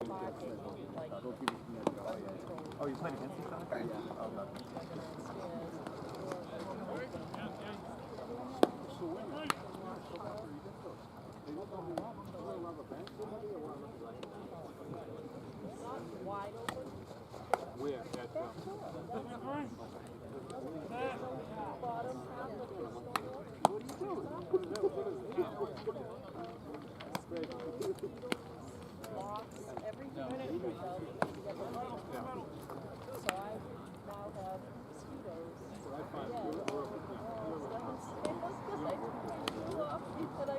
Oh, you played against each other? Yeah. Okay. Wide open. Where? At Bottom half of the store. what are you doing? Locks, everything in the house. So I now have mosquitoes. I find Yeah. good work. And I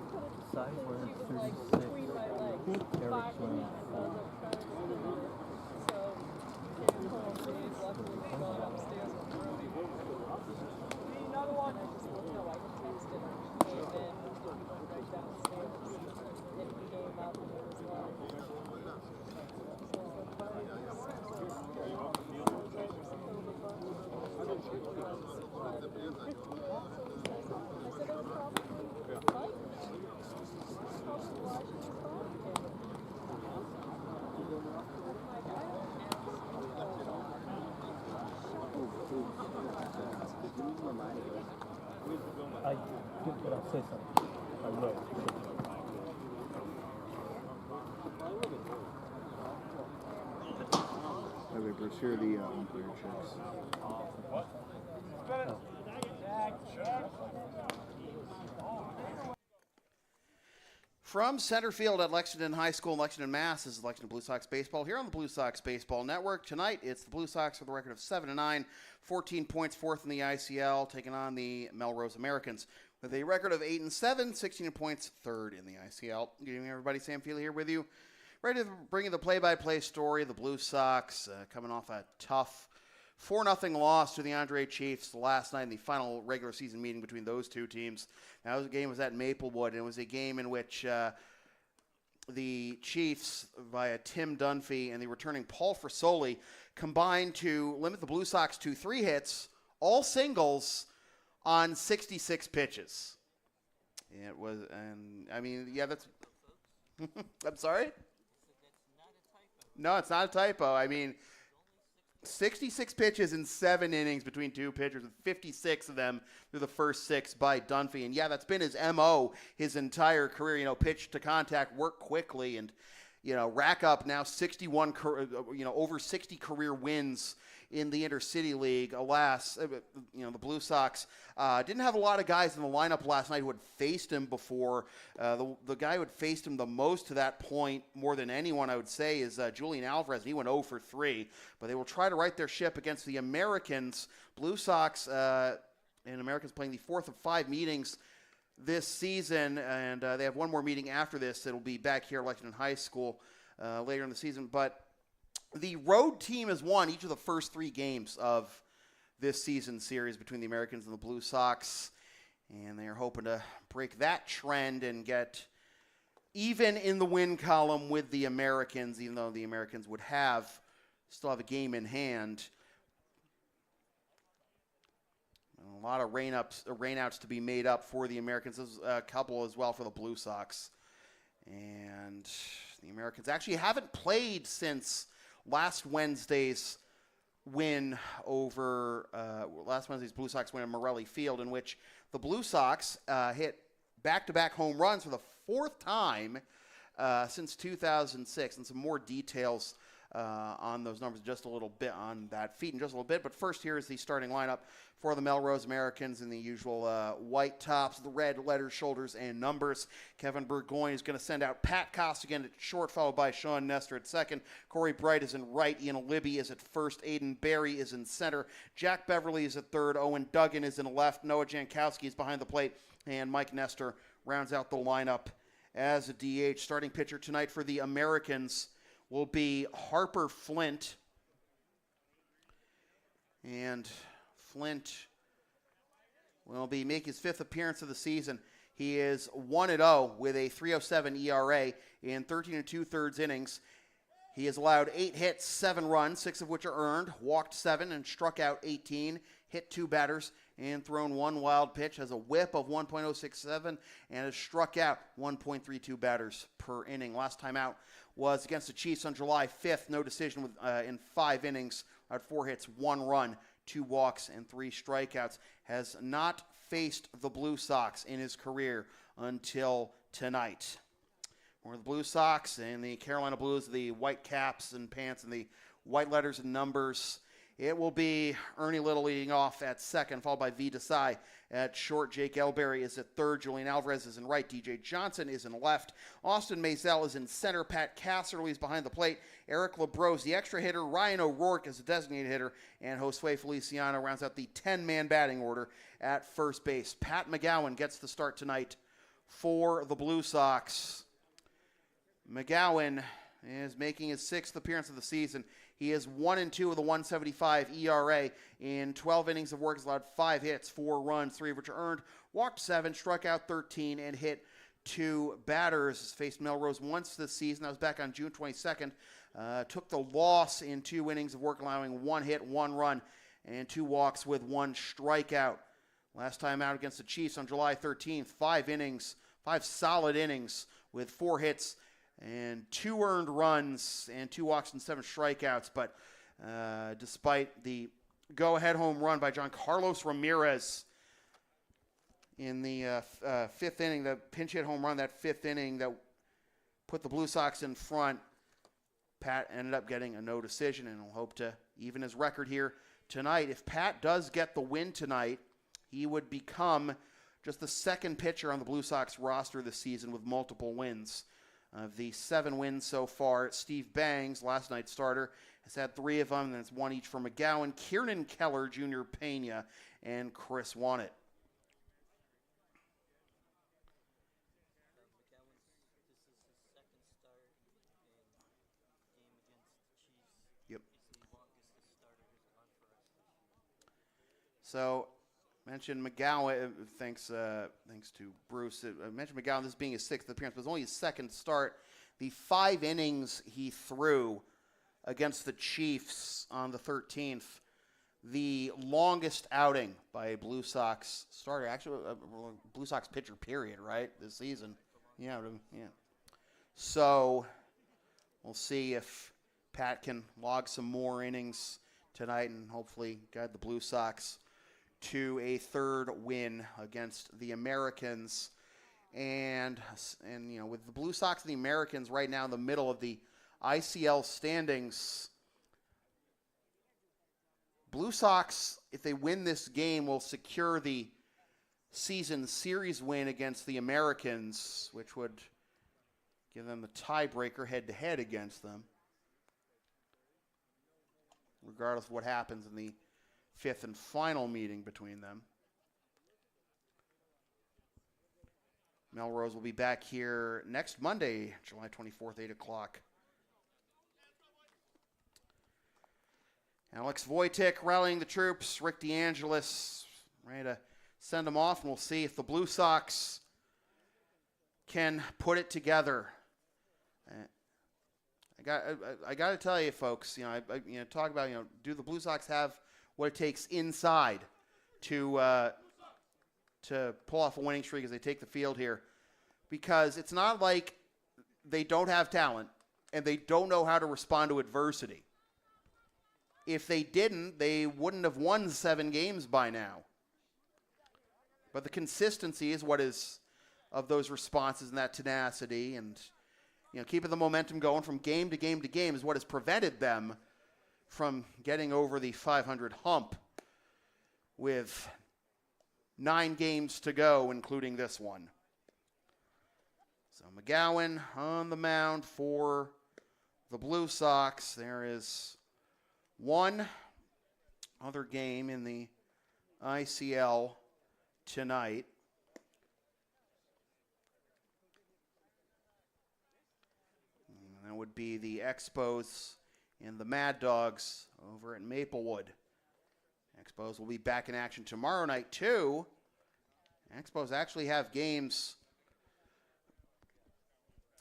couldn't. Side She where was 36. like between my legs. Eric's Barking running. at me as I'm trying to sit in it. So came home, Dave luckily had gone upstairs with the room. Another one. I just looked how I texted her. She came in, we went right downstairs. And he came up and it was like. I did, but I'll say something. I will. Okay, Bruce, here are the umpire checks. From center field at Lexington High School in Lexington, Mass. This is Lexington Blue Sox baseball here on the Blue Sox Baseball Network. Tonight, it's the Blue Sox with a record of 7-9, 14 points, fourth in the ICL, taking on the Melrose Americans with a record of 8-7, 16 points, third in the ICL. Good evening, everybody. Sam Feely here with you, ready to bring you the play-by-play story. The Blue Sox coming off a tough 4-0 loss to the Andre Chiefs last night in the final regular season meeting between those two teams. Now, the game was at Maplewood, and it was a game in which the Chiefs, via Tim Dunphy and the returning Paul Frisoli, combined to limit the Blue Sox to 3 hits, all singles, on 66 pitches. It was, and I mean, yeah, that's. I'm sorry? No, it's not a typo. I mean, 66 pitches in 7 innings between two pitchers, with 56 of them through the first 6 by Dunphy. And yeah, that's been his MO his entire career. You know, pitch to contact, work quickly, and rack up now 61, over 60 career wins in the Intercity League. Alas, the Blue Sox didn't have a lot of guys in the lineup last night who had faced him before. The guy who had faced him the most to that point, more than anyone, I would say, is Julian Alvarez. He went 0 for 3. But they will try to right their ship against the Americans. Blue Sox and Americans playing the 4th of 5 meetings this season, and they have one more meeting after this. It'll be back here at Lexington High School later in the season. But the road team has won each of the first 3 games of this season series between the Americans and the Blue Sox, and they are hoping to break that trend and get even in the win column with the Americans, even though the Americans would still have a game in hand. A lot of rainouts to be made up for the Americans. There's a couple as well for the Blue Sox. And the Americans actually haven't played since last Wednesday's win over last Wednesday's Blue Sox win at Morelli Field, in which the Blue Sox hit back-to-back home runs for the 4th time since 2006. And some more details on those numbers just a little bit on that feat in just a little bit. But first, here is the starting lineup for the Melrose Americans in the usual white tops, the red letters, shoulders, and numbers. Kevin Burgoyne is going to send out Pat Costigan at short, followed by Sean Nestor at second. Corey Bright is in right. Ian Libby is at first. Aiden Barry is in center. Jack Beverly is at third. Owen Duggan is in left. Noah Jankowski is behind the plate. And Mike Nestor rounds out the lineup as a DH. Starting pitcher tonight for the Americans will be Harper Flint. And Flint will be making his 5th appearance of the season. He is 1-0 with a 3.07 ERA in 13 2/3 innings. He has allowed 8 hits, 7 runs, 6 of which are earned, walked 7 and struck out 18, hit 2 batters, and thrown one wild pitch, has a whip of 1.067, and has struck out 1.32 batters per inning. Last time out was against the Chiefs on July 5th. No decision in 5 innings. Had 4 hits, 1 run, 2 walks, and 3 strikeouts. Has not faced the Blue Sox in his career until tonight. Or the Blue Sox and the Carolina Blues, the white caps and pants and the white letters and numbers. It will be Ernie Little leading off at second, followed by V. Desai at short. Jake Elberry is at third. Julian Alvarez is in right. DJ Johnson is in left. Austin Maisel is in center. Pat Casserly is behind the plate. Eric LeBrose, the extra hitter. Ryan O'Rourke is the designated hitter. And Josue Feliciano rounds out the 10-man batting order at first base. Pat McGowan gets the start tonight for the Blue Sox. McGowan is making his 6th appearance of the season. He is 1-2 with a 1.75 ERA in 12 innings of work. He's allowed 5 hits, 4 runs, 3 of which are earned, walked 7, struck out 13, and hit 2 batters. He's faced Melrose once this season. That was back on June 22nd. Took the loss in 2 innings of work, allowing 1 hit, 1 run, and 2 walks with 1 strikeout. Last time out against the Chiefs on July 13th, 5 innings, 5 solid innings with 4 hits, and 2 earned runs and 2 walks and 7 strikeouts. But despite the go-ahead home run by John Carlos Ramirez in the 5th inning, the pinch hit home run, that 5th inning that put the Blue Sox in front, Pat ended up getting a no decision, and will hope to even his record here tonight. If Pat does get the win tonight, he would become just the 2nd pitcher on the Blue Sox roster this season with multiple wins. Of the 7 wins so far, Steve Bangs, last night's starter, has had 3 of them, and it's 1 each for McGowan, Kieran Keller, Junior Pena, and Chris Wannett. Yep. So, mentioned McGowan, thanks to Bruce. I mentioned McGowan, this being his 6th appearance, but it was only his 2nd start. The 5 innings he threw against the Chiefs on the 13th, the longest outing by a Blue Sox starter, actually a Blue Sox pitcher, period, right, this season. Yeah. So we'll see if Pat can log some more innings tonight and hopefully guide the Blue Sox to a 3rd win against the Americans. And you know, with the Blue Sox and the Americans right now in the middle of the ICL standings, Blue Sox, if they win this game, will secure the season series win against the Americans, which would give them the tiebreaker head-to-head against them, regardless of what happens in the 5th and final meeting between them. Melrose will be back here next Monday, July 24th, 8 o'clock. Alex Wojcik rallying the troops. Rick DeAngelis ready to send them off, and we'll see if the Blue Sox can put it together. I got to tell you, folks, talk about, do the Blue Sox have what it takes inside to pull off a winning streak as they take the field here? Because it's not like they don't have talent and they don't know how to respond to adversity. If they didn't, they wouldn't have won 7 games by now. But the consistency is what is of those responses and that tenacity, and keeping the momentum going from game to game to game is what has prevented them from getting over the 500 hump with 9 games to go, including this one. So McGowan on the mound for the Blue Sox. There is one other game in the ICL tonight. And that would be the Expos and the Mad Dogs over at Maplewood. Expos will be back in action tomorrow night, too. Expos actually have games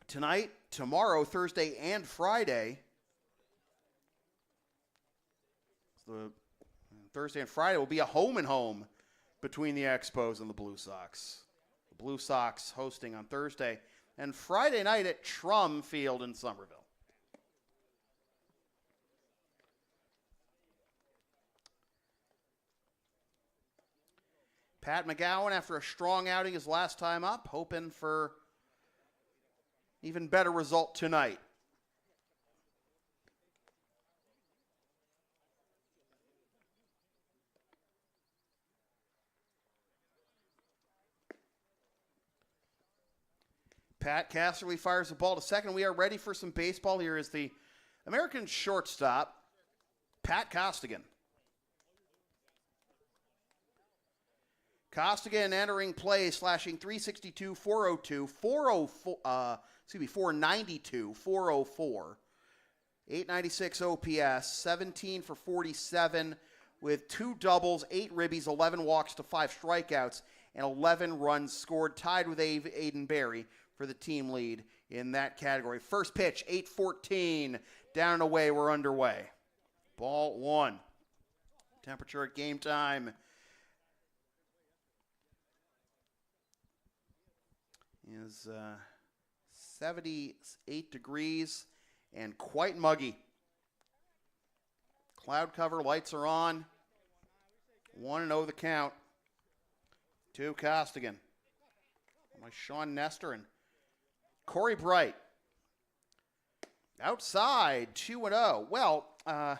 tonight, tomorrow, Thursday, and Friday. So Thursday and Friday will be a home-and-home between the Expos and the Blue Sox. The Blue Sox hosting on Thursday and Friday night at Trum Field in Somerville. Pat McGowan, after a strong outing his last time up, hoping for even better result tonight. Pat Casserly fires the ball to second. We are ready for some baseball. Here is the American shortstop, Pat Costigan. Costigan entering play, slashing 362, 402, 492, 404, 896 OPS, 17 for 47 with 2 doubles, 8 ribbies, 11 walks to 5 strikeouts, and 11 runs scored, tied with Aiden Berry for the team lead in that category. First pitch, 8:14, down and away, we're underway. Ball 1. Temperature at game time is 78 degrees and quite muggy. Cloud cover, lights are on. 1-0 the count to Costigan. My Sean Nestor and Corey Bright. Outside, 2-0. Well, I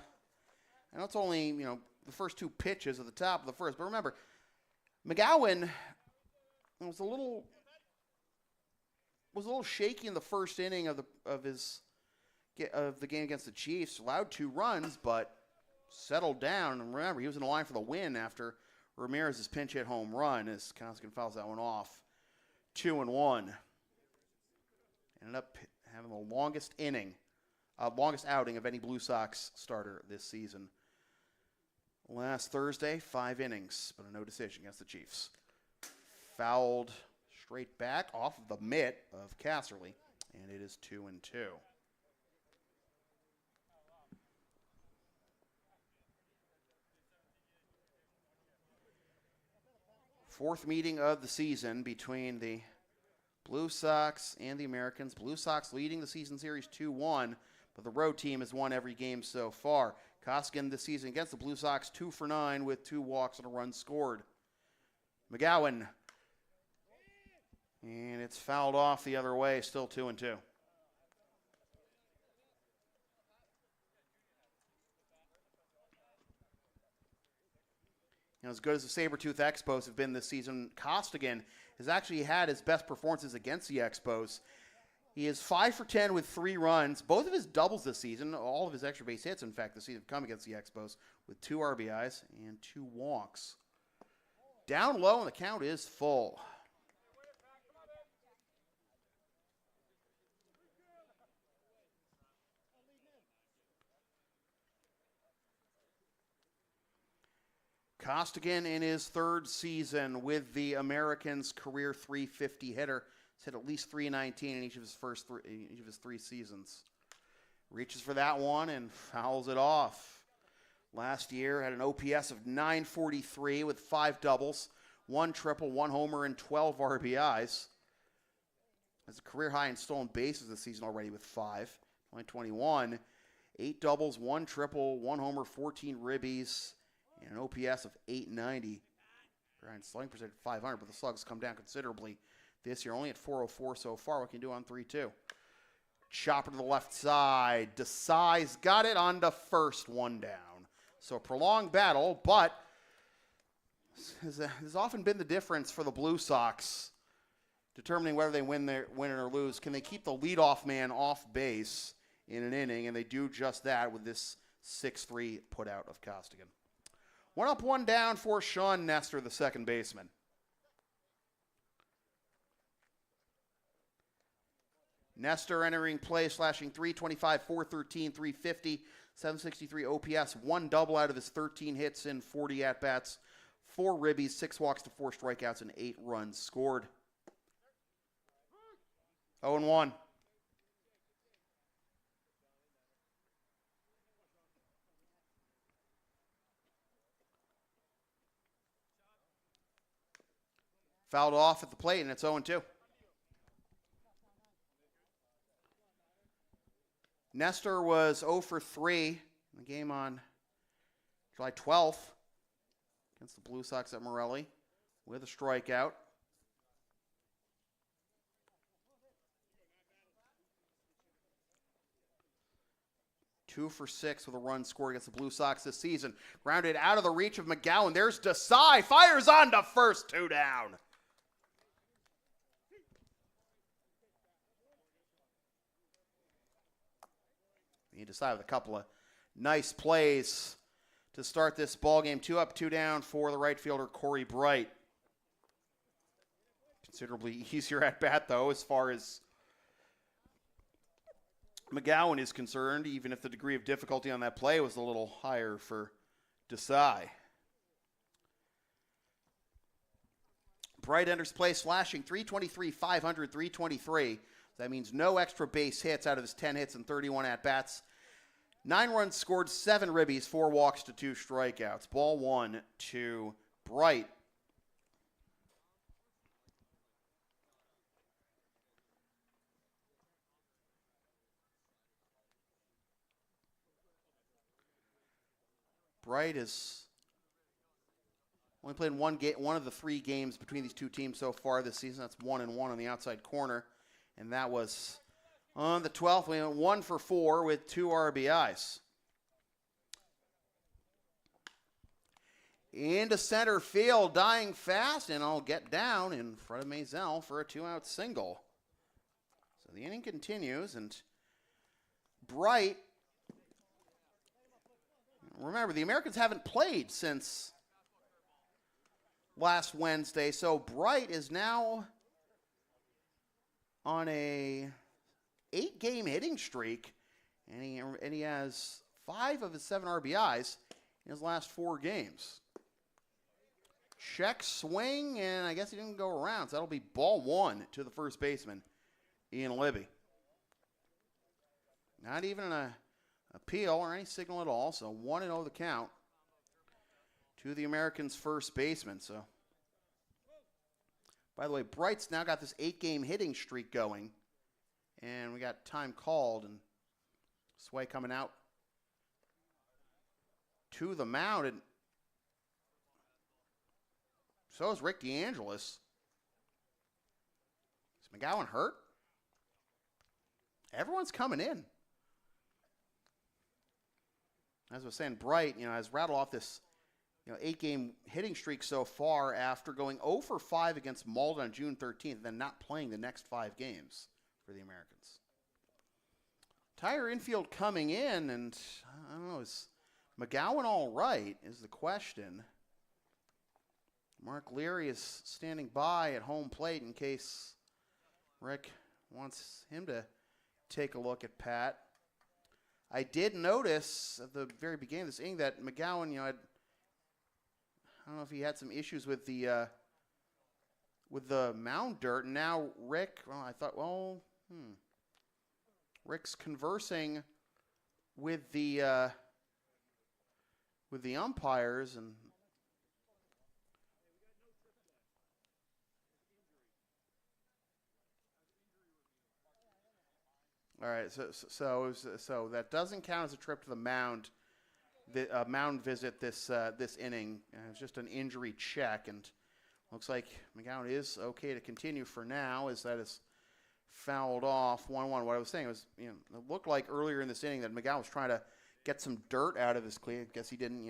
know it's only, the first 2 pitches at the top of the first, but remember, McGowan was a little shaky in the first inning of the game against the Chiefs. Allowed 2 runs, but settled down. And remember, he was in the line for the win after Ramirez's pinch hit home run as Costigan fouls that one off. 2-1. Ended up having the longest outing of any Blue Sox starter this season. Last Thursday, 5 innings, but a no decision against the Chiefs. Fouled straight back off of the mitt of Casserly, and it is 2-2. Fourth meeting of the season between the Blue Sox and the Americans. Blue Sox leading the season series 2-1, but the road team has won every game so far. Costigan this season against the Blue Sox, 2 for 9 with 2 walks and a run scored. McGowan. And it's fouled off the other way, still 2-2. As good as the Sabretooth Expos have been this season, Costigan has actually had his best performances against the Expos. He is 5 for 10 with 3 runs. Both of his doubles this season, all of his extra base hits, in fact, this season have come against the Expos with 2 RBIs and 2 walks. Down low, and the count is full. Costigan in his 3rd season with the Americans, career .350 hitter. He's hit at least .319 in each of his 3 seasons. Reaches for that one and fouls it off. Last year had an OPS of .943 with 5 doubles, 1 triple, 1 homer, and 12 RBIs. Has a career high in stolen bases this season already with 5. 2021, 8 doubles, 1 triple, 1 homer, 14 ribbies, and an OPS of .890. Brian slugging percentage 500, but the slugs come down considerably this year. Only at .404 so far. What can you do on 3-2? Chopper to the left side. Desai's got it on the first, 1 down. So a prolonged battle, but has often been the difference for the Blue Sox, determining whether they win or lose. Can they keep the leadoff man off base in an inning? And they do just that with this 6-3 put out of Costigan. 1 up, 1 down for Sean Nestor, the second baseman. Nestor entering play, slashing 325, 413, 350, 763 OPS, 1 double out of his 13 hits in 40 at-bats, 4 ribbies, 6 walks to 4 strikeouts, and 8 runs scored. 0-1. Fouled off at the plate, and it's 0-2. Nestor was 0 for 3 in the game on July 12th against the Blue Sox at Morelli with a strikeout. Two for 6 with a run scored against the Blue Sox this season. Grounded out of the reach of McGowan. There's Desai. Fires on to first. 2 down. He Desai with a couple of nice plays to start this ball game. 2 up, 2 down for the right fielder Corey Bright. Considerably easier at bat though, as far as McGowan is concerned, even if the degree of difficulty on that play was a little higher for Desai. Bright enters play slashing .323, 500, .323. That means no extra base hits out of his 10 hits and 31 at-bats. 9 runs scored, 7 ribbies, 4 walks to 2 strikeouts. Ball 1 to Bright. Bright is only played one of the 3 games between these two teams so far this season. That's 1-1 on the outside corner. And that was on the 12th. We went 1 for 4 with 2 RBIs. Into center field, dying fast, and I'll get down in front of Maisel for a 2-out single. So the inning continues, and Bright, remember, the Americans haven't played since last Wednesday, so Bright is now on a 8-game hitting streak, and he has 5 of his 7 RBIs in his last 4 games. Check swing, and I guess he didn't go around, so that'll be ball 1 to the first baseman, Ian Libby. Not even an appeal or any signal at all, so 1-0 the count to the Americans' first baseman. So, by the way, Bright's now got this 8-game hitting streak going, and we got time called, and Sway coming out to the mound, and so is Rick DeAngelis. Is McGowan hurt? Everyone's coming in. As I was saying, Bright, has rattled off this, 8-game hitting streak so far after going 0 for 5 against Malden on June 13th, and then not playing the next 5 games for the Americans. Entire infield coming in, and I don't know, is McGowan all right is the question. Mark Leary is standing by at home plate in case Rick wants him to take a look at Pat. I did notice at the very beginning of this inning that McGowan, I don't know if he had some issues with the mound dirt. And now Rick, Rick's conversing with the umpires, and all right, so that doesn't count as a trip to the mound, the mound visit this inning. It's just an injury check, and looks like McGowan is okay to continue for now, as that is fouled off 1-1. What I was saying was, it looked like earlier in this inning that McGowan was trying to get some dirt out of his cleat. I guess he didn't,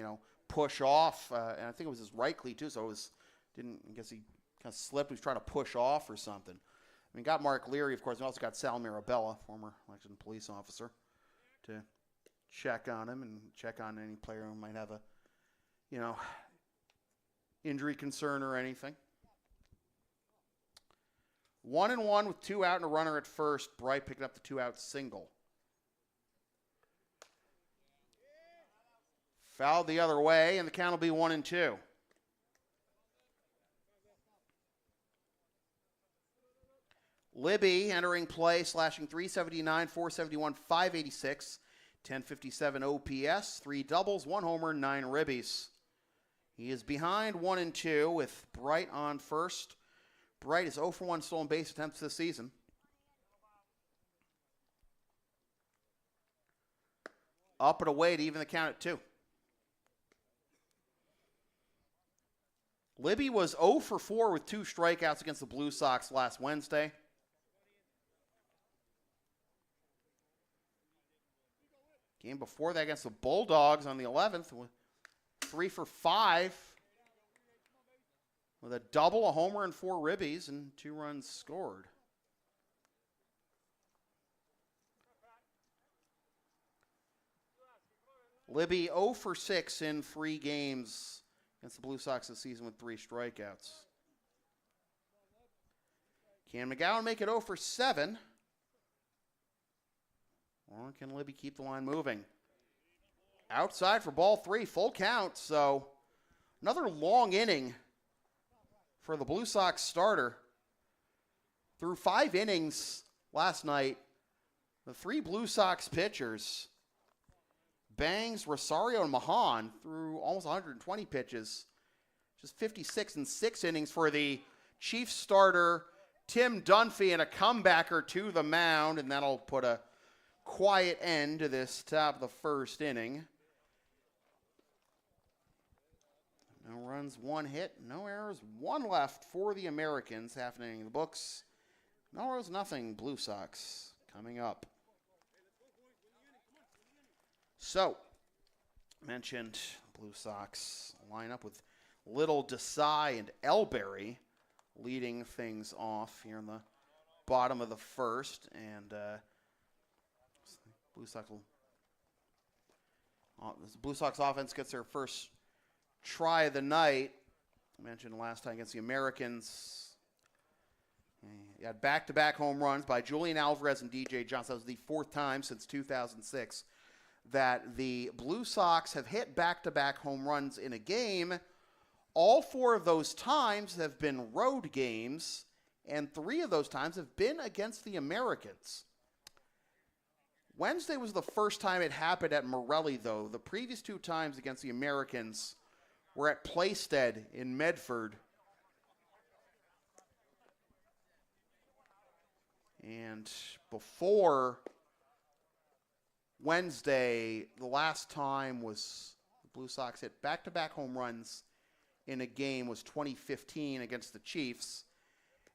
push off, and I think it was his right cleat too, so I guess he kind of slipped. He was trying to push off or something. Got Mark Leary, of course. We also got Sal Mirabella, former Lexington police officer, to check on him and check on any player who might have a, injury concern or anything. 1-1 with 2 out and a runner at first. Bright picking up the 2-out single. Fouled the other way, and the count will be 1-2. Libby entering play, slashing .379, .471, .586, .1057 OPS, 3 doubles, 1 homer, 9 ribbies. He is behind 1-2 with Bright on first, Bright is 0 for 1 stolen base attempts this season. Up and away to even the count at 2. Libby was 0 for 4 with 2 strikeouts against the Blue Sox last Wednesday. Game before that against the Bulldogs on the 11th, 3 for 5 with a double, a homer, and 4 ribbies, and 2 runs scored. Libby 0 for 6 in 3 games against the Blue Sox this season with 3 strikeouts. Can McGowan make it 0 for 7? Or can Libby keep the line moving? Outside for ball 3, full count. So another long inning for the Blue Sox starter. Through 5 innings last night, the 3 Blue Sox pitchers, Bangs, Rosario, and Mahan, threw almost 120 pitches. Just 56 in 6 innings for the Chiefs starter, Tim Dunphy, and a comebacker to the mound, and that'll put a quiet end to this top of the first inning. No runs, 1 hit, no errors, 1 left for the Americans. Half an inning in the books. Melrose nothing, Blue Sox coming up. So, mentioned Blue Sox lineup with Little, Desai, and Elberry leading things off here in the bottom of the first. And Blue Sox offense gets their first try of the night. I mentioned last time against the Americans. You had back-to-back home runs by Julian Alvarez and DJ Johnson. That was the 4th time since 2006 that the Blue Sox have hit back-to-back home runs in a game. All 4 of those times have been road games, and 3 of those times have been against the Americans. Wednesday was the first time it happened at Morelli, though. The previous 2 times against the Americans were at Playstead in Medford. And before Wednesday, the last time was the Blue Sox hit back-to-back home runs in a game was 2015 against the Chiefs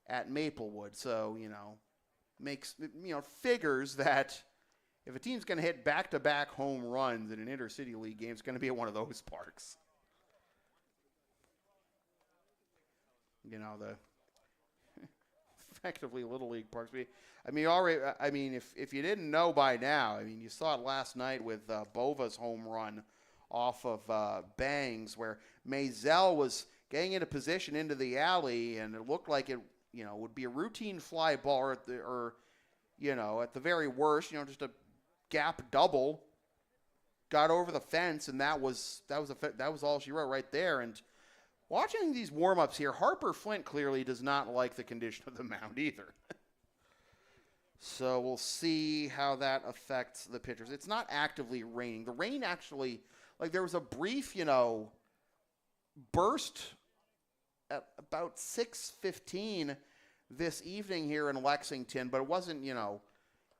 at Maplewood. So, figures that if a team's going to hit back-to-back home runs in an intercity league game, it's going to be at one of those parks. The effectively Little League parks. If you didn't know by now, you saw it last night with Bova's home run off of Bangs, where Maisel was getting into position into the alley, and it looked like it, would be a routine fly ball, at the very worst, just a gap double, got over the fence, and that was all she wrote right there. And watching these warm-ups here, Harper Flint clearly does not like the condition of the mound either. So we'll see how that affects the pitchers. It's not actively raining. The rain actually, there was a brief, burst at about 6:15 this evening here in Lexington, but it wasn't,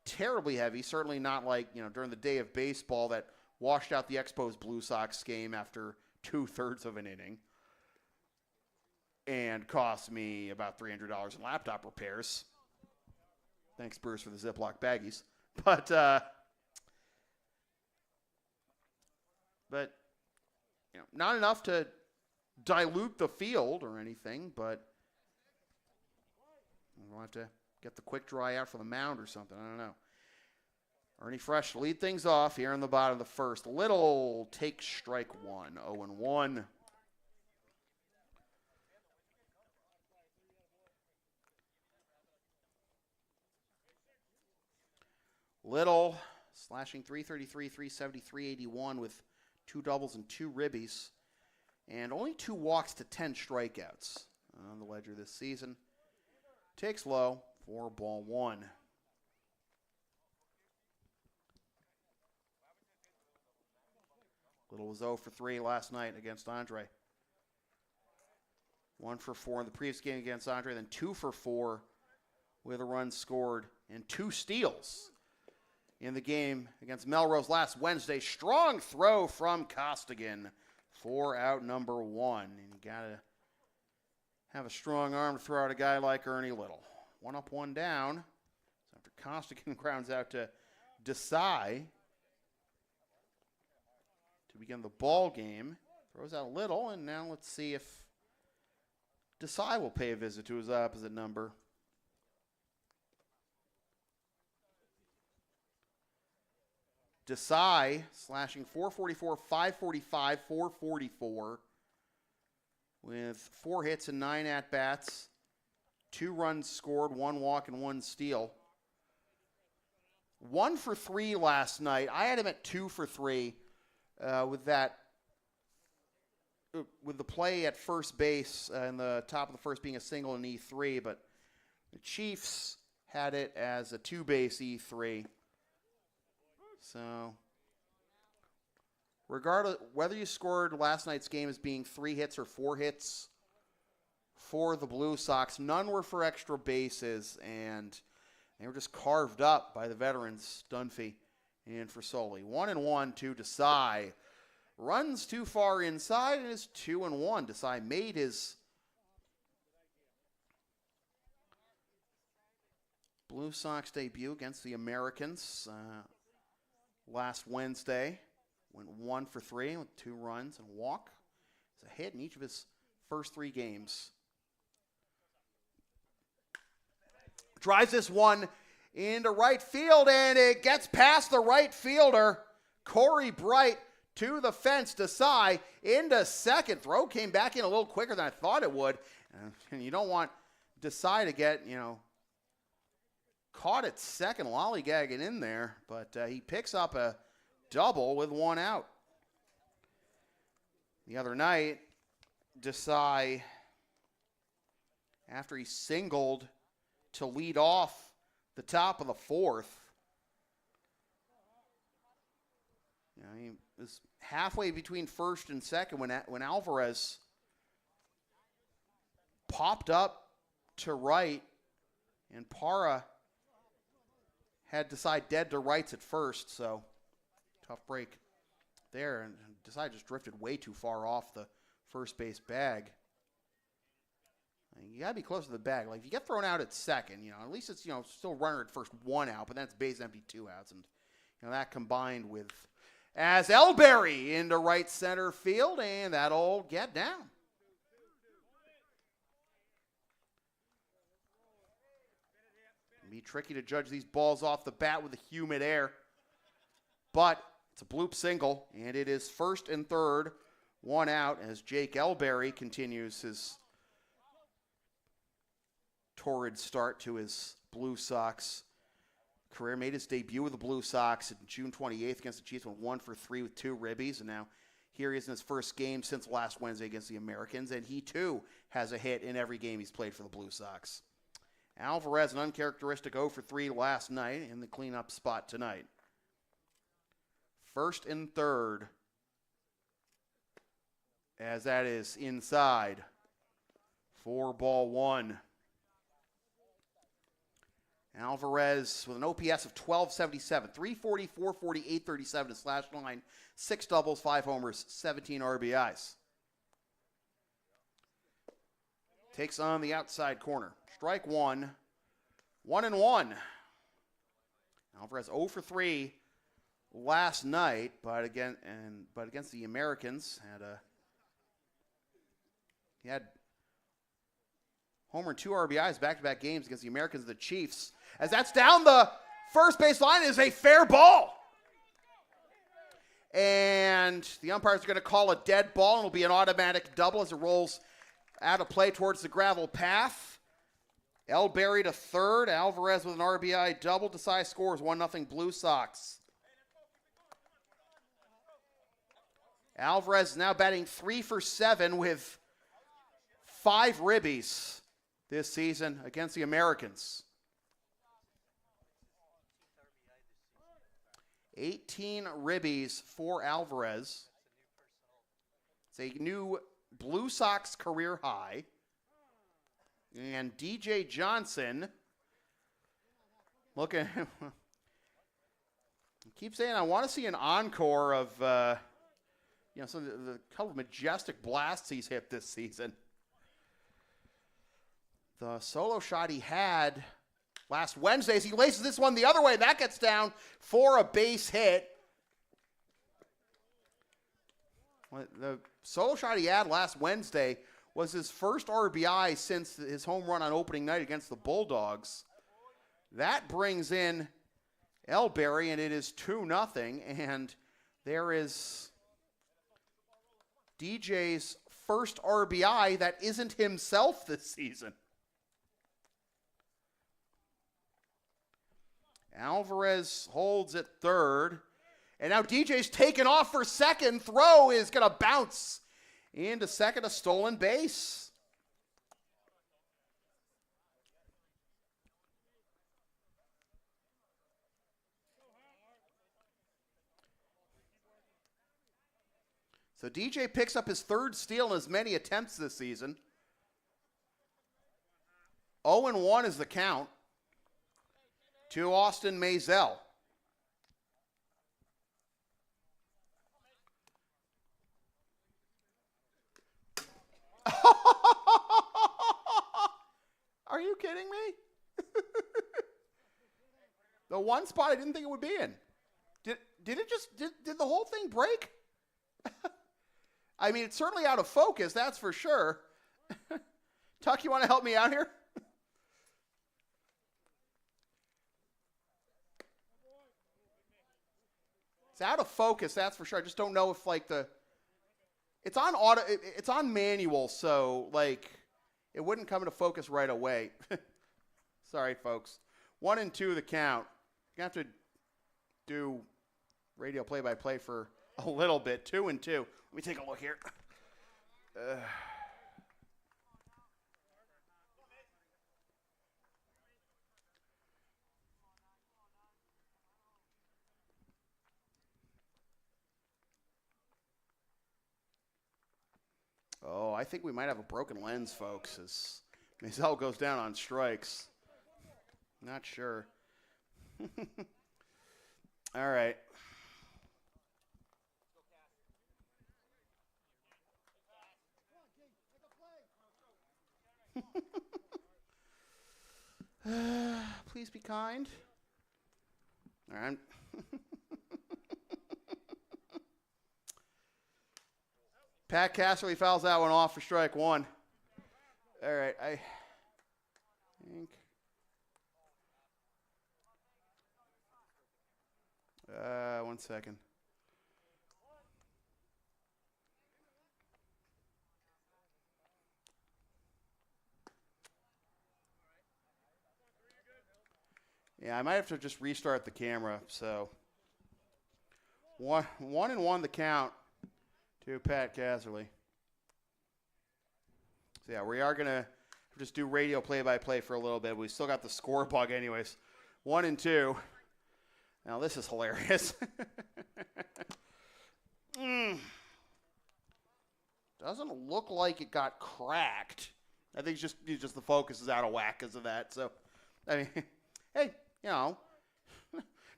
terribly heavy. Certainly not during the day of baseball that washed out the Expos Blue Sox game after 2/3 of an inning and cost me about $300 in laptop repairs. Thanks, Bruce, for the Ziploc baggies. But not enough to dilute the field or anything, but we'll have to get the quick dry out for the mound or something. I don't know. Ernie Fresh to lead things off here in the bottom of the first. Little takes strike 1, 0-1. Little slashing .333, .373, .81 with 2 doubles and 2 ribbies, and only 2 walks to 10 strikeouts on the ledger this season. Takes low, 4-1. Little was 0 for 3 last night against Andre. 1 for 4 in the previous game against Andre, then 2 for 4 with a run scored and 2 steals in the game against Melrose last Wednesday. Strong throw from Costigan for out number 1. And you got to have a strong arm to throw out a guy like Ernie Little. 1 up, 1 down. So after Costigan grounds out to Desai to begin the ball game, throws out Little, and now let's see if Desai will pay a visit to his opposite number. Desai slashing 444, 545, 444 with 4 hits and 9 at-bats, 2 runs scored, 1 walk and 1 steal. 1 for 3 last night. I had him at 2 for 3 with the play at first base and the top of the first being a single in E3, but the Chiefs had it as a 2-base E3. So, regardless, whether you scored last night's game as being 3 hits or 4 hits for the Blue Sox, none were for extra bases, and they were just carved up by the veterans, Dunphy and Frisoli. 1-1 to Desai. Runs too far inside and is 2-1. Desai made his Blue Sox debut against the Americans last Wednesday. Went 1 for 3 with 2 runs and a walk. It's a hit in each of his first 3 games. Drives this one into right field, and it gets past the right fielder, Corey Bright, to the fence. Desai into second. Throw came back in a little quicker than I thought it would. And you don't want Desai to get, caught at second, lollygagging in there. But he picks up a double with 1 out. The other night, Desai, after he singled to lead off the top of the 4th, he was halfway between first and second when Alvarez popped up to right, and Parra had Desai dead to rights at first, so tough break there. And Desai just drifted way too far off the first base bag. You got to be close to the bag. Like, if you get thrown out at second, at least it's, still runner at first, 1 out, but then it's base empty, 2 outs. And, that combined with as Elberry into right center field, and that'll get down. It'll be tricky to judge these balls off the bat with the humid air, but it's a bloop single, and it is first and third, 1 out, as Jake Elberry continues his torrid start to his Blue Sox career. Made his debut with the Blue Sox on June 28th against the Chiefs, went 1 for 3 with 2 ribbies, and now here he is in his first game since last Wednesday against the Americans, and he too has a hit in every game he's played for the Blue Sox. Alvarez, an uncharacteristic 0 for 3 last night in the cleanup spot tonight. First and third, as that is inside. 4-1. Alvarez with an OPS of 1277, 340, 440, 837 to slash line, 6 doubles, 5 homers, 17 RBIs. Takes on the outside corner. Strike 1, 1-1. Alvarez 0 for 3 last night, but against the Americans he had homer and 2 RBIs back-to-back games against the Americans and the Chiefs. As that's down the first base line, is a fair ball. And the umpires are going to call a dead ball, and it'll be an automatic double as it rolls out of play towards the gravel path. Elberry to third. Alvarez with an RBI double. Desai scores 1-0 Blue Sox. Alvarez is now batting 3 for 7 with 5 ribbies this season against the Americans. 18 ribbies for Alvarez. It's a new Blue Sox career high. And DJ Johnson, look at him. I keep saying I want to see an encore of, some of the couple of majestic blasts he's hit this season. The solo shot he had last Wednesday, as he laces this one the other way, that gets down for a base hit. The solo shot he had last Wednesday was his first RBI since his home run on opening night against the Bulldogs. That brings in Elberry, and it is 2-0, and there is DJ's first RBI that isn't himself this season. Alvarez holds at third. And now DJ's taken off for second. Throw is going to bounce into second, a stolen base. So DJ picks up his third steal in as many attempts this season. 0-1 is the count to Austin Maisel. Are you kidding me? The one spot I didn't think it would be in. Did the whole thing break? I mean, it's certainly out of focus, that's for sure. Tuck, you want to help me out here? It's out of focus, that's for sure. I just don't know if it's on auto, it's on manual, so it wouldn't come into focus right away. Sorry, folks. 1-2 the count. You're going to have to do radio play-by-play for a little bit. 2-2. Let me take a look here. Oh, I think we might have a broken lens, folks, as Maisel goes down on strikes. Not sure. All right. Please be kind. All right. Pat Casserly fouls that one off for strike one. All right, I think. 1 second. Yeah, I might have to just restart the camera. So 1-1 the count to Pat Casserly. So yeah, we are gonna just do radio play-by-play for a little bit. We still got the score bug anyways. 1-2. Now this is hilarious. Doesn't look like it got cracked. I think it's just the focus is out of whack because of that. So, I mean, hey,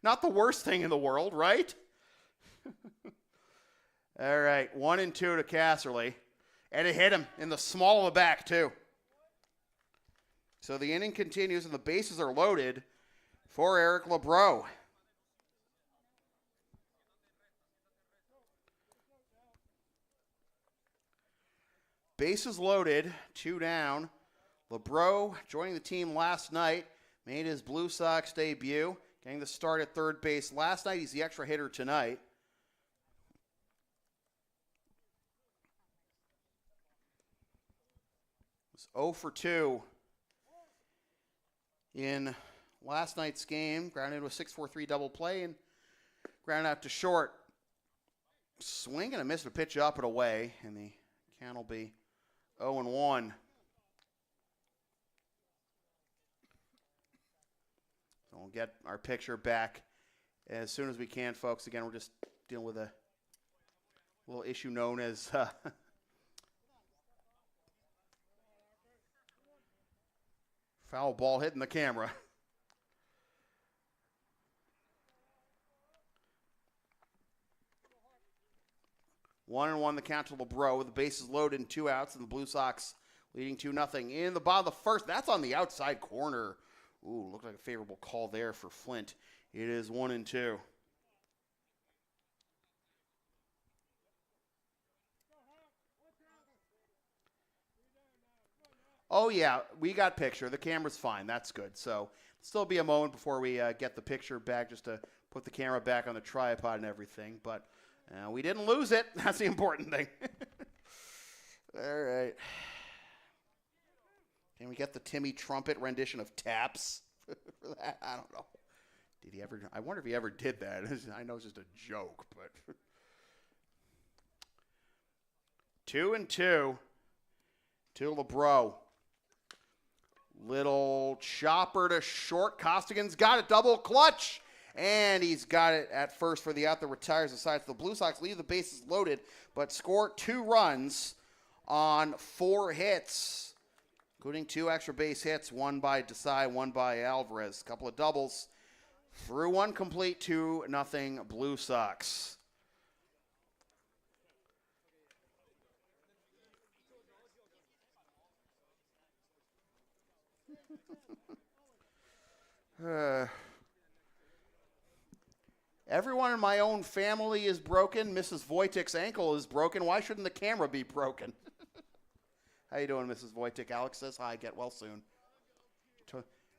not the worst thing in the world, right? All right, 1-2 to Casserly. And it hit him in the small of the back, too. So the inning continues and the bases are loaded for Eric LeBreau. Bases loaded, 2 down. LeBreau, joining the team last night, made his Blue Sox debut, getting the start at third base last night. He's the extra hitter tonight. Was 0 for 2 in last night's game. Grounded into a 6-4-3 double play and grounded out to short. Swing and a miss, a pitch up and away, and the count will be 0-1. So we'll get our picture back as soon as we can, folks. Again, we're just dealing with a little issue known as Foul ball hitting the camera. 1-1 the count to LeBro with the bases loaded and 2 outs, and the Blue Sox leading 2-0 in the bottom of the first. That's on the outside corner. Ooh, looked like a favorable call there for Flint. It is 1-2. Oh, yeah, we got picture. The camera's fine. That's good. So still be a moment before we get the picture back, just to put the camera back on the tripod and everything. But we didn't lose it. That's the important thing. All right. Can we get the Timmy Trumpet rendition of Taps for that? I don't know. Did he ever? I wonder if he ever did that. I know it's just a joke, but 2-2 to LeBro. Little chopper to short. Costigan's got it. Double clutch. And he's got it at first for the out that retires the side. So the Blue Sox leave the bases loaded, but score 2 runs on 4 hits, including 2 extra base hits, one by Desai, one by Alvarez. A couple of doubles. Through 1 complete, 2-0 Blue Sox. Everyone in my own family is broken. Mrs. Wojcik's ankle is broken. Why shouldn't the camera be broken? How you doing, Mrs. Wojcik? Alex says hi. Get well soon.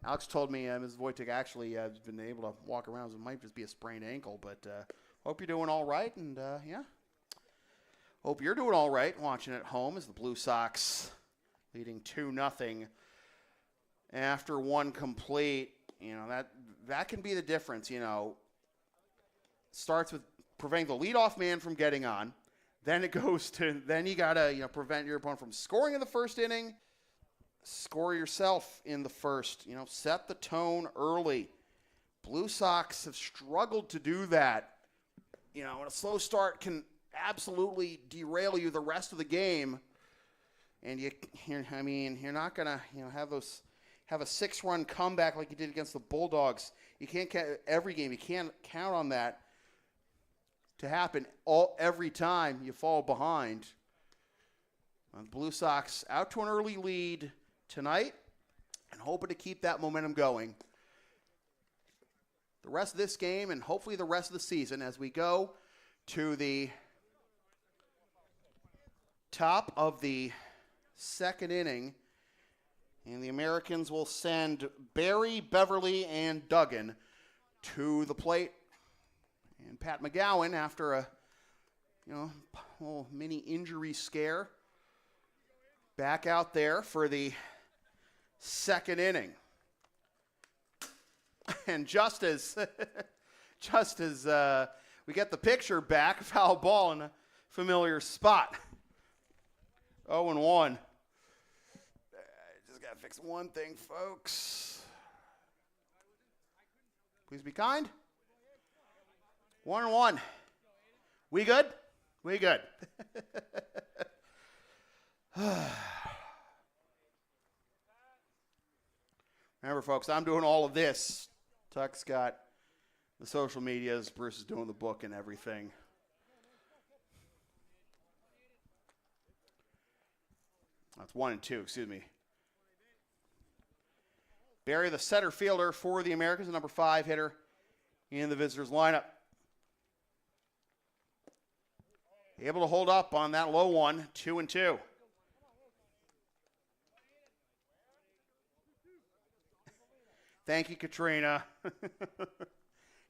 Alex told me Mrs. Wojcik actually has been able to walk around. So it might just be a sprained ankle, but hope you're doing all right. And, yeah, hope you're doing all right watching at home as the Blue Sox leading 2-0 after 1 complete. You know, that can be the difference, you know. Starts with preventing the leadoff man from getting on. Then it goes to, then you got to, prevent your opponent from scoring in the first inning. Score yourself in the first. Set the tone early. Blue Sox have struggled to do that. And a slow start can absolutely derail you the rest of the game. And you're not going to, have a 6-run comeback like you did against the Bulldogs. You can't every game. You can't count on that to happen every time you fall behind. The Blue Sox out to an early lead tonight and hoping to keep that momentum going the rest of this game and hopefully the rest of the season as we go to the top of the second inning. And the Americans will send Barry, Beverly, and Duggan to the plate. And Pat McGowan, after a little mini injury scare, back out there for the second inning. And just as we get the picture back, foul ball in a familiar spot. 0-1. Got to fix one thing, folks. Please be kind. 1-1. We good? We good. Remember, folks, I'm doing all of this. Tuck's got the social medias. Bruce is doing the book and everything. That's 1-2, excuse me. Barry, the center fielder for the Americans, the number 5 hitter in the visitors' lineup. Able to hold up on that low one, 2-2. Thank you, Katrina.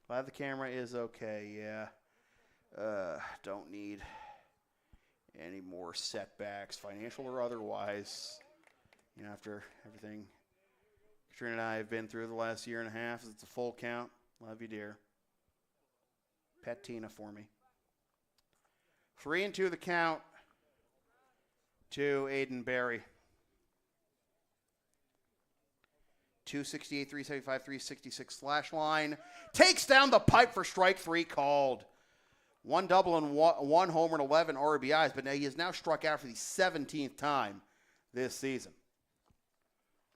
Glad the camera is okay, yeah. Don't need any more setbacks, financial or otherwise. After everything Katrina and I have been through the last year and a half. It's a full count. Love you, dear. Pet Tina for me. 3-2 the count to Aiden Barry. 268, 375, 366 slash line. Takes down the pipe for strike 3 called. 1 double and 1 homer and 11 RBIs, but now he has now struck out for the 17th time this season.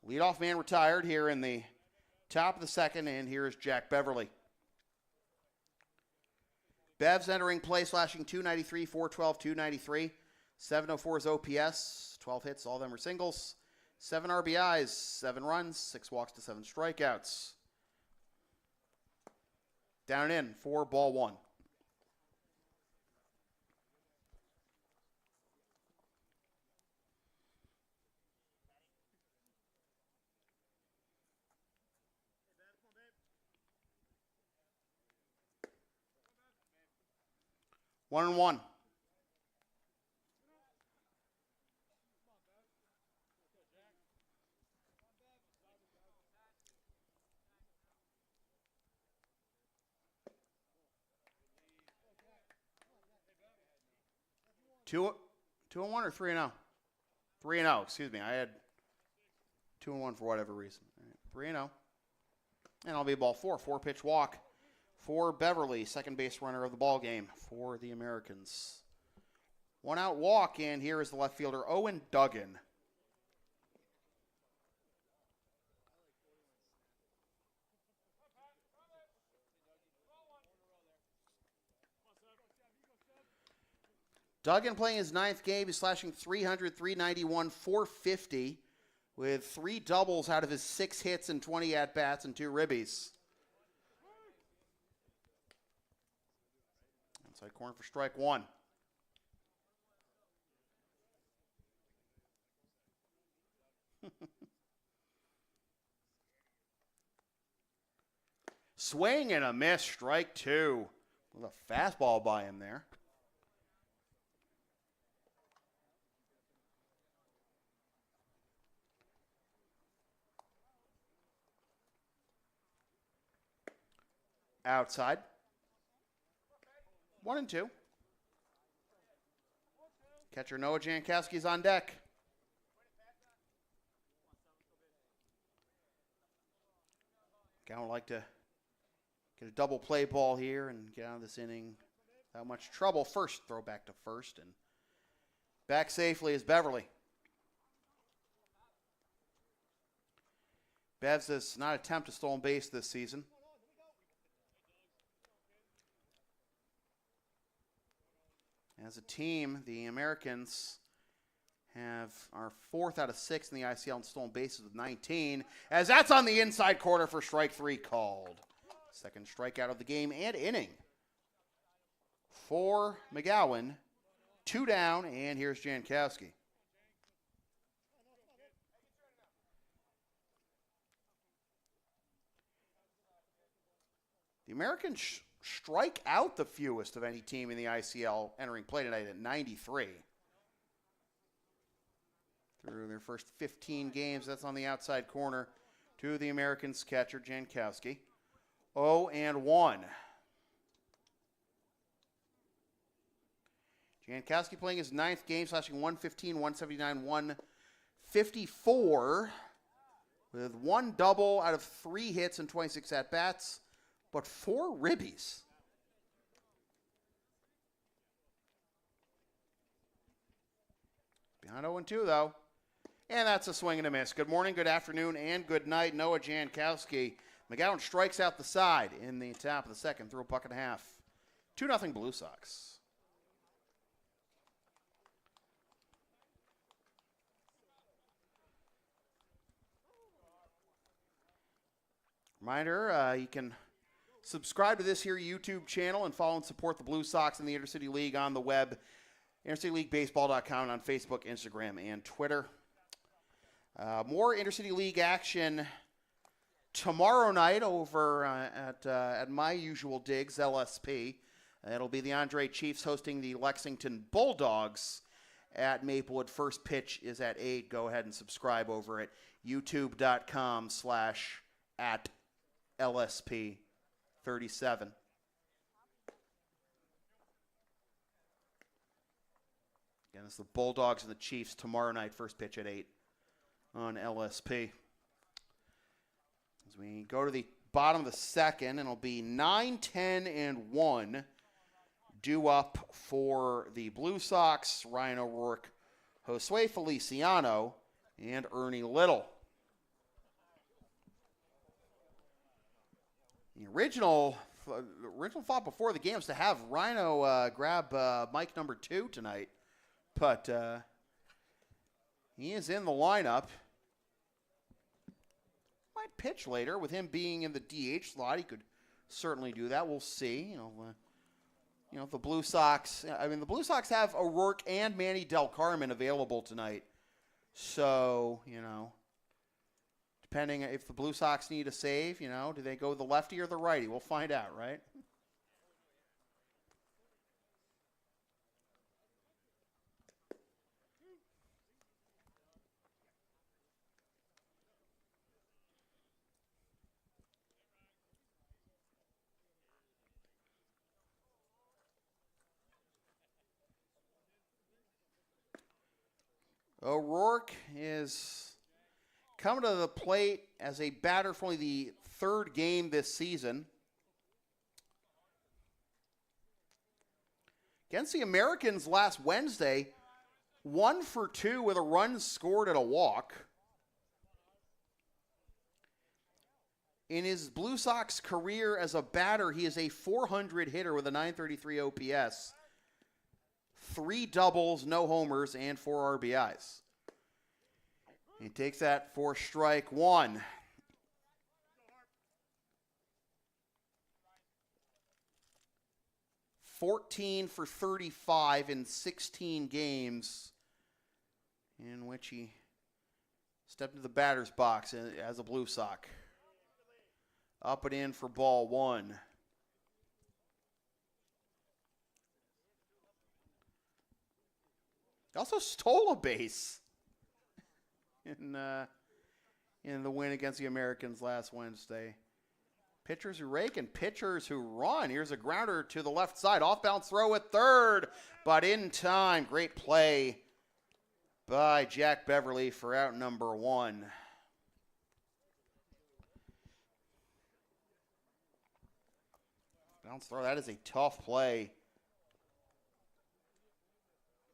Leadoff man retired here in the top of the second, and here is Jack Beverly. Bev's entering play, slashing 293, 412, 293. 704 is OPS, 12 hits, all of them are singles. 7 RBIs, 7 runs, 6 walks to 7 strikeouts. Down and in, 4 ball 1. One and one. Two and one or 3-0? 3-0, excuse me. I had 2-1 for whatever reason. 3-0. And I'll be ball 4. 4-pitch walk for Beverly, second base runner of the ball game for the Americans. 1 out walk, and here is the left fielder, Owen Duggan. Duggan playing his 9th game. He's slashing 300, 391, 450 with 3 doubles out of his 6 hits and 20 at-bats and 2 ribbies. Outside corner for strike 1. Swing and a miss, strike 2. With a fastball by him there. Outside. 1 and 2. Catcher Noah Jankowski's on deck. Guy would like to get a double play ball here and get out of this inning without much trouble. First throw back to first, and back safely is Beverly. Bevs does not attempt a stolen base this season. As a team, the Americans are 4th out of 6 in the ICL in stolen bases with 19, as that's on the inside corner for strike 3 called. Second strikeout of the game and inning for McGowan. 2 down, and here's Jankowski. The Americans strike out the fewest of any team in the ICL entering play tonight at 93. Through their first 15 games, that's on the outside corner to the Americans catcher Jankowski. 0-1. Jankowski playing his 9th game, slashing 115, 179, 154 with 1 double out of 3 hits and 26 at-bats. But 4 ribbies. Behind 0-2, though. And that's a swing and a miss. Good morning, good afternoon, and good night. Noah Jankowski. McGowan strikes out the side in the top of the second through a buck and a half. 2-0 Blue Sox. Reminder, you can subscribe to this here YouTube channel and follow and support the Blue Sox in the Intercity League on the web, intercityleaguebaseball.com, on Facebook, Instagram, and Twitter. More Intercity League action tomorrow night over at my usual digs, LSP. It'll be the Andre Chiefs hosting the Lexington Bulldogs at Maplewood. First pitch is at 8. Go ahead and subscribe over at youtube.com/@LSP. 37. Again, it's the Bulldogs and the Chiefs tomorrow night, first pitch at 8 on LSP. As we go to the bottom of the second, and it'll be 9, 10, and 1 due up for the Blue Sox. Ryan O'Rourke, Josue Feliciano, and Ernie Little. The original thought before the game was to have Rhino grab mic number 2 tonight, but he is in the lineup. Might pitch later with him being in the DH slot. He could certainly do that. We'll see. The Blue Sox. I mean, the Blue Sox have O'Rourke and Manny Del Carmen available tonight. So, depending if the Blue Sox need a save, do they go the lefty or the righty? We'll find out, right? O'Rourke is coming to the plate as a batter for only the 3rd game this season. Against the Americans last Wednesday, 1 for 2 with a run scored and a walk. In his Blue Sox career as a batter, he is a .400 hitter with a .933 OPS. 3 doubles, no homers, and 4 RBIs. He takes that for strike 1. $14 for 35 in 16 games in which he stepped into the batter's box as a Blue Sox. Up and in for ball 1. He also stole a base in the win against the Americans last Wednesday. Pitchers who rake and pitchers who run. Here's a grounder to the left side. Off-bounce throw at third, but in time. Great play by Jack Beverly for out number 1. Bounce throw. That is a tough play.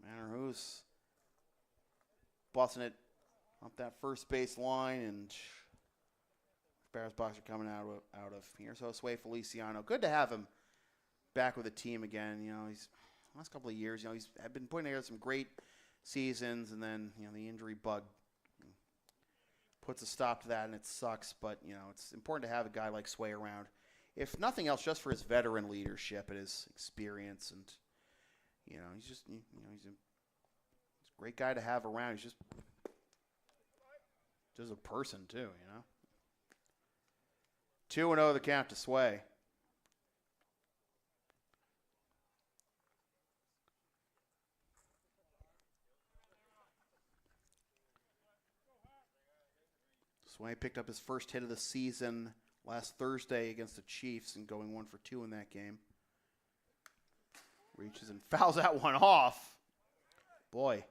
Melrose busting it up that first base line, and Bears box are coming out of here. So Josue Feliciano, good to have him back with the team again. He's last couple of years, he's been putting together some great seasons, and then the injury bug puts a stop to that, and it sucks. But it's important to have a guy like Sway around, if nothing else, just for his veteran leadership and his experience. And he's a great guy to have around. He's just a person too, 2-0 the count to Sway. Sway picked up his first hit of the season last Thursday against the Chiefs and going 1 for 2 in that game. Reaches and fouls that one off. Boy,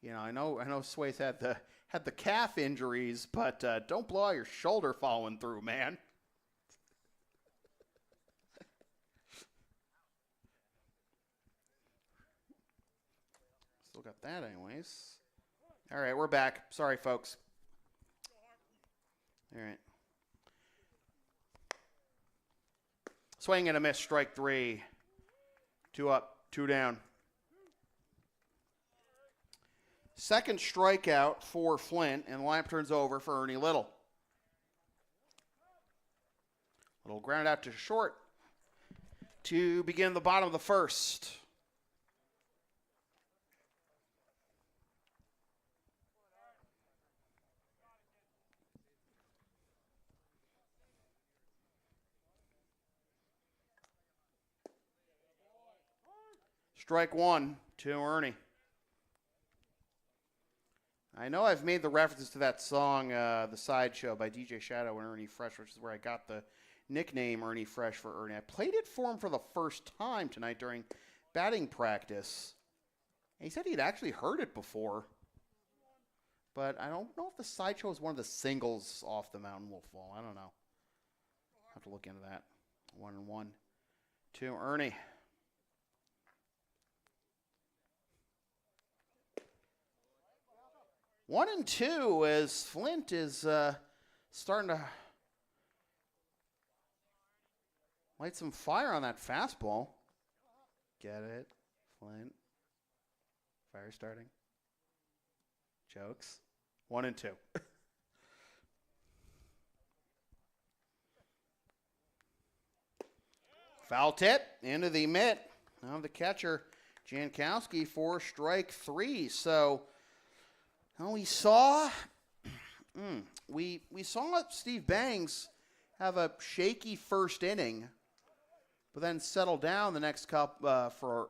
I know Sway's had the calf injuries, but don't blow out your shoulder following through, man. Still got that anyways. All right, we're back. Sorry, folks. All right. Swing and a miss, strike 3. 2 up, 2 down. Second strikeout for Flint, and the lineup turns over for Ernie Little. Little ground out to short to begin the bottom of the first. Strike 1 to Ernie. I know I've made the references to that song, The Sideshow by DJ Shadow and Ernie Fresh, which is where I got the nickname Ernie Fresh for Ernie. I played it for him for the first time tonight during batting practice. And he said he'd actually heard it before. But I don't know if The Sideshow is one of the singles off The Mountain Will Fall. I don't know. I'll have to look into that. 1-1 to Ernie. 1-2 as Flint is starting to Light some fire on that fastball. Get it, Flint. Fire starting. Jokes. 1-2. Foul tip into the mitt. Now the catcher, Jankowski, for strike 3. So we saw we saw Steve Bangs have a shaky first inning, but then settle down the next afterward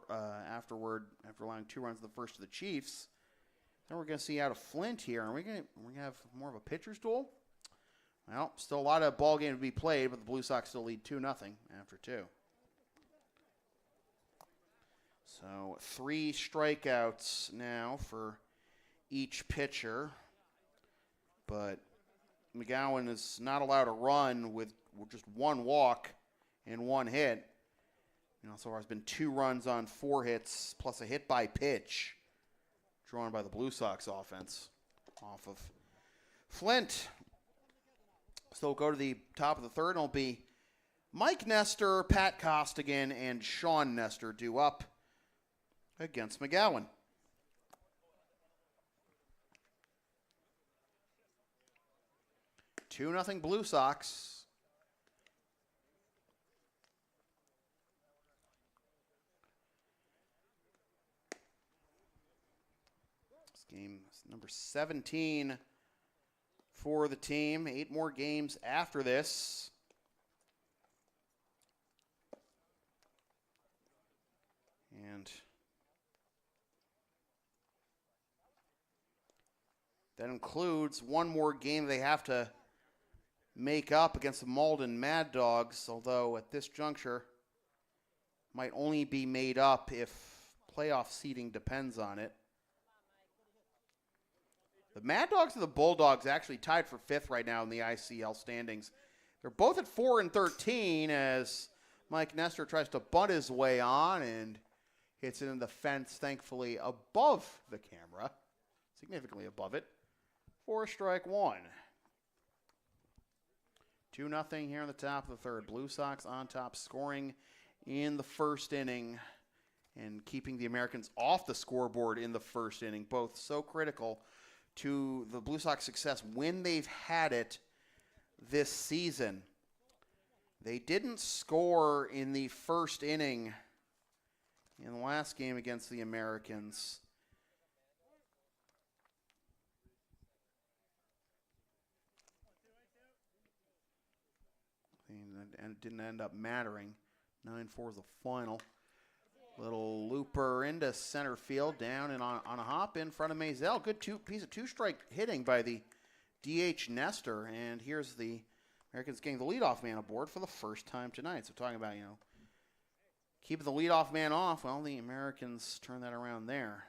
after allowing 2 runs in the first to the Chiefs. Then we're going to see out of Flint here. Are we going to have more of a pitcher's duel? Well, still a lot of ball game to be played, but the Blue Sox still lead 2-0 after 2. So 3 strikeouts now for each pitcher, but McGowan is not allowed to run with just 1 walk and 1 hit. So far it's been 2 runs on 4 hits plus a hit by pitch drawn by the Blue Sox offense off of Flint. So we'll go to the top of the third. It'll be Mike Nestor, Pat Costigan, and Sean Nestor due up against McGowan. 2-0 Blue Sox. This game is number 17 for the team. 8 more games after this. And that includes 1 more game they have to make up against the Malden Mad Dogs, although at this juncture might only be made up if playoff seeding depends on it. The Mad Dogs and the Bulldogs actually tied for 5th right now in the ICL standings. They're both at 4-13 as Mike Nestor tries to bunt his way on and hits it in the fence, thankfully above the camera, significantly above it, for strike 1. 2-0 here in the top of the third. Blue Sox on top, scoring in the first inning and keeping the Americans off the scoreboard in the first inning, both so critical to the Blue Sox success when they've had it this season. They didn't score in the first inning in the last game against the Americans. And it didn't end up mattering. 9-4 is the final. Little looper into center field, down and on a hop in front of Maisel. Good piece of 2-strike hitting by the DH Nestor. And here's the Americans getting the leadoff man aboard for the first time tonight. So talking about, keeping the leadoff man off. Well, the Americans turn that around there.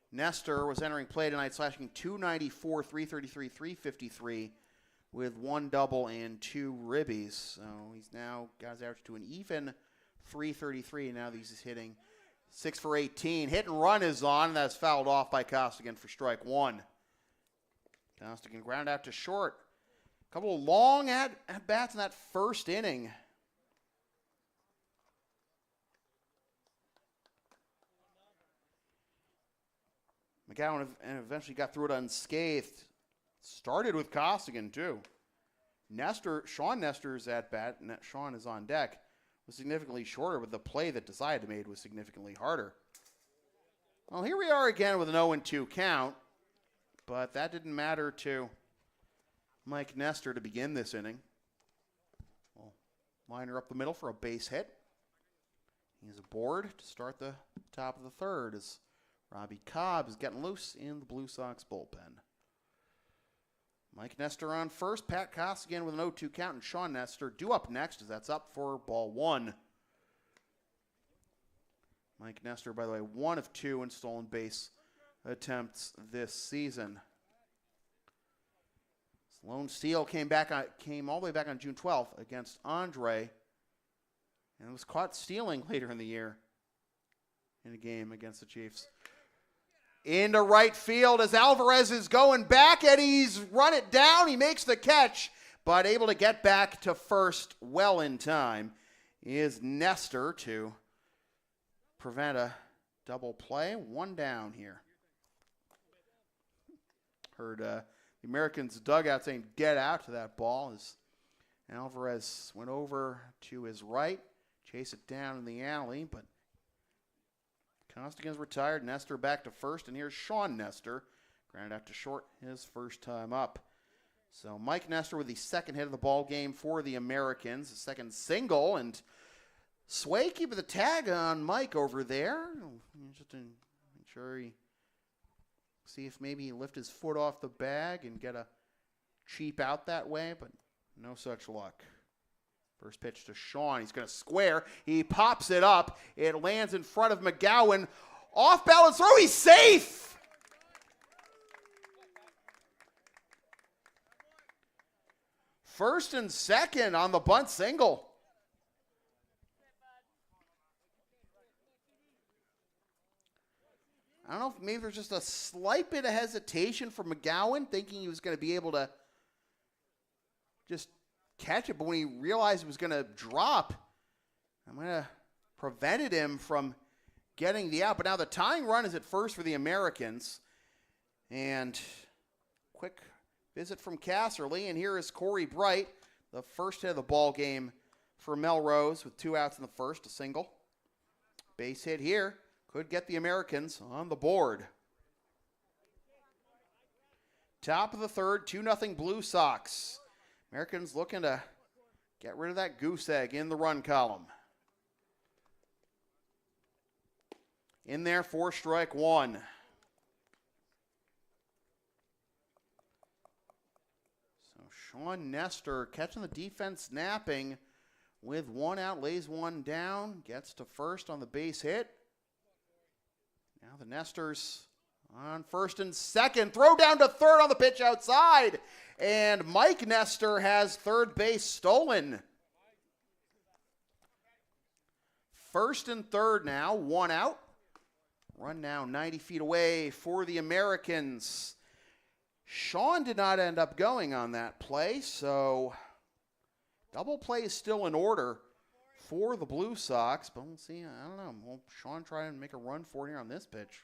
Nestor was entering play tonight, slashing .294, .333, .353 with 1 double and 2 ribbies. So he's now got his average to an even .333. Now he's hitting 6 for 18. Hit and run is on, and that's fouled off by Costigan for strike 1. Costigan ground out to short. A couple of long at-bats in that first inning. McGowan eventually got through it unscathed. Started with Costigan, too. Sean Nestor's at-bat, and Sean is on deck, was significantly shorter, but the play that Desai made was significantly harder. Well, here we are again with an 0-2 count, but that didn't matter to Mike Nestor to begin this inning. Well, liner up the middle for a base hit. He's aboard to start the top of the third as Robbie Cobb is getting loose in the Blue Sox bullpen. Mike Nestor on first, Pat Costigan with an 0-2 count, and Sean Nestor due up next as that's up for ball 1. Mike Nestor, by the way, 1 of 2 in stolen base attempts this season. Lone Steele came all the way back on June 12th against Andre and was caught stealing later in the year in a game against the Chiefs. into right field as Alvarez is going back, and he's run it down. He makes the catch, but able to get back to first well in time is Nestor to prevent a double play. One down here. Heard the Americans' dugout saying get out to that ball as Alvarez went over to his right, chase it down in the alley, but Costigan's retired. Nestor back to first, and here's Sean Nestor. Grounded out to short his first time up. So Mike Nestor with the second hit of the ball game for the Americans. The second single, and Sway keeping the tag on Mike over there. Just to make sure he see if maybe he lift his foot off the bag and get a cheap out that way, but no such luck. First pitch to Sean. He's going to square. He pops it up. It lands in front of McGowan. Off balance throw. He's safe. First and second on the bunt single. I don't know if maybe there's just a slight bit of hesitation from McGowan, thinking he was going to be able to just catch it, but when he realized it was going to drop, I'm going to prevented him from getting the out. But now the tying run is at first for the Americans. And quick visit from Casserly, and here is Corey Bright, the first hit of the ball game for Melrose with 2 outs in the first, a single. Base hit here. Could get the Americans on the board. Top of the third, 2-0 Blue Sox. Americans looking to get rid of that goose egg in the run column. In there for strike one. So Sean Nestor catching the defense snapping with 1 out, lays 1 down, gets to first on the base hit. Now the Nestors on first and second. Throw down to third on the pitch outside. And Mike Nestor has third base stolen. First and third now, 1 out. Run now 90 feet away for the Americans. Sean did not end up going on that play, so double play is still in order for the Blue Sox, but we'll see. I don't know. Will Sean try and make a run for it here on this pitch?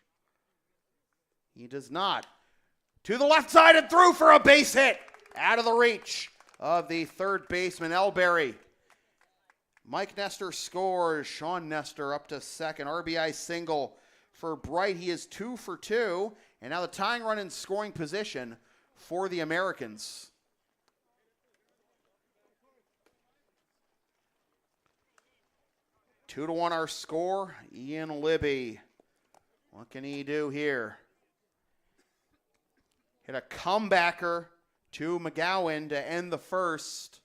He does not. To the left side and through for a base hit. Out of the reach of the third baseman, Elberry. Mike Nestor scores. Sean Nestor up to second. RBI single for Bright. He is 2 for 2. And now the tying run in scoring position for the Americans. Two to 1 our score. Ian Libby. What can he do here? Hit a comebacker to McGowan to end the first.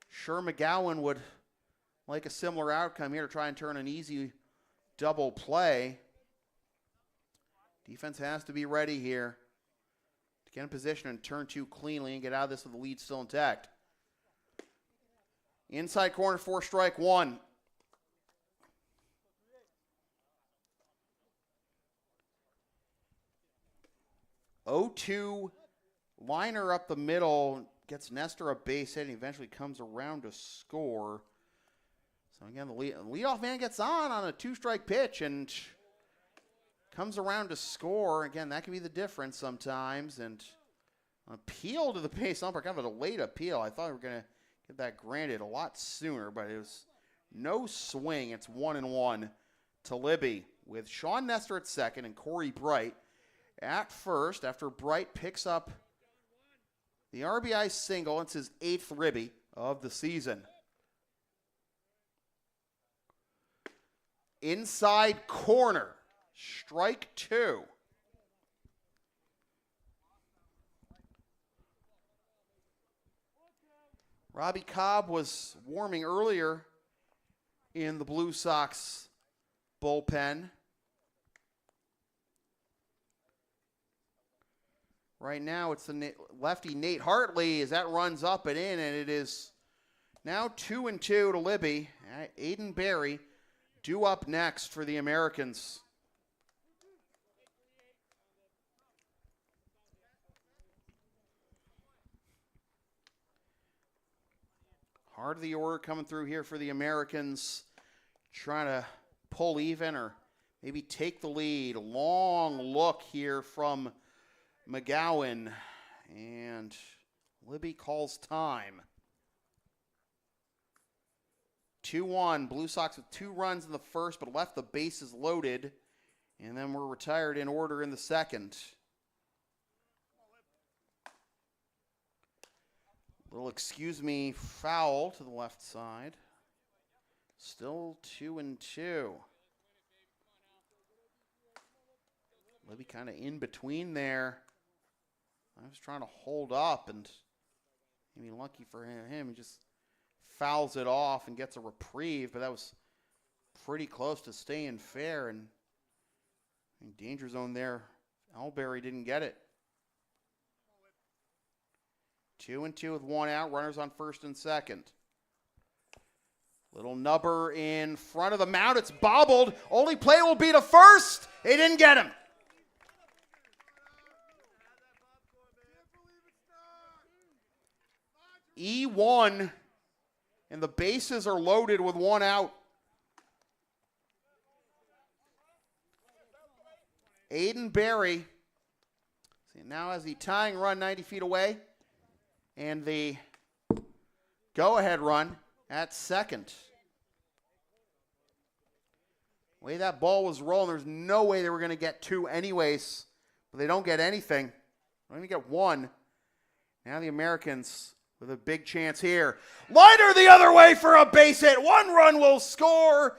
Sure, McGowan would like a similar outcome here to try and turn an easy double play. Defense has to be ready here to get in position and turn 2 cleanly and get out of this with the lead still intact. Inside corner for strike one. 0-2 liner up the middle, gets Nestor a base hit, and eventually comes around to score. So again, the leadoff man gets on a 2-strike pitch and comes around to score. Again, that can be the difference sometimes. And an appeal to the base umpire, kind of a late appeal. I thought we were going to get that granted a lot sooner, but it was no swing. It's 1-1 to Libby with Sean Nestor at second and Corey Bright at first, after Bright picks up the RBI single. It's his 8th ribby of the season. Inside corner, strike 2. Robbie Cobb was warming earlier in the Blue Sox bullpen. Right now, it's the lefty Nate Hartley as that runs up and in, and it is now 2-2 to Libby. Aiden Berry due up next for the Americans. Heart of the order coming through here for the Americans. Trying to pull even or maybe take the lead. Long look here from McGowan. And Libby calls time. 2-1. Blue Sox with 2 runs in the first, but left the bases loaded. And then we're retired in order in the second. Little excuse me foul to the left side. Still 2-2. Libby kind of in between there. I was trying to hold up, and maybe lucky for him, he just fouls it off and gets a reprieve, but that was pretty close to staying fair, and in danger zone there. Alberry didn't get it. 2-2 with 1 out, runners on first and second. Little nubber in front of the mound. It's bobbled. Only play will be to first. They didn't get him. E1, and the bases are loaded with 1 out. Aiden Berry now has the tying run 90 feet away and the go-ahead run at second. The way that ball was rolling, there's no way they were going to get 2 anyways, but they don't get anything. They don't even get 1. Now the Americans with a big chance here. Liner the other way for a base hit. 1 run will score.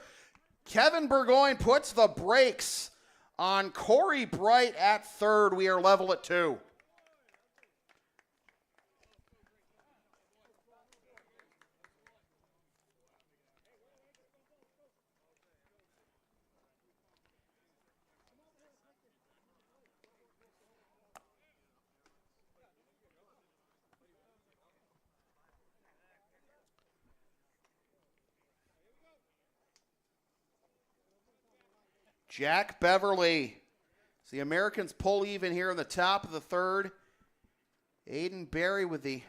Kevin Burgoyne puts the brakes on Corey Bright at third. We are level at 2. Jack Beverly. The Americans pull even here in the top of the third. Aiden Berry with the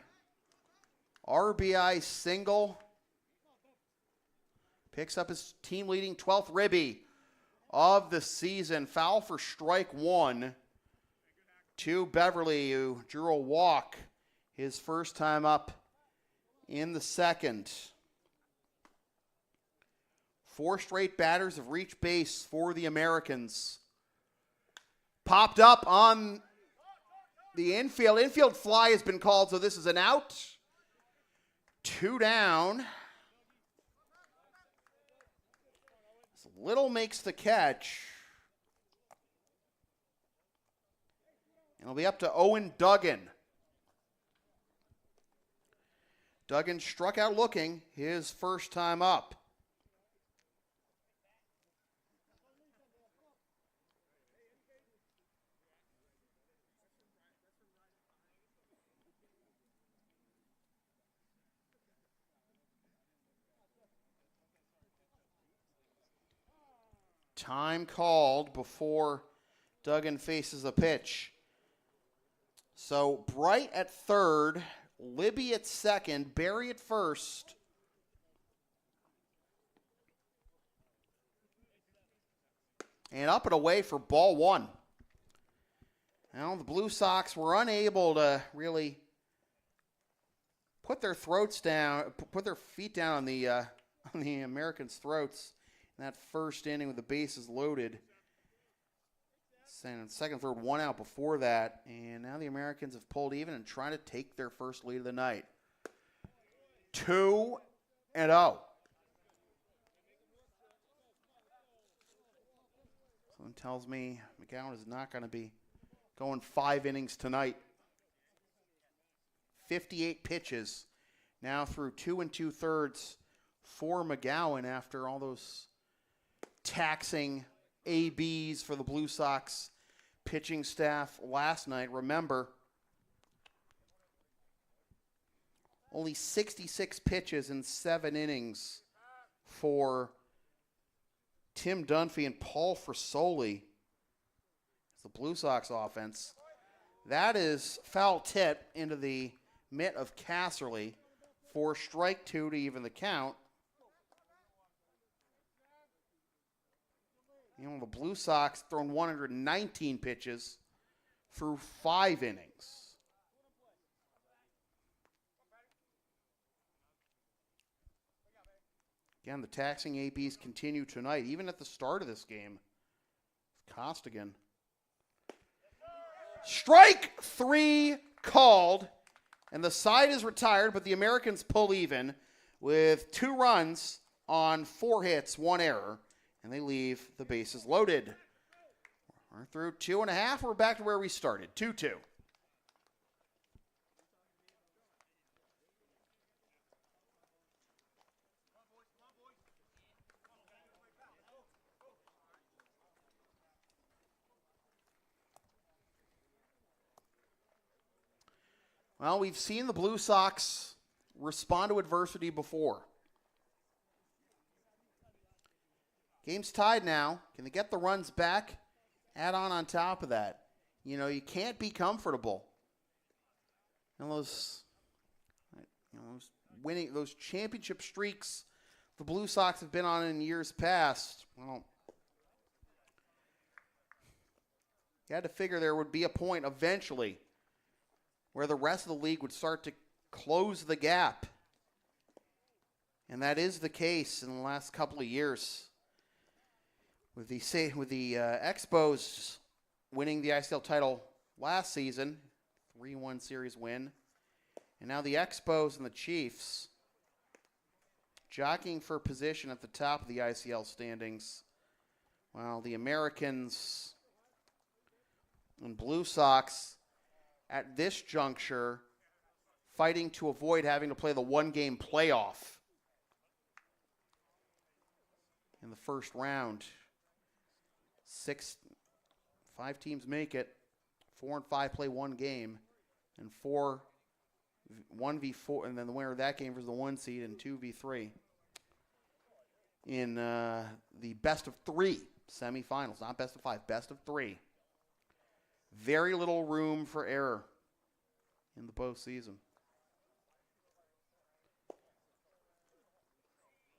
RBI single. Picks up his team-leading 12th ribby of the season. Foul for strike 1 to Beverly, who drew a walk his first time up in the second. 4 straight batters have reached base for the Americans. Popped up on the infield. Infield fly has been called, so this is an out. 2 down. So Little makes the catch. And it'll be up to Owen Duggan. Duggan struck out looking his first time up. Time called before Duggan faces a pitch. So Bright at third, Libby at second, Berry at first. And up and away for ball 1. Now the Blue Sox were unable to really put their throats down, put their feet down on the Americans' throats. That first inning with the bases loaded. Second, third, 1 out before that. And now the Americans have pulled even and trying to take their first lead of the night. 2-0. Someone tells me McGowan is not going to be going 5 innings tonight. 58 pitches now through 2 2/3 for McGowan after all those taxing ABs for the Blue Sox pitching staff last night. Remember, only 66 pitches in 7 innings for Tim Dunphy and Paul Frisoli. It's the Blue Sox offense. That is foul tip into the mitt of Casserly. for strike 2 to even the count. You know, the Blue Sox thrown 119 pitches through 5 innings. Again, the taxing ABs continue tonight, even at the start of this game. Costigan. Strike 3 called, and the side is retired, but the Americans pull even with 2 runs on 4 hits, 1 error, and they leave the bases loaded. We're through 2.5. We're back to where we started, 2-2. Well, we've seen the Blue Sox respond to adversity before. Game's tied now. Can they get the runs back? Add on top of that. You know, you can't be comfortable. And those winning, those championship streaks the Blue Sox have been on in years past, well, you had to figure there would be a point eventually where the rest of the league would start to close the gap. And that is the case in the last couple of years. With the Expos winning the ICL title last season, 3-1 series win. And now the Expos and the Chiefs jockeying for position at the top of the ICL standings, while the Americans and Blue Sox at this juncture fighting to avoid having to play the 1-game playoff in the first round. 5 teams make it. 4 and 5 play 1 game, and 1v4, and then the winner of that game versus the 1 seed, and 2v3 in the best of 3 semifinals. Not best of 5, best of 3. Very little room for error in the postseason.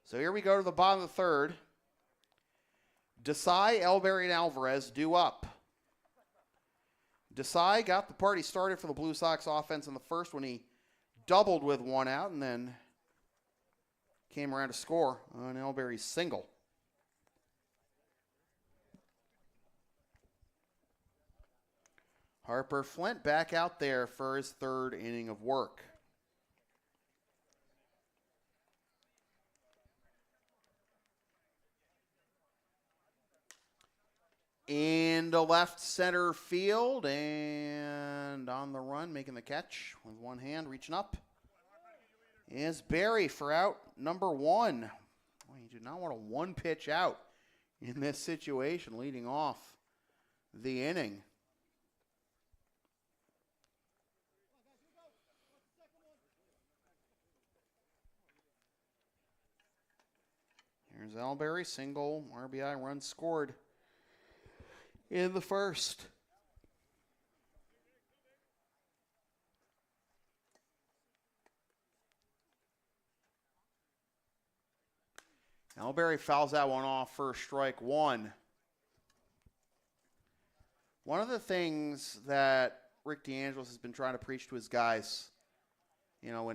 So here we go to the bottom of the third. Desai, Elberry, and Alvarez due up. Desai got the party started for the Blue Sox offense in the first when he doubled with 1 out and then came around to score on Elberry's single. Harper Flint back out there for his 3rd inning of work. Into left center field and on the run, making the catch with 1 hand, reaching up, is Berry for out number 1. Well, you do not want a 1-pitch out in this situation, leading off the inning. Here's Alberry, single, RBI, run scored in the first. Alberry fouls that one off for strike 1. One of the things that Rick DeAngelis has been trying to preach to his guys, you know,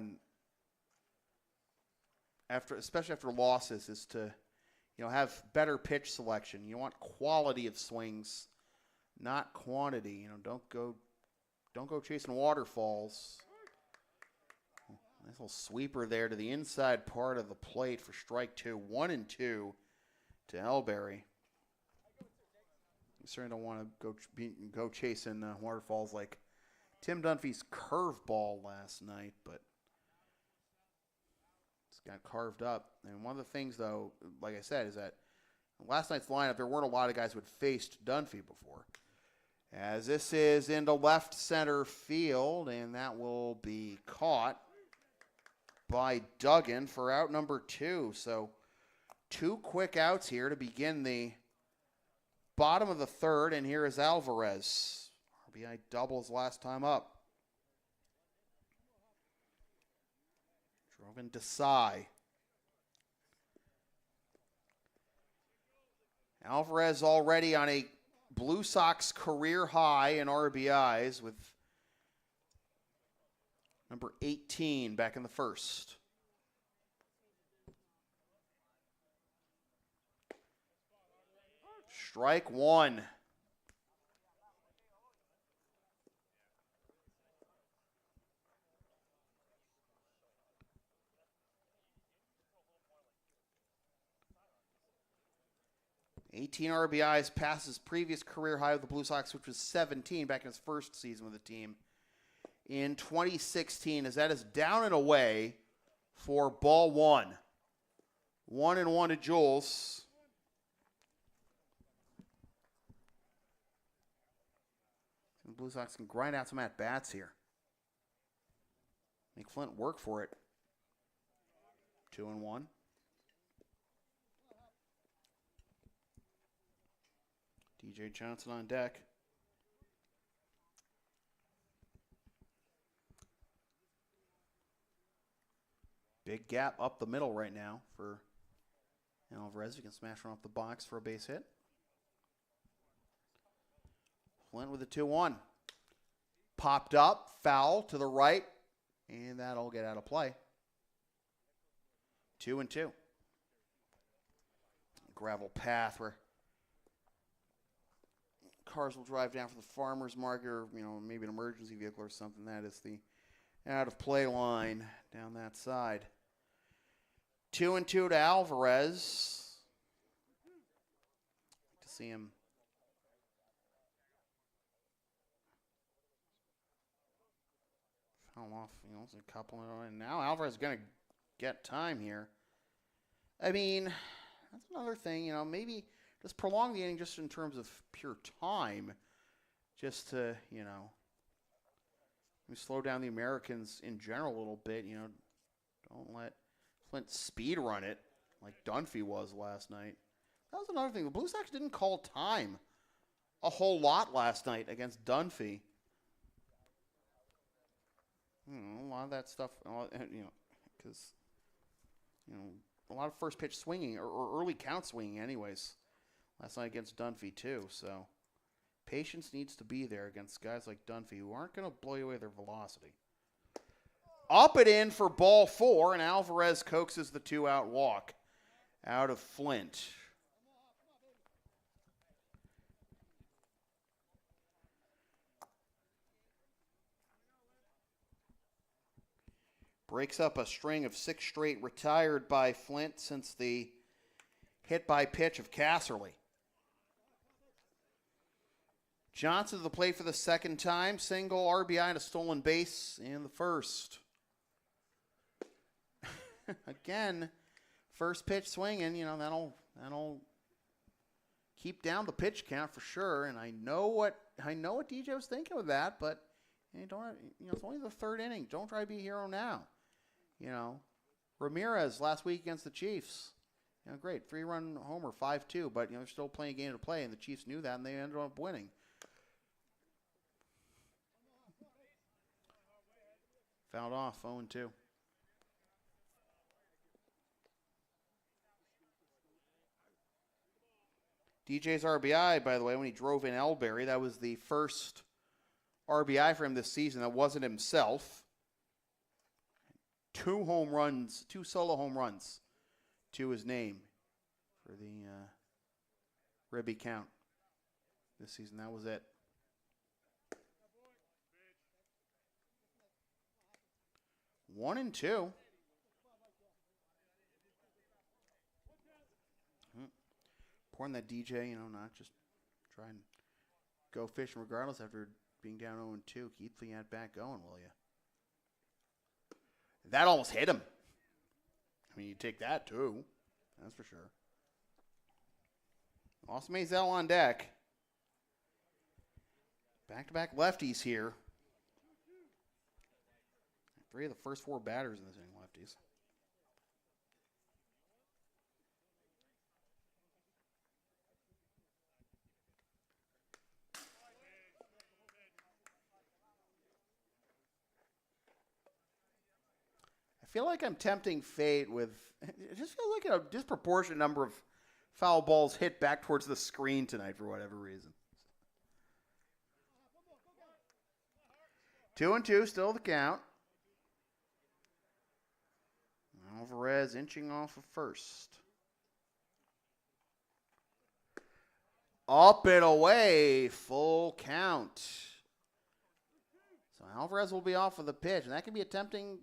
especially after losses, is to, you know, have better pitch selection. You want quality of swings, not quantity. You know, don't go chasing waterfalls. Nice little sweeper there to the inside part of the plate for strike 2. 1-2 to Elberry. You certainly don't want to go chasing waterfalls like Tim Dunphy's curveball last night, but got carved up. And one of the things, though, like I said, is that last night's lineup, there weren't a lot of guys who had faced Dunphy before. As this is into left center field, and that will be caught by Duggan for out number 2. So 2 quick outs here to begin the bottom of the third, and here is Alvarez. RBI doubles last time up. Drove in Desai. Alvarez already on a Blue Sox career high in RBIs with number 18 back in the first. Strike one. $18 RBIs passes his previous career high with the Blue Sox, which was 17 back in his first season with the team in 2016, as that is down and away for ball one. 1-1 to Jules. The Blue Sox can grind out some at-bats here. Make Flint work for it. 2-1. DJ Johnson on deck. Big gap up the middle right now for Alvarez. You can smash one off the box for a base hit. Flint with a 2-1. Popped up, foul to the right, and that'll get out of play. 2-2. Gravel path where cars will drive down for the farmer's market, or maybe an emergency vehicle or something. That is the out of play line down that side. 2-2 to Alvarez. To see him foul off, it's a couple, and now Alvarez is going to get time here. I mean, that's another thing, maybe just prolong the inning just in terms of pure time, just to, slow down the Americans in general a little bit. Don't let Flint speed run it like Dunphy was last night. That was another thing. The Blue Sox didn't call time a whole lot last night against Dunphy. A lot of that stuff, because, a lot of first pitch swinging or early count swinging anyways. Last night against Dunphy too, so patience needs to be there against guys like Dunphy who aren't going to blow you away with their velocity. Up and in for ball four, and Alvarez coaxes the 2-out walk out of Flint. Breaks up a string of 6 straight retired by Flint since the hit by pitch of Casserly. Johnson to the plate for the second time. Single, RBI, and a stolen base in the first. Again, first pitch swinging, that'll keep down the pitch count for sure. And I know what DJ was thinking with that, but it's only the third inning. Don't try to be a hero now. Ramirez last week against the Chiefs. Great, 3-run homer, 5-2, but they're still playing a game to play, and the Chiefs knew that, and they ended up winning. Fouled off, 0-2. DJ's RBI, by the way, when he drove in Elberry, that was the first RBI for him this season that wasn't himself. 2 solo home runs to his name for the Ribby count this season. That was it. One and two. Important that DJ, not just try and go fishing regardless after being down 0-2. Keep the at-bat going, will you? That almost hit him. You take that too. That's for sure. Austin Mazel on deck. Back-to-back lefties here. 3 of the first 4 batters in this inning lefties. I feel like I'm tempting fate with, it just feels like a disproportionate number of foul balls hit back towards the screen tonight for whatever reason. 2-2, still the count. Alvarez inching off of first. Up and away, full count. So Alvarez will be off of the pitch, and that can be tempting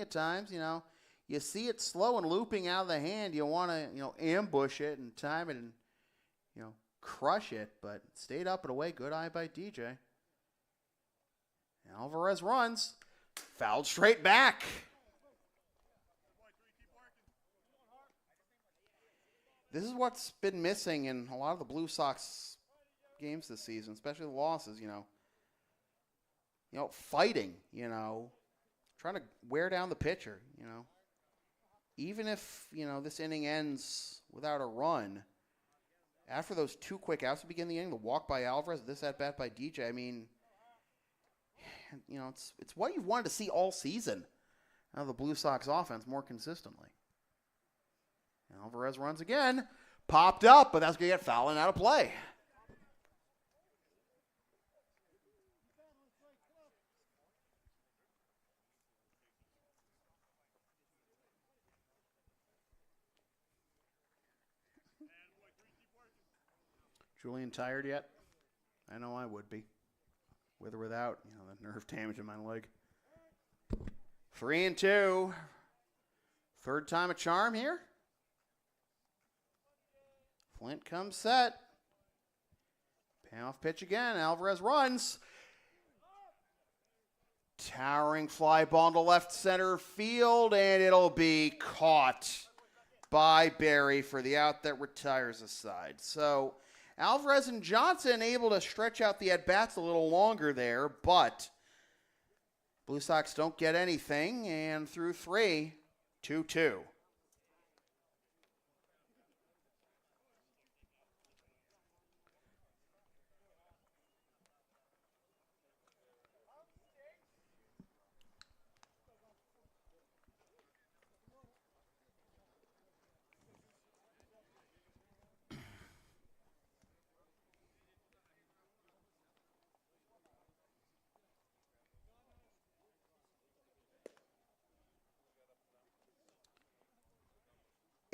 at times, you know. You see it slow and looping out of the hand, you want to, you know, ambush it and time it and, you know, crush it, but it stayed up and away. Good eye by DJ. Alvarez runs, fouled straight back. This is what's been missing in a lot of the Blue Sox games this season, especially the losses, you know, fighting, you know, trying to wear down the pitcher, you know. Even if, you know, this inning ends without a run, after those 2 quick outs to begin the inning, the walk by Alvarez, this at-bat by DJ, I mean, you know, it's what you've wanted to see all season out of the Blue Sox offense more consistently. Alvarez runs again. Popped up, but that's going to get fouled and out of play. Julian tired yet? I know I would be. With or without, you know, the nerve damage in my leg. 3-2. Third time a charm here. Flint comes set. Payoff pitch again. Alvarez runs. Towering fly ball to left center field, and it'll be caught by Barry for the out that retires the side. So Alvarez and Johnson able to stretch out the at-bats a little longer there, but Blue Sox don't get anything, and through 3, 2-2.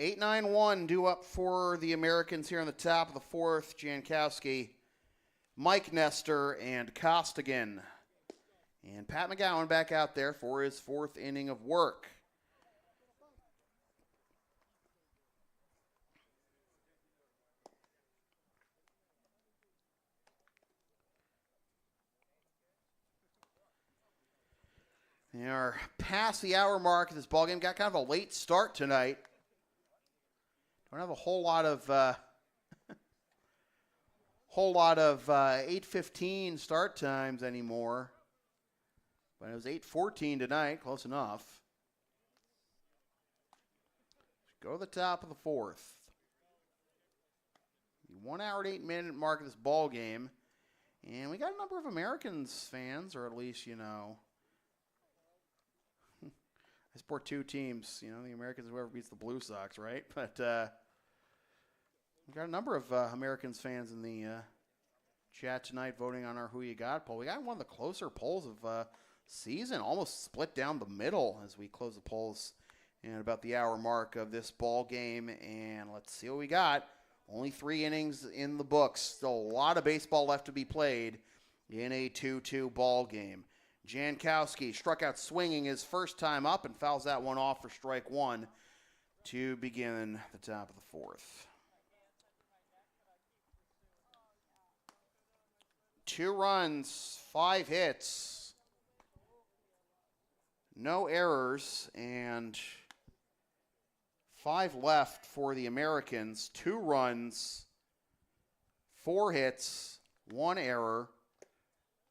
Eight, 9-1 due up for the Americans here on the top of the 4th. Jankowski, Mike Nestor, and Costigan. And Pat McGowan back out there for his 4th inning of work. They are past the hour mark of this ballgame. Got kind of a late start tonight. Don't have a whole lot of 8:15 start times anymore. But it was 8:14 tonight, close enough. Go to the top of the 4th. The 1 hour and 8 minute mark of this ball game. And we got a number of Americans fans, or at least, you know, I support 2 teams, you know, the Americans, whoever beats the Blue Sox, right? But we've got a number of Americans fans in the chat tonight voting on our Who You Got poll. We got one of the closer polls of season, almost split down the middle as we close the polls in about the hour mark of this ball game. And let's see what we got. Only 3 innings in the books. Still a lot of baseball left to be played in a 2-2 ball game. Jankowski struck out swinging his first time up and fouls that one off for strike 1 to begin the top of the 4th. 2 runs, 5 hits, no errors, and 5 left for the Americans. 2 runs, 4 hits, 1 error,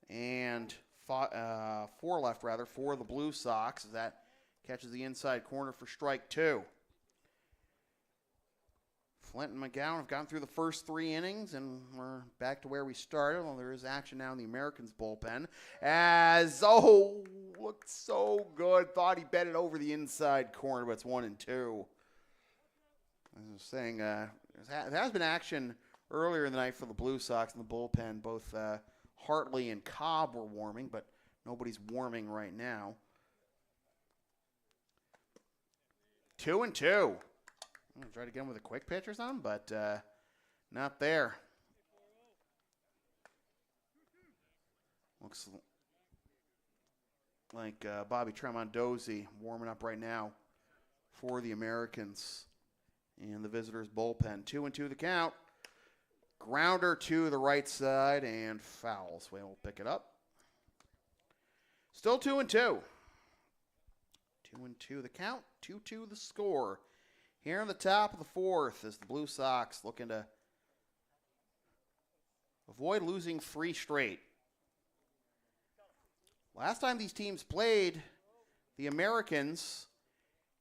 and 4 left, for the Blue Sox. That catches the inside corner for strike 2. Flint and McGowan have gone through the first 3 innings, and we're back to where we started. Well, there is action now in the Americans' bullpen. As, looked so good. Thought he bet it over the inside corner, but it's 1-2. I was saying, there has been action earlier in the night for the Blue Sox in the bullpen. Both Hartley and Cobb were warming, but nobody's warming right now. 2-2. I'm going to try to get him with a quick pitch or something, but not there. Looks like Bobby Tramondosi warming up right now for the Americans in the visitors' bullpen. 2-2 the count. Grounder to the right side and foul. Sway will pick it up. Still 2-2. 2-2 the count. 2-2 the score. Here in the top of the fourth is the Blue Sox looking to avoid losing 3 straight. Last time these teams played, the Americans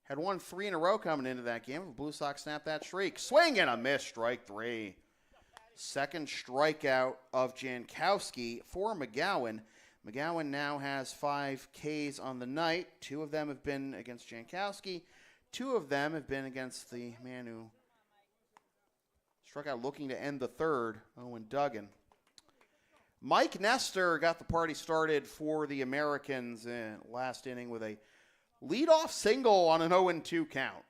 had won 3 in a row coming into that game. The Blue Sox snapped that streak. Swing and a miss, strike 3. Second strikeout of Jankowski for McGowan. McGowan now has 5 Ks on the night. 2 of them have been against Jankowski. 2 of them have been against the man who struck out looking to end the third, Owen Duggan. Mike Nestor got the party started for the Americans in last inning with a leadoff single on an 0-2 count.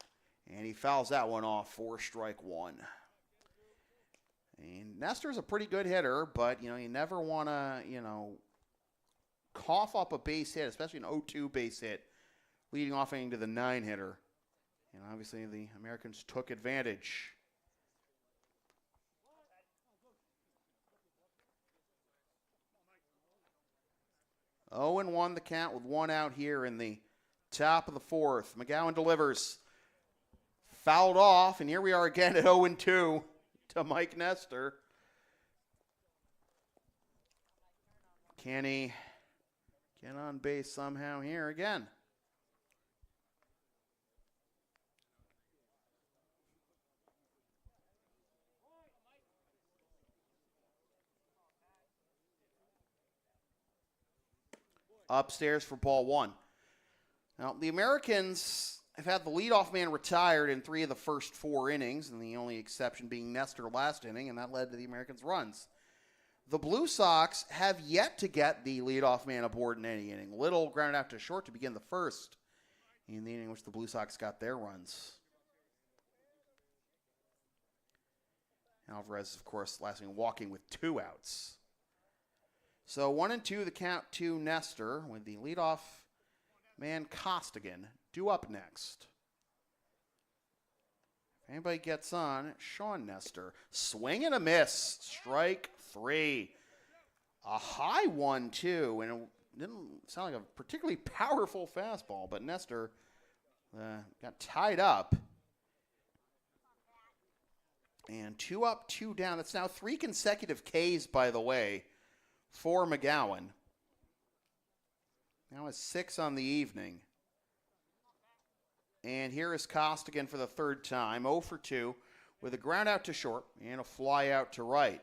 And he fouls that one off for strike 1. And Nestor's a pretty good hitter, but, you never want to, cough up a base hit, especially an 0-2 base hit, leading off into the 9-hitter. And obviously the Americans took advantage. Owen won the count with 1 out here in the top of the fourth. McGowan delivers. Fouled off, and here we are again at 0-2 to Mike Nestor. Can he get on base somehow here again? Upstairs for ball 1. Now, the Americans have had the leadoff man retired in 3 of the first 4 innings, and the only exception being Nestor last inning, and that led to the Americans' runs. The Blue Sox have yet to get the leadoff man aboard in any inning. Little grounded out to short to begin the first in the inning in which the Blue Sox got their runs. Alvarez, of course, last inning walking with 2 outs. So 1-2 the count to Nestor with the leadoff man Costigan due up next. If anybody gets on, Sean Nestor. Swing and a miss. Strike 3. A high one, too, and it didn't sound like a particularly powerful fastball, but Nestor got tied up. And 2 up, 2 down. That's now 3 consecutive Ks, by the way, for McGowan. Now has 6 on the evening. And here is Costigan for the 3rd time, 0 for 2, with a ground out to short and a fly out to right.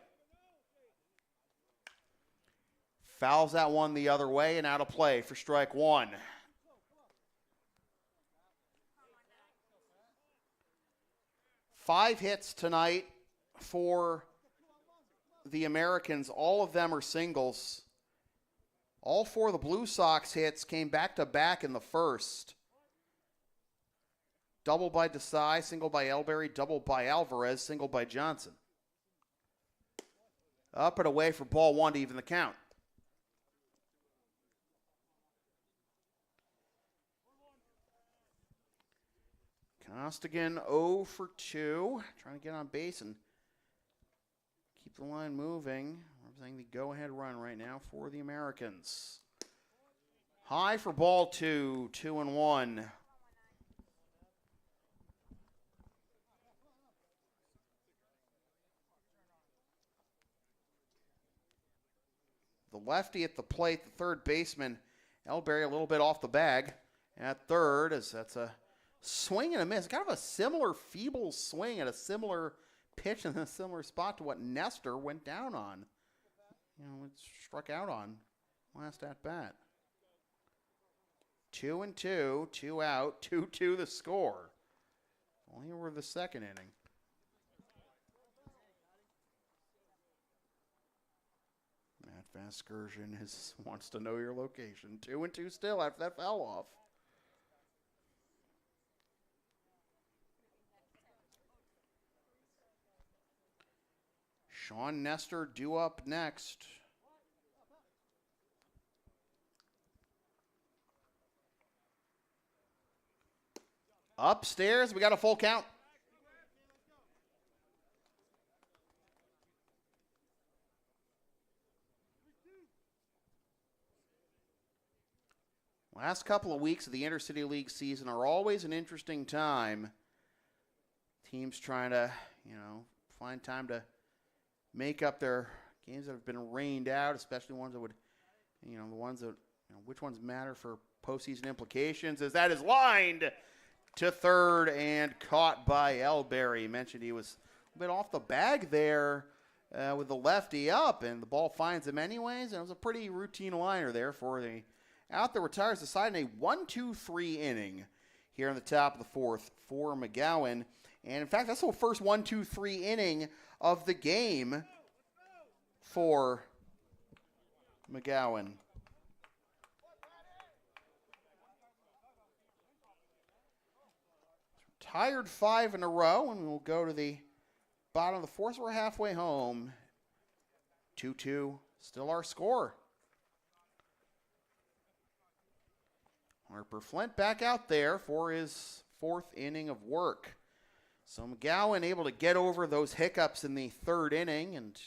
Fouls that one the other way and out of play for strike 1. Five hits tonight for the Americans. All of them are singles. All 4 of the Blue Sox hits came back-to-back in the first. Double by Desai, single by Elberry, double by Alvarez, single by Johnson. Up and away for ball 1 to even the count. Costigan 0 for 2, trying to get on base and keep the line moving. Representing the go-ahead run right now for the Americans. High for ball 2, 2-1. The lefty at the plate, the third baseman, Elberry, a little bit off the bag at third, as that's a swing and a miss. Kind of a similar feeble swing at a similar pitch in a similar spot to what Nestor went down on. It struck out on last at bat. 2-2, 2 out, 2-2 the score. Only over the second inning. Matt Vasgersian wants to know your location. 2-2 still after that foul off. Sean Nestor due up next. Upstairs, we got a full count. Last couple of weeks of the Intercity League season are always an interesting time. Teams trying to, find time to make up their games that have been rained out, especially ones that would, the ones that, which ones matter for postseason implications, as that is lined to third and caught by Elberry. Mentioned he was a bit off the bag there with the lefty up, and the ball finds him anyways, and it was a pretty routine liner there for the out that retires the side in a 1-2-3 inning here in the top of the fourth for McGowan. And in fact, that's the first 1-2-3 inning of the game for McGowan. Tired 5 in a row, and we'll go to the bottom of the fourth. We're halfway home. 2-2, still our score. Harper Flint back out there for his fourth inning of work. So McGowan able to get over those hiccups in the third inning, and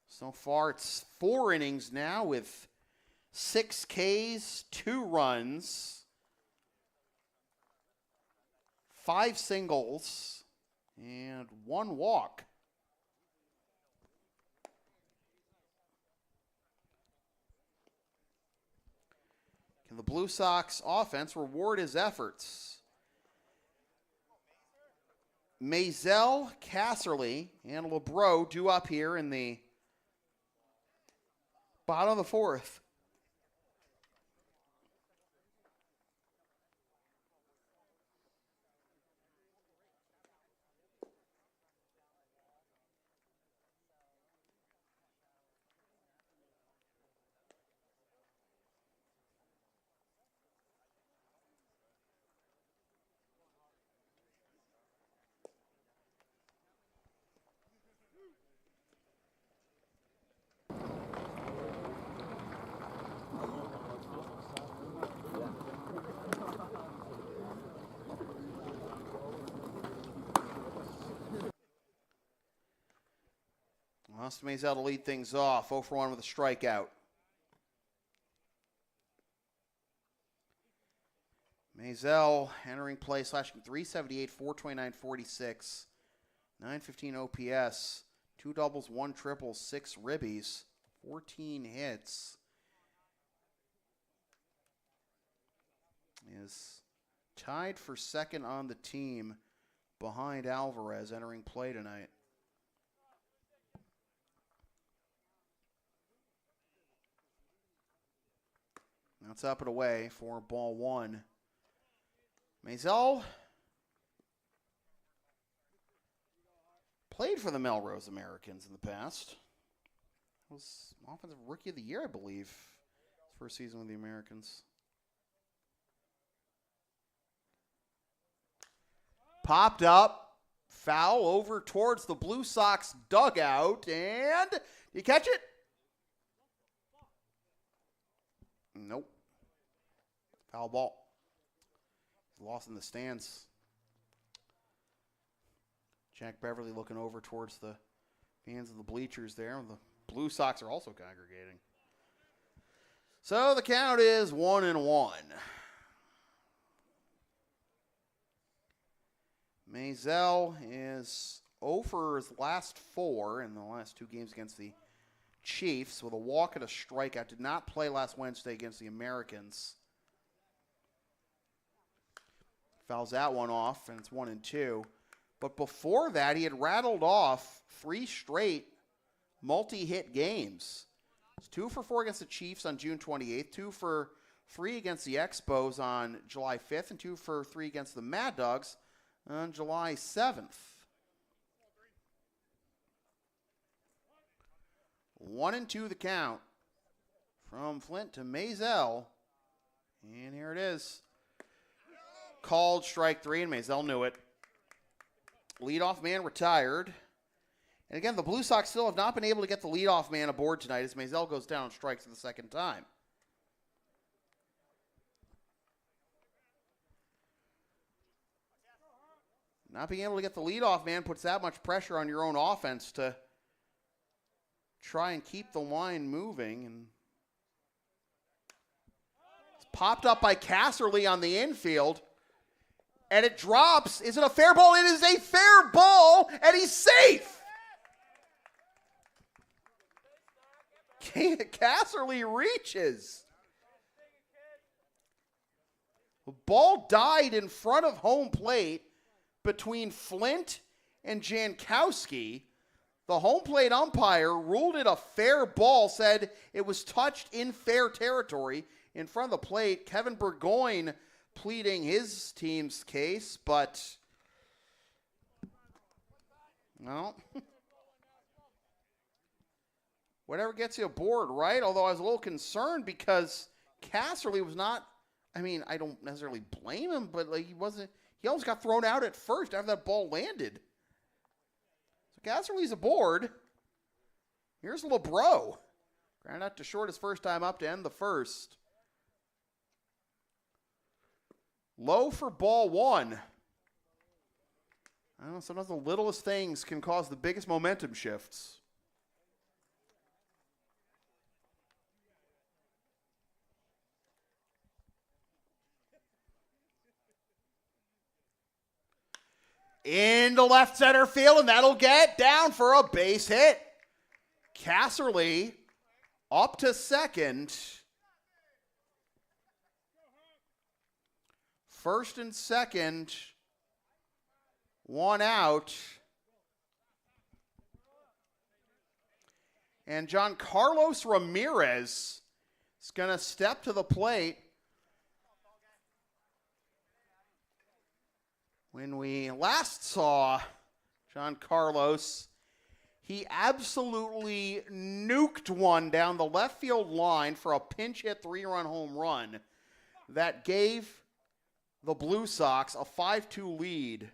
so far it's 4 innings now with 6 Ks, 2 runs, 5 singles, and 1 walk. Can the Blue Sox offense reward his efforts? Maisel, Casserly, and LeBreau due up here in the bottom of the fourth. Austin Maisel to lead things off, 0 for 1 with a strikeout. Maisel entering play, slashing 378, 429, 46, 915 OPS, 2 doubles, 1 triple, 6 ribbies, 14 hits. Is tied for second on the team behind Alvarez entering play tonight. That's up and away for ball 1. Maisel played for the Melrose Americans in the past. Was offensive rookie of the year, I believe, his first season with the Americans. Popped up, foul over towards the Blue Sox dugout, and did you catch it? Nope. Foul ball. Lost in the stands. Jack Beverly looking over towards the fans of the bleachers there. The Blue Sox are also congregating. So the count is 1-1. Maisel is 0 for his last 4 in the last 2 games against the Chiefs with a walk and a strikeout. Did not play last Wednesday against the Americans. Fouls that one off, and it's 1-2. But before that, he had rattled off 3 straight multi-hit games. It's 2 for 4 against the Chiefs on June 28th, 2 for 3 against the Expos on July 5th and 2 for 3 against the Mad Dogs on July 7th. 1-2 the count from Flint to Maisel. And here it is. Called strike 3, and Maisel knew it. Leadoff man retired. And again, the Blue Sox still have not been able to get the leadoff man aboard tonight as Maisel goes down and strikes for the second time. Not being able to get the leadoff man puts that much pressure on your own offense to try and keep the line moving. And it's popped up by Casserly on the infield. And it drops. Is it a fair ball? It is a fair ball, and he's safe. Casserly reaches. The ball died in front of home plate between Flint and Jankowski. The home plate umpire ruled it a fair ball, said it was touched in fair territory in front of the plate. Kevin Burgoyne pleading his team's case, but well, whatever gets you aboard, right? Although I was a little concerned because Casserly was not, I mean, I don't necessarily blame him, but like he almost got thrown out at first after that ball landed. So Casserly's aboard. Here's LeBro. Ground out to short his first time up to end the first. Low for ball 1. I don't know, sometimes the littlest things can cause the biggest momentum shifts. Into left center field, and that'll get down for a base hit. Casserly up to second. First and second, 1 out. And Giancarlos Ramirez is going to step to the plate. When we last saw Giancarlos, he absolutely nuked one down the left field line for a pinch hit 3-run home run that gave the Blue Sox a 5-2 lead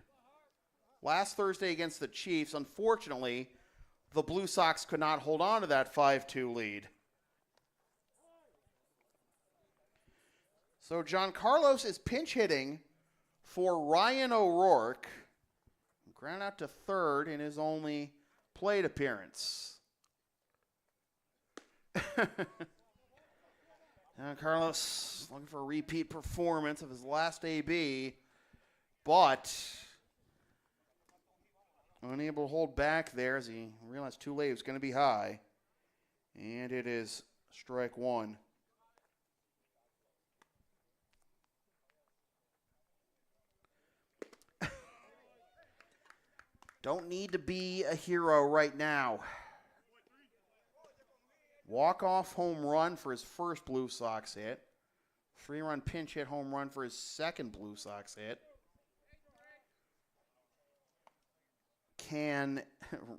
last Thursday against the Chiefs. Unfortunately, the Blue Sox could not hold on to that 5-2 lead. So Giancarlos is pinch hitting for Ryan O'Rourke. Ground out to third in his only plate appearance. Carlos looking for a repeat performance of his last AB, but unable to hold back there as he realized too late it was going to be high. And it is strike 1. Don't need to be a hero right now. Walk-off home run for his first Blue Sox hit. 3-run pinch hit home run for his second Blue Sox hit.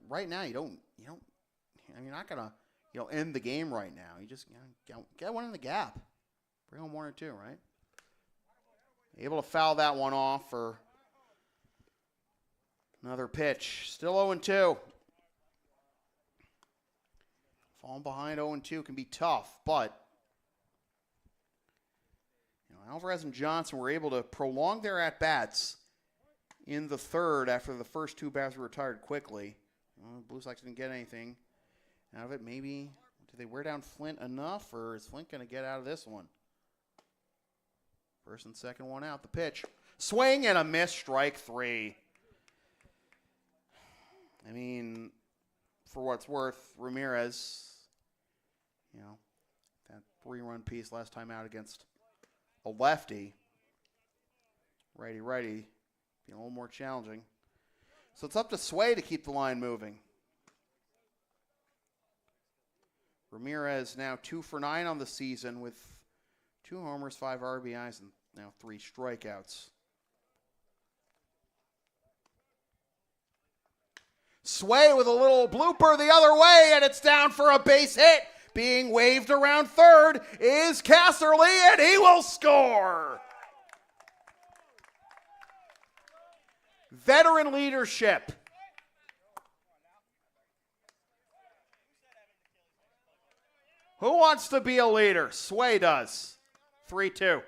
Right now you're not going to, end the game right now. You just get one in the gap. Bring home 1 or 2, right? Able to foul that one off for another pitch. Still 0-2. Falling behind 0-2 can be tough, but Alvarez and Johnson were able to prolong their at-bats in the third after the first 2 bats were retired quickly. Blue Sox didn't get anything out of it. Maybe, did they wear down Flint enough, or is Flint going to get out of this one? First and second one out. The pitch. Swing and a miss, strike 3. I mean, for what it's worth, Ramirez, that 3-run piece last time out against a lefty. Righty-righty, being a little more challenging. So it's up to Sway to keep the line moving. Ramirez now 2 for 9 on the season with 2 homers, 5 RBIs, and now 3 strikeouts. Sway with a little blooper the other way, and it's down for a base hit. Being waved around third is Casserly, and he will score. Veteran leadership. Who wants to be a leader? Sway does. 3-2.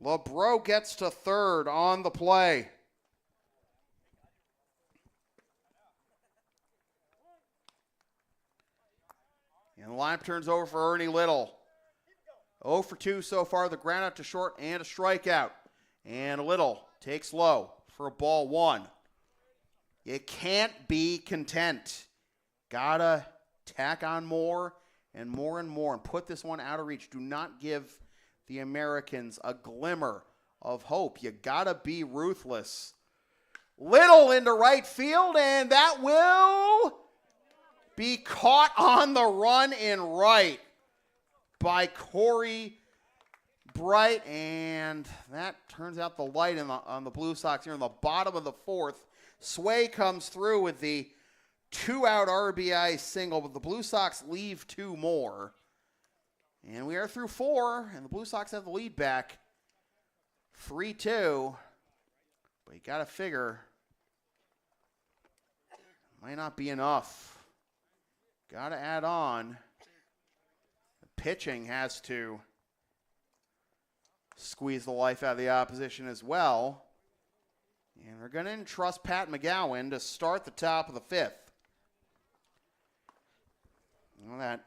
LeBreau gets to third on the play. And the line turns over for Ernie Little. 0 for 2 so far. The ground out to short and a strikeout. And Little takes low for a ball 1. You can't be content. Gotta tack on more and more and more and put this one out of reach. Do not give the Americans a glimmer of hope. You gotta be ruthless. Little into right field, and that will be caught on the run in right by Corey Bright, and that turns out the light on the Blue Sox here in the bottom of the 4th. Sway comes through with the 2-out RBI single, but the Blue Sox leave 2 more. And we are through 4, and the Blue Sox have the lead back. 3-2. But you got to figure it might not be enough. Got to add on. The pitching has to squeeze the life out of the opposition as well. And we're going to entrust Pat McGowan to start the top of the 5th. Well,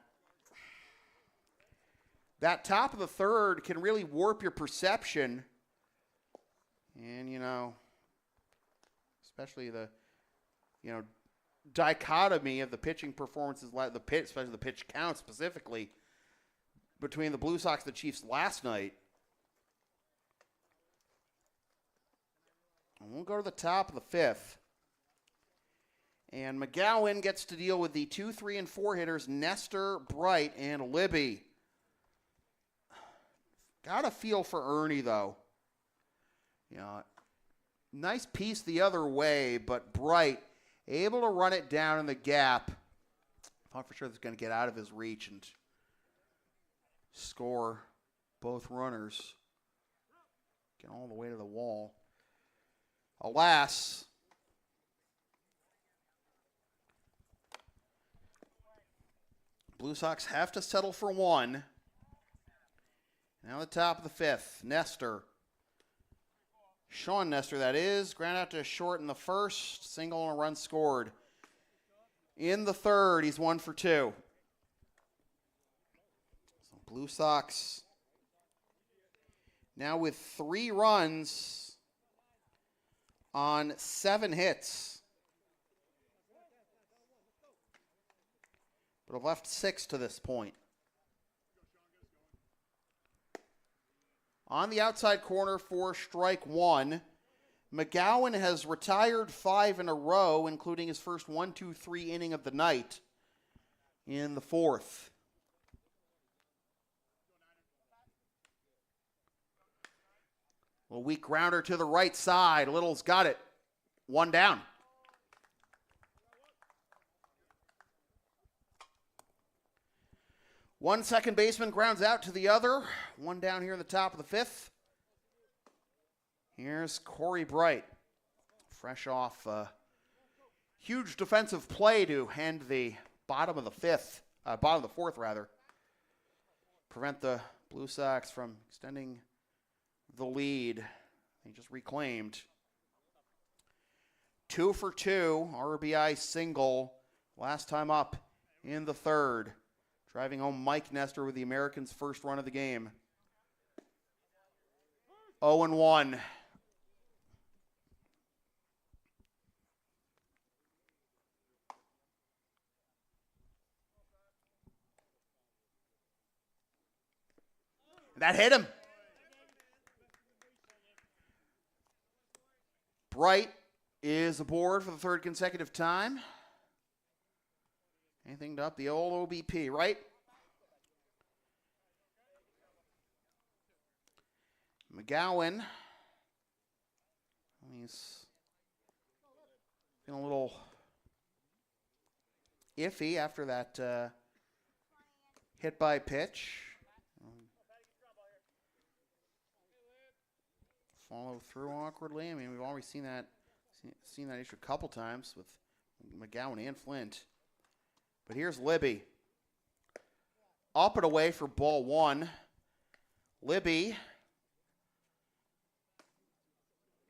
that top of the 3rd can really warp your perception. And, especially the, dichotomy of the pitching performances, especially the pitch count specifically, between the Blue Sox and the Chiefs last night. And we'll go to the top of the 5th. And McGowan gets to deal with the 2, 3, and 4 hitters, Nestor, Bright, and Libby. Got a feel for Ernie, though. Nice piece the other way, but Bright able to run it down in the gap. Thought for sure that's going to get out of his reach and score both runners. Get all the way to the wall. Alas, Blue Sox have to settle for 1. Now the top of the 5th, Nestor. Sean Nestor, that is. Ground out to short in the 1st. Single and a run scored. In the 3rd, he's 1 for 2. So Blue Sox now with 3 runs on 7 hits. But have left 6 to this point. On the outside corner for strike 1, McGowan has retired 5 in a row, including his first 1-2-3 inning of the night in the 4th. A weak grounder to the right side. Little's got it. 1 down. One second baseman grounds out to the other. 1 down here in the top of the 5th. Here's Corey Bright. Fresh off huge defensive play to end the bottom of the 4th rather. Prevent the Blue Sox from extending the lead. They just reclaimed. 2 for 2, RBI single. Last time up in the 3rd. Driving home Mike Nestor with the Americans' first run of the game. 0-1. That hit him. Bright is aboard for the third consecutive time. Anything to up the old OBP, right? McGowan. He's been a little iffy after that hit by pitch. Follow through awkwardly. I mean, we've already seen that issue a couple times with McGowan and Flint. But here's Libby. Up and away for ball one. Libby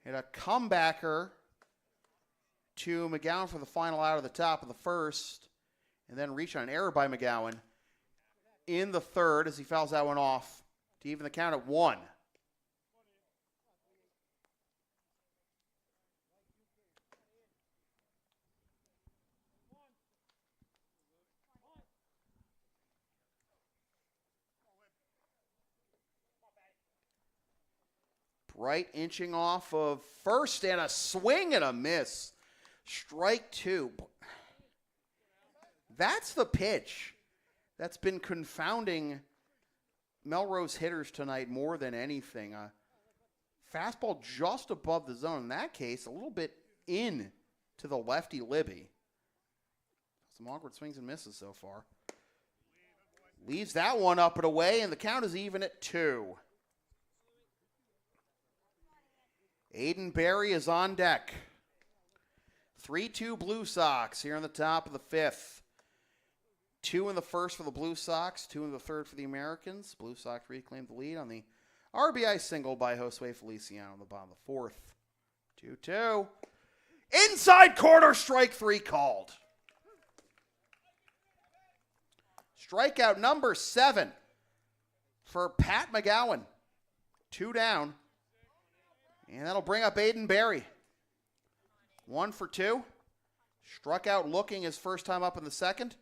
hit a comebacker to McGowan for the final out of the top of the first, and then reach on an error by McGowan in the third as he fouls that one off to even the count at 1. Bright inching off of first, and a swing and a miss. Strike 2. That's the pitch that's been confounding Melrose hitters tonight more than anything. Fastball just above the zone. In that case, a little bit in to the lefty Libby. Some awkward swings and misses so far. Leaves that one up and away, and the count is even at 2. Aiden Berry is on deck. 3-2 Blue Sox here in the top of the 5th. 2 in the first for the Blue Sox, 2 in the third for the Americans. Blue Sox reclaimed the lead on the RBI single by Josue Feliciano in the bottom of the 4th. 2-2. Inside corner, strike 3 called. Strikeout number 7 for Pat McGowan. 2 down. And that'll bring up Aiden Berry. 1 for 2. Struck out looking his first time up in the second.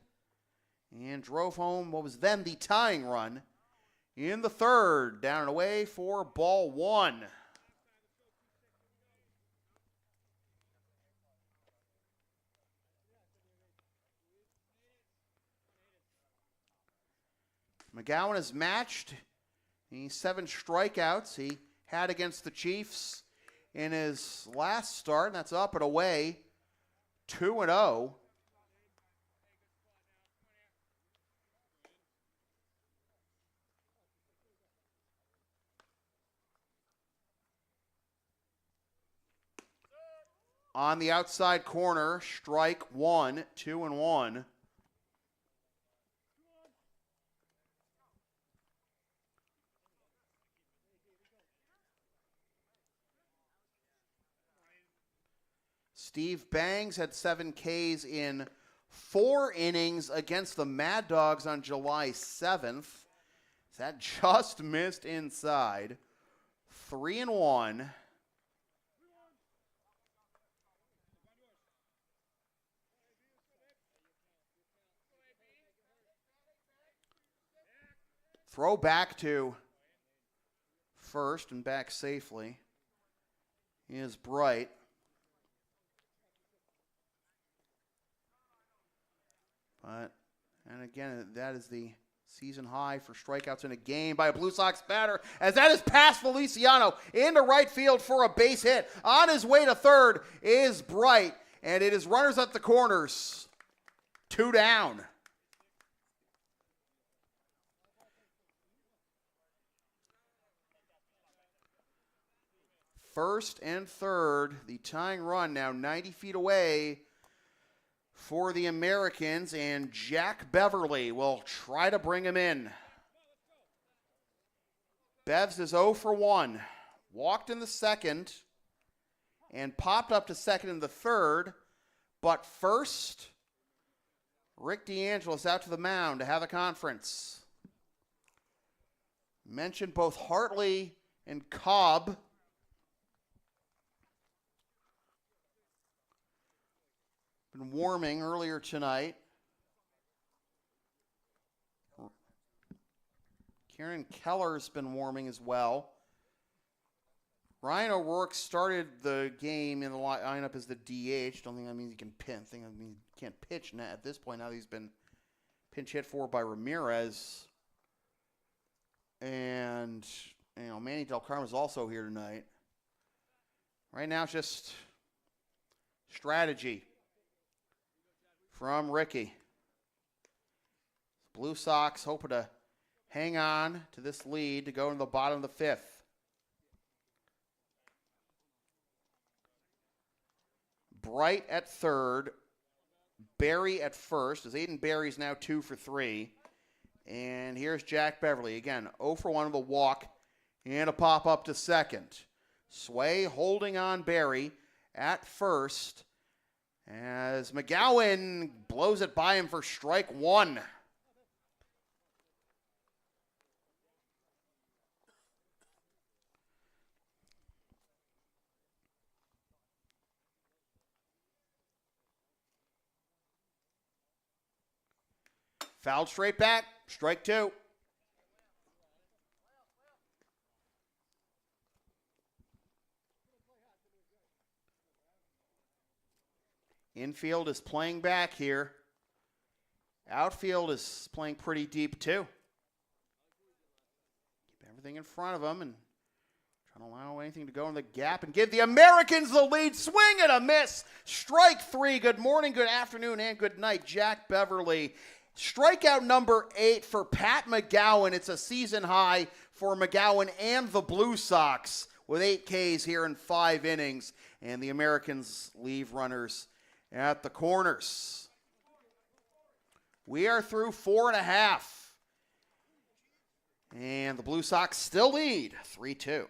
And drove home what was then the tying run in the third. Down and away for ball 1. McGowan is matched. He's 7 strikeouts he had against the Chiefs in his last start, and that's up and away, 2-0. On the outside corner, strike 1, 2-1. Steve Bangs had 7 Ks in 4 innings against the Mad Dogs on July 7th. That just missed inside. 3-1. Throw back to first and back safely is Bright. And again, that is the season high for strikeouts in a game by a Blue Sox batter, as that is past Feliciano into right field for a base hit. On his way to third is Bright, and it is runners at the corners. 2 down. First and third, the tying run now 90 feet away for the Americans, and Jack Beverly will try to bring him in. Bevs is 0 for 1. Walked in the second and popped up to second in the third, but first, Rick DeAngelis out to the mound to have a conference. Mentioned both Hartley and Cobb. Been warming earlier tonight. Kieran Keller's been warming as well. Ryan O'Rourke started the game in the lineup as the DH. Don't think that means he can pitch. I think that means he can't pitch now at this point. Now that he's been pinch hit for by Ramirez. And, Manny Del Carmen's also here tonight. Right now it's just strategy from Ricky. Blue Sox hoping to hang on to this lead to go to the bottom of the fifth. Bright at third. Barry at first, as Aiden Barry's now 2 for 3. And here's Jack Beverly. Again, 0 for 1 with a walk and a pop-up to second. Sway holding on Barry at first as McGowan blows it by him for strike 1. Fouled straight back, strike 2. Infield is playing back here. Outfield is playing pretty deep too. Keep everything in front of them and trying to allow anything to go in the gap and give the Americans the lead. Swing and a miss. Strike 3. Good morning, good afternoon, and good night, Jack Beverly. Strikeout number 8 for Pat McGowan. It's a season high for McGowan and the Blue Sox with 8 Ks here in 5 innings. And the Americans leave runners at the corners. We are through 4.5. And the Blue Sox still lead 3-2.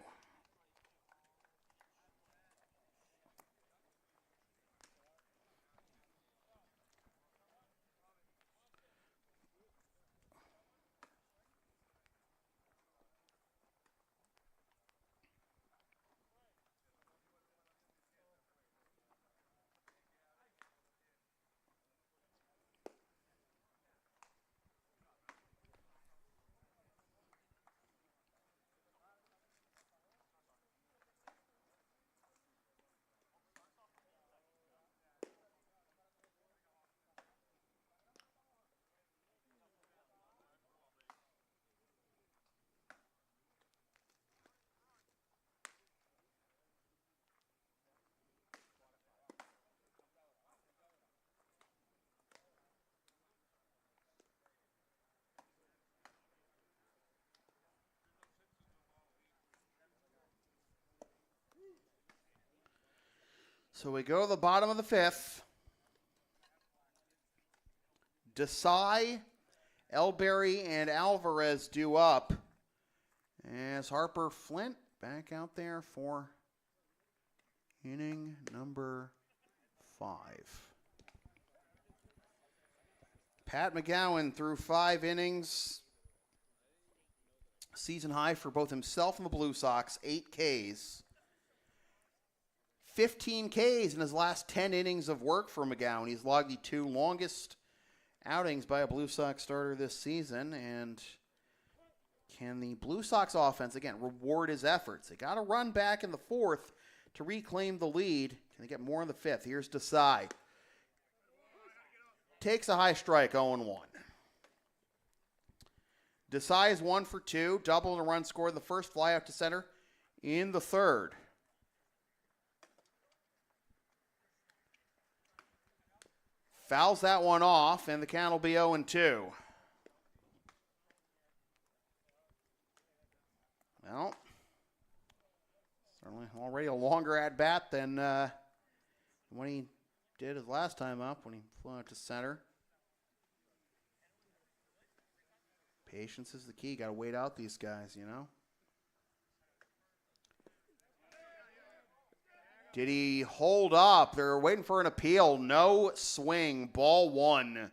So we go to the bottom of the 5th. Desai, Elberry, and Alvarez due up. As Harper Flint back out there for inning number 5. Pat McGowan through 5 innings. Season high for both himself and the Blue Sox, 8 Ks. 15 Ks in his last 10 innings of work for McGowan. He's logged the 2 longest outings by a Blue Sox starter this season. And can the Blue Sox offense, again, reward his efforts? They got to run back in the 4th to reclaim the lead. Can they get more in the 5th? Here's Desai. Takes a high strike, 0-1. Desai is 1 for 2. Double and a run scored. The first fly out to center in the 3rd. Fouls that one off, and the count will be 0-2. Well, certainly already a longer at-bat than when he did his last time up, when he flew out to center. Patience is the key. Got to wait out these guys, Did he hold up? They're waiting for an appeal. No swing. Ball 1.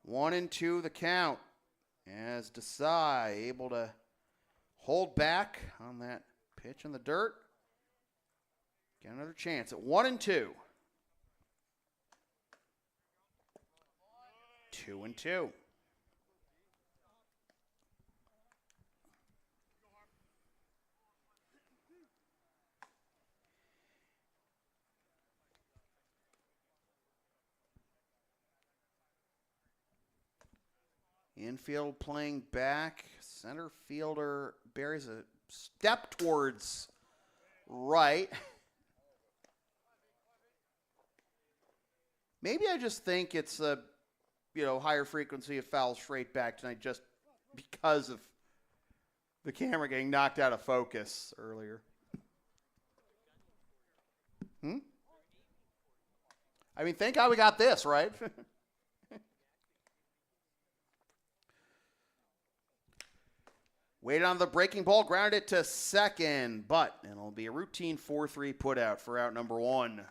One and 2 the count. As Desai able to hold back on that pitch in the dirt. Get another chance at 1 and 2. 2-2. Infield playing back. Center fielder buries a step towards right. Maybe I just think it's a, higher frequency of fouls straight back tonight just because of the camera getting knocked out of focus earlier. I mean, thank God we got this, right? Waited on the breaking ball, grounded it to second, but it'll be a routine 4-3 putout for out number 1.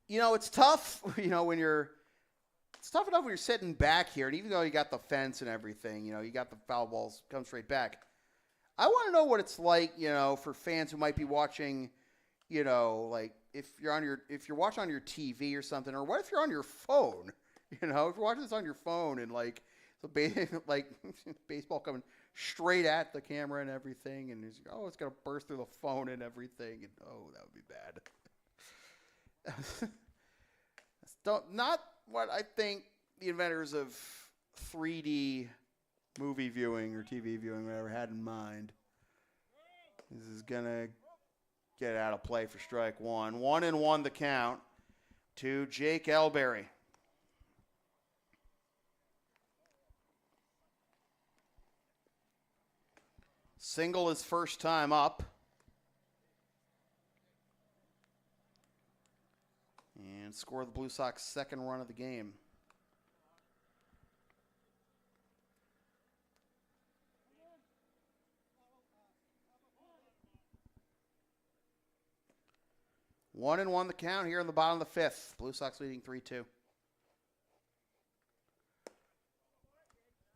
It's tough, it's tough enough when you're sitting back here, and even though you got the fence and everything, you got the foul balls come straight back. I want to know what it's like, for fans who might be watching, like if you're watching on your TV or something, or what if you're on your phone, if you're watching this on your phone and like baseball coming straight at the camera and everything, and it's gonna burst through the phone and everything, and that would be bad. Not what I think the inventors of 3D movie viewing or TV viewing, whatever, had in mind. This is going to get out of play for strike 1. 1-1 the count to Jake Elberry. Single his first time up. And score the Blue Sox second run of the game. One and one the count here in the bottom of the fifth. Blue Sox leading 3-2.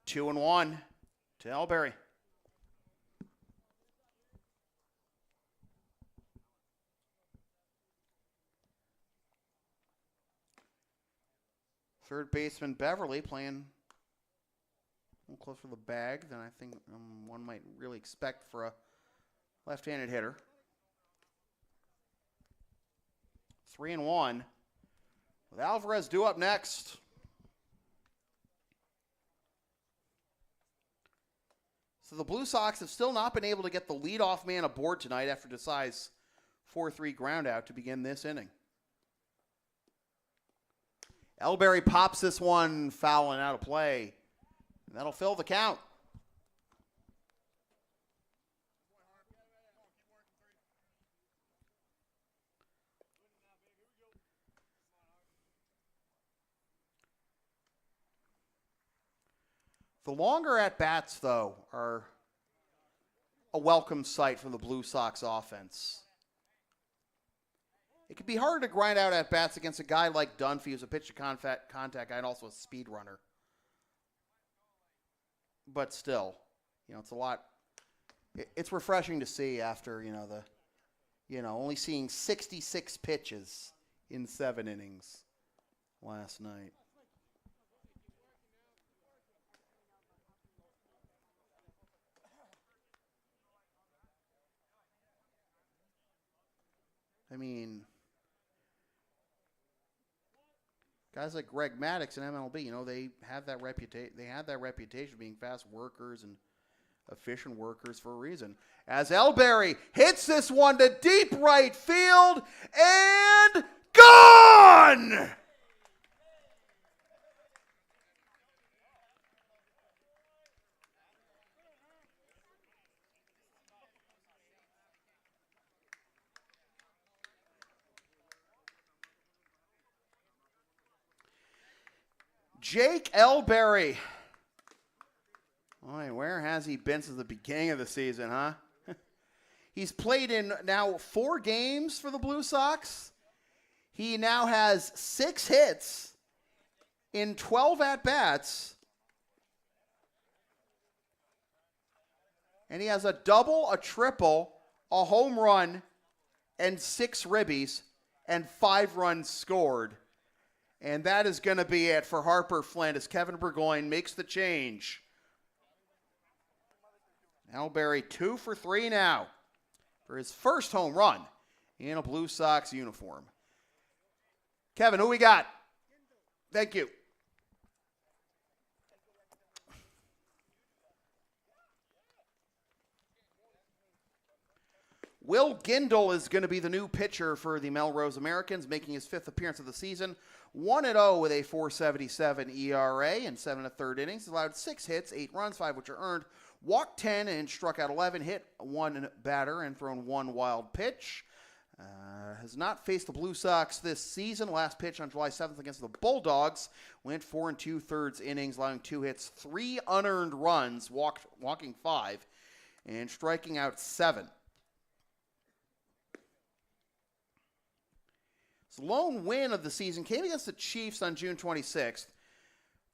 2-1 to Elberry. Third baseman Beverly playing a little closer to the bag than I think one might really expect for a left-handed hitter. 3-1 with Alvarez due up next. So the Blue Sox have still not been able to get the leadoff man aboard tonight after Desai's 4-3 groundout to begin this inning. Elberry pops this one foul and out of play. And that'll fill the count. The longer at-bats, though, are a welcome sight from the Blue Sox offense. It can be hard to grind out at-bats against a guy like Dunphy, who's a pitch-to-contact guy and also a speed runner. But still, it's a lot. It's refreshing to see after, only seeing 66 pitches in 7 innings last night. I mean, guys like Greg Maddux in MLB, they have that reputation. They had that reputation of being fast workers and efficient workers for a reason. As Elberry hits this one to deep right field and gone! Jake Elberry. Boy, where has he been since the beginning of the season, huh? He's played in now 4 games for the Blue Sox. He now has 6 hits in 12 at-bats. And he has a double, a triple, a home run, and 6 ribbies, and 5 runs scored. And that is going to be it for Harper Flint as Kevin Burgoyne makes the change. Alberry 2 for 3 now for his first home run in a Blue Sox uniform. Kevin, who we got? Thank you. Will Gindel is going to be the new pitcher for the Melrose Americans, making his 5th appearance of the season. 1-0 with a 4.77 ERA in 7 1/3 innings. He's allowed 6 hits, 8 runs, 5 which are earned. Walked 10 and struck out 11. Hit 1 batter and thrown 1 wild pitch. Has not faced the Blue Sox this season. Last pitch on July 7th against the Bulldogs. Went 4 2/3 innings, allowing 2 hits, 3 unearned runs, walking 5, and striking out 7. His lone win of the season came against the Chiefs on June 26th.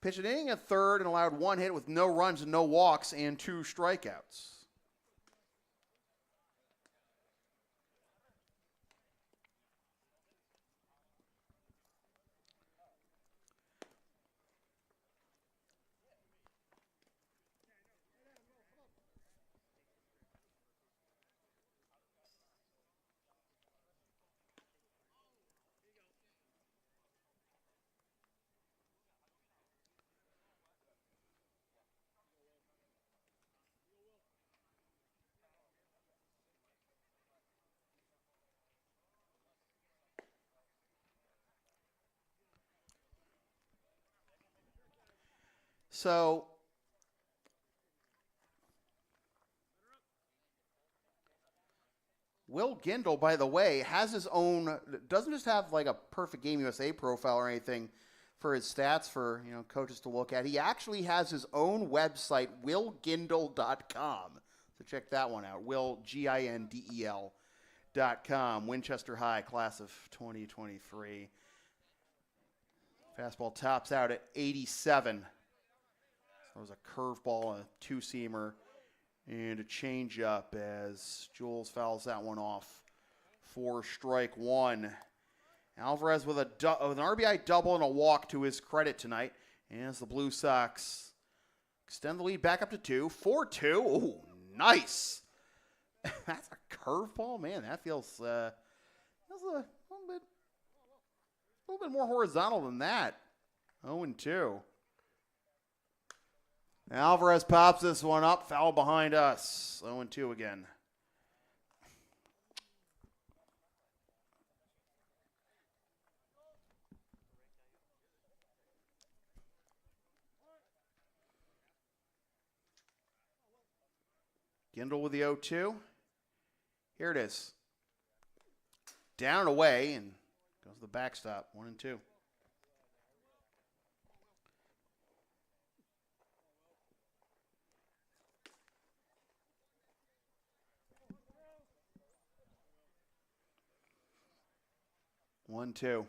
Pitched an inning at 3rd and allowed 1 hit with no runs and no walks and 2 strikeouts. So, Will Gindel, by the way, has his own, doesn't just have like a perfect Game USA profile or anything for his stats for, coaches to look at. He actually has his own website, willgindel.com. So check that one out, willgindel.com. Winchester High, class of 2023. Fastball tops out at 87. That was a curveball, a 2-seamer, and a changeup as Jules fouls that one off for strike 1. Alvarez with an RBI double and a walk to his credit tonight. As the Blue Sox extend the lead back up to 2. 4-2. Oh, nice. That's a curveball. Man, that feels a little bit more horizontal than that. 0-2. Alvarez pops this one up, foul behind us. 0-2 again. Gindel with the 0-2. Here it is. Down and away, and goes to the backstop. 1-2. One, two.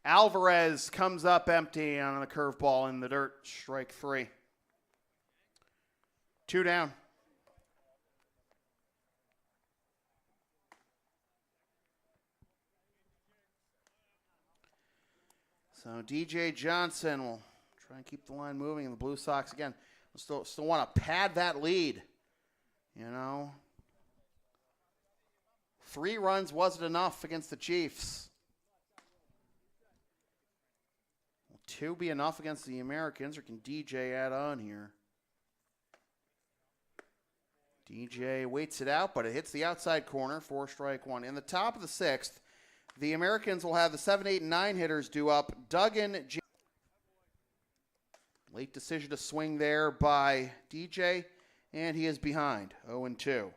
Alvarez comes up empty on the curveball in the dirt. Strike 3. 2 down. So DJ Johnson will try and keep the line moving, and the Blue Sox again still want to pad that lead. 3 runs wasn't enough against the Chiefs. 2 be enough against the Americans, or can DJ add on here? DJ waits it out, but it hits the outside corner for strike 1. In the top of the 6th, the Americans will have the 7, 8, and 9 hitters due up. Duggan. Late decision to swing there by DJ, and he is behind. 0-2.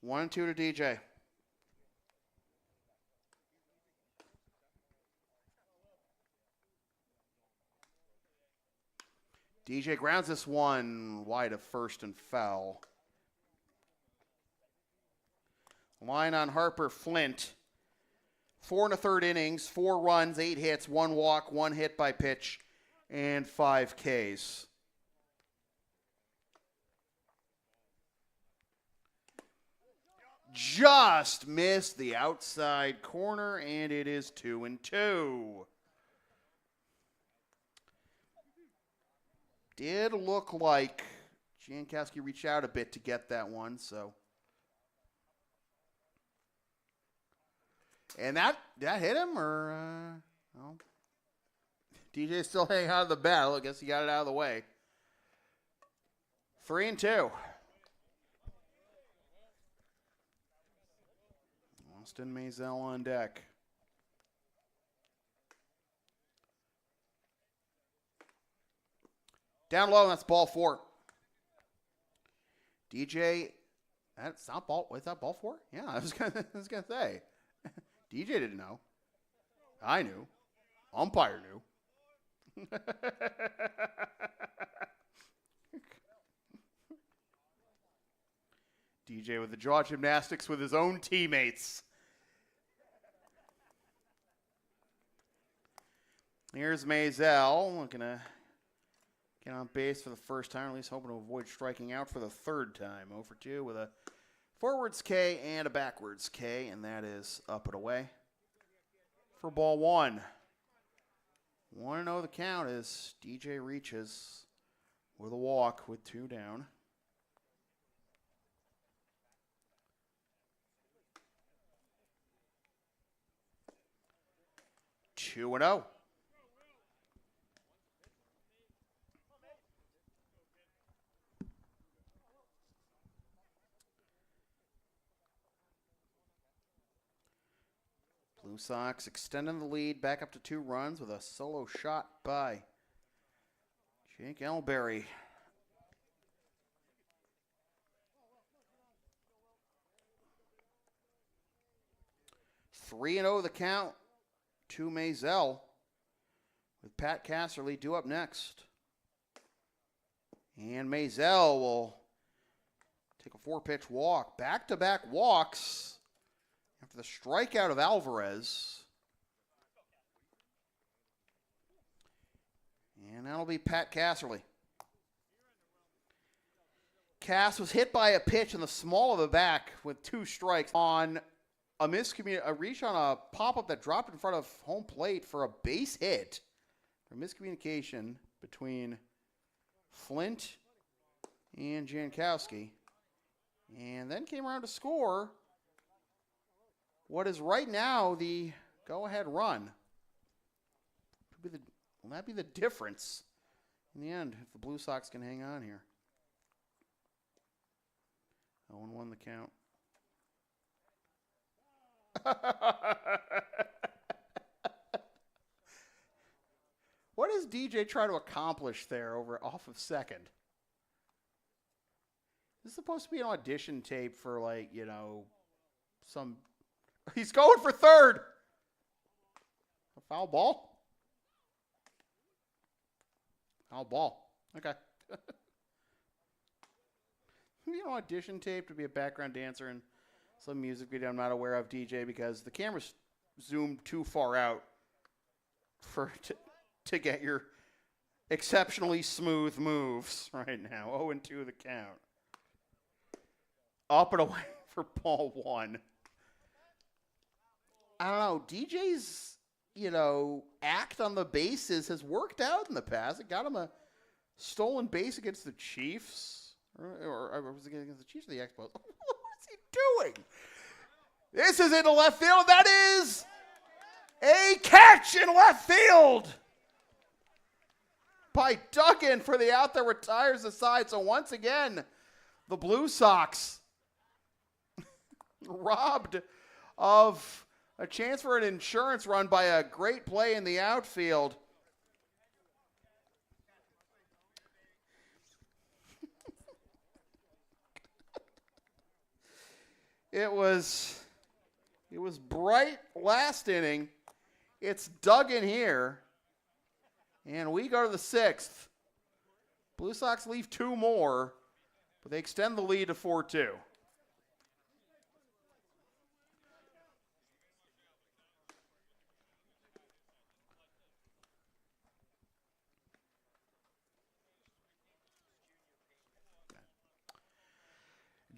One and 2 to DJ. DJ grounds this one wide of first and foul. Line on Harper Flint. 4 1/3 innings, 4 runs, 8 hits, 1 walk, 1 hit by pitch, and 5 Ks. Just missed the outside corner, and it is 2-2. Did look like Jankowski reached out a bit to get that one, so. And that hit him, or no? DJ's still hanging out of the battle. I guess he got it out of the way. 3-2. Austin Maisel on deck. Down low, and that's ball 4. DJ, that's not ball. Is that ball 4? Yeah, I was gonna say. DJ didn't know. I knew. Umpire knew. DJ with the jaw gymnastics with his own teammates. Here's Maisel looking to get on base for the first time, at least hoping to avoid striking out for the third time. 0 for 2 with a forwards K and a backwards K, and that is up and away for ball 1. 1-0 the count as DJ reaches with a walk with 2 down. Two 2-0. Blue Sox extending the lead back up to 2 runs with a solo shot by Jake Elberry. Three 3-0 the count to Maisel, with Pat Casserly due up next. And Maisel will take a 4-pitch walk. Back-to-back walks after the strikeout of Alvarez. And that'll be Pat Casserly. Cass was hit by a pitch in the small of the back with 2 strikes on a reach on a pop-up that dropped in front of home plate for a base hit. A miscommunication between Flint and Jankowski. And then came around to score what is right now the go-ahead run. Will that be the difference in the end if the Blue Sox can hang on here? 0-1 the count. What does DJ try to accomplish there off of second? This is supposed to be an audition tape for, like, you know, some. He's going for third. A foul ball? Foul ball. Okay. You know, audition tape to be a background dancer in some music video I'm not aware of, DJ, because the camera's zoomed too far out to get your exceptionally smooth moves right now. 0-2 the count. Up and away for ball 1. I don't know. DJ's, act on the bases has worked out in the past. It got him a stolen base against the Chiefs. Or was it against the Chiefs or the Expos? What is he doing? This is into left field. That is a catch in left field by Duggan for the out that retires the side. So once again, the Blue Sox robbed of a chance for an insurance run by a great play in the outfield. It was bright last inning. It's Duggan here. And we go to the 6th. Blue Sox leave 2 more, but they extend the lead to 4-2.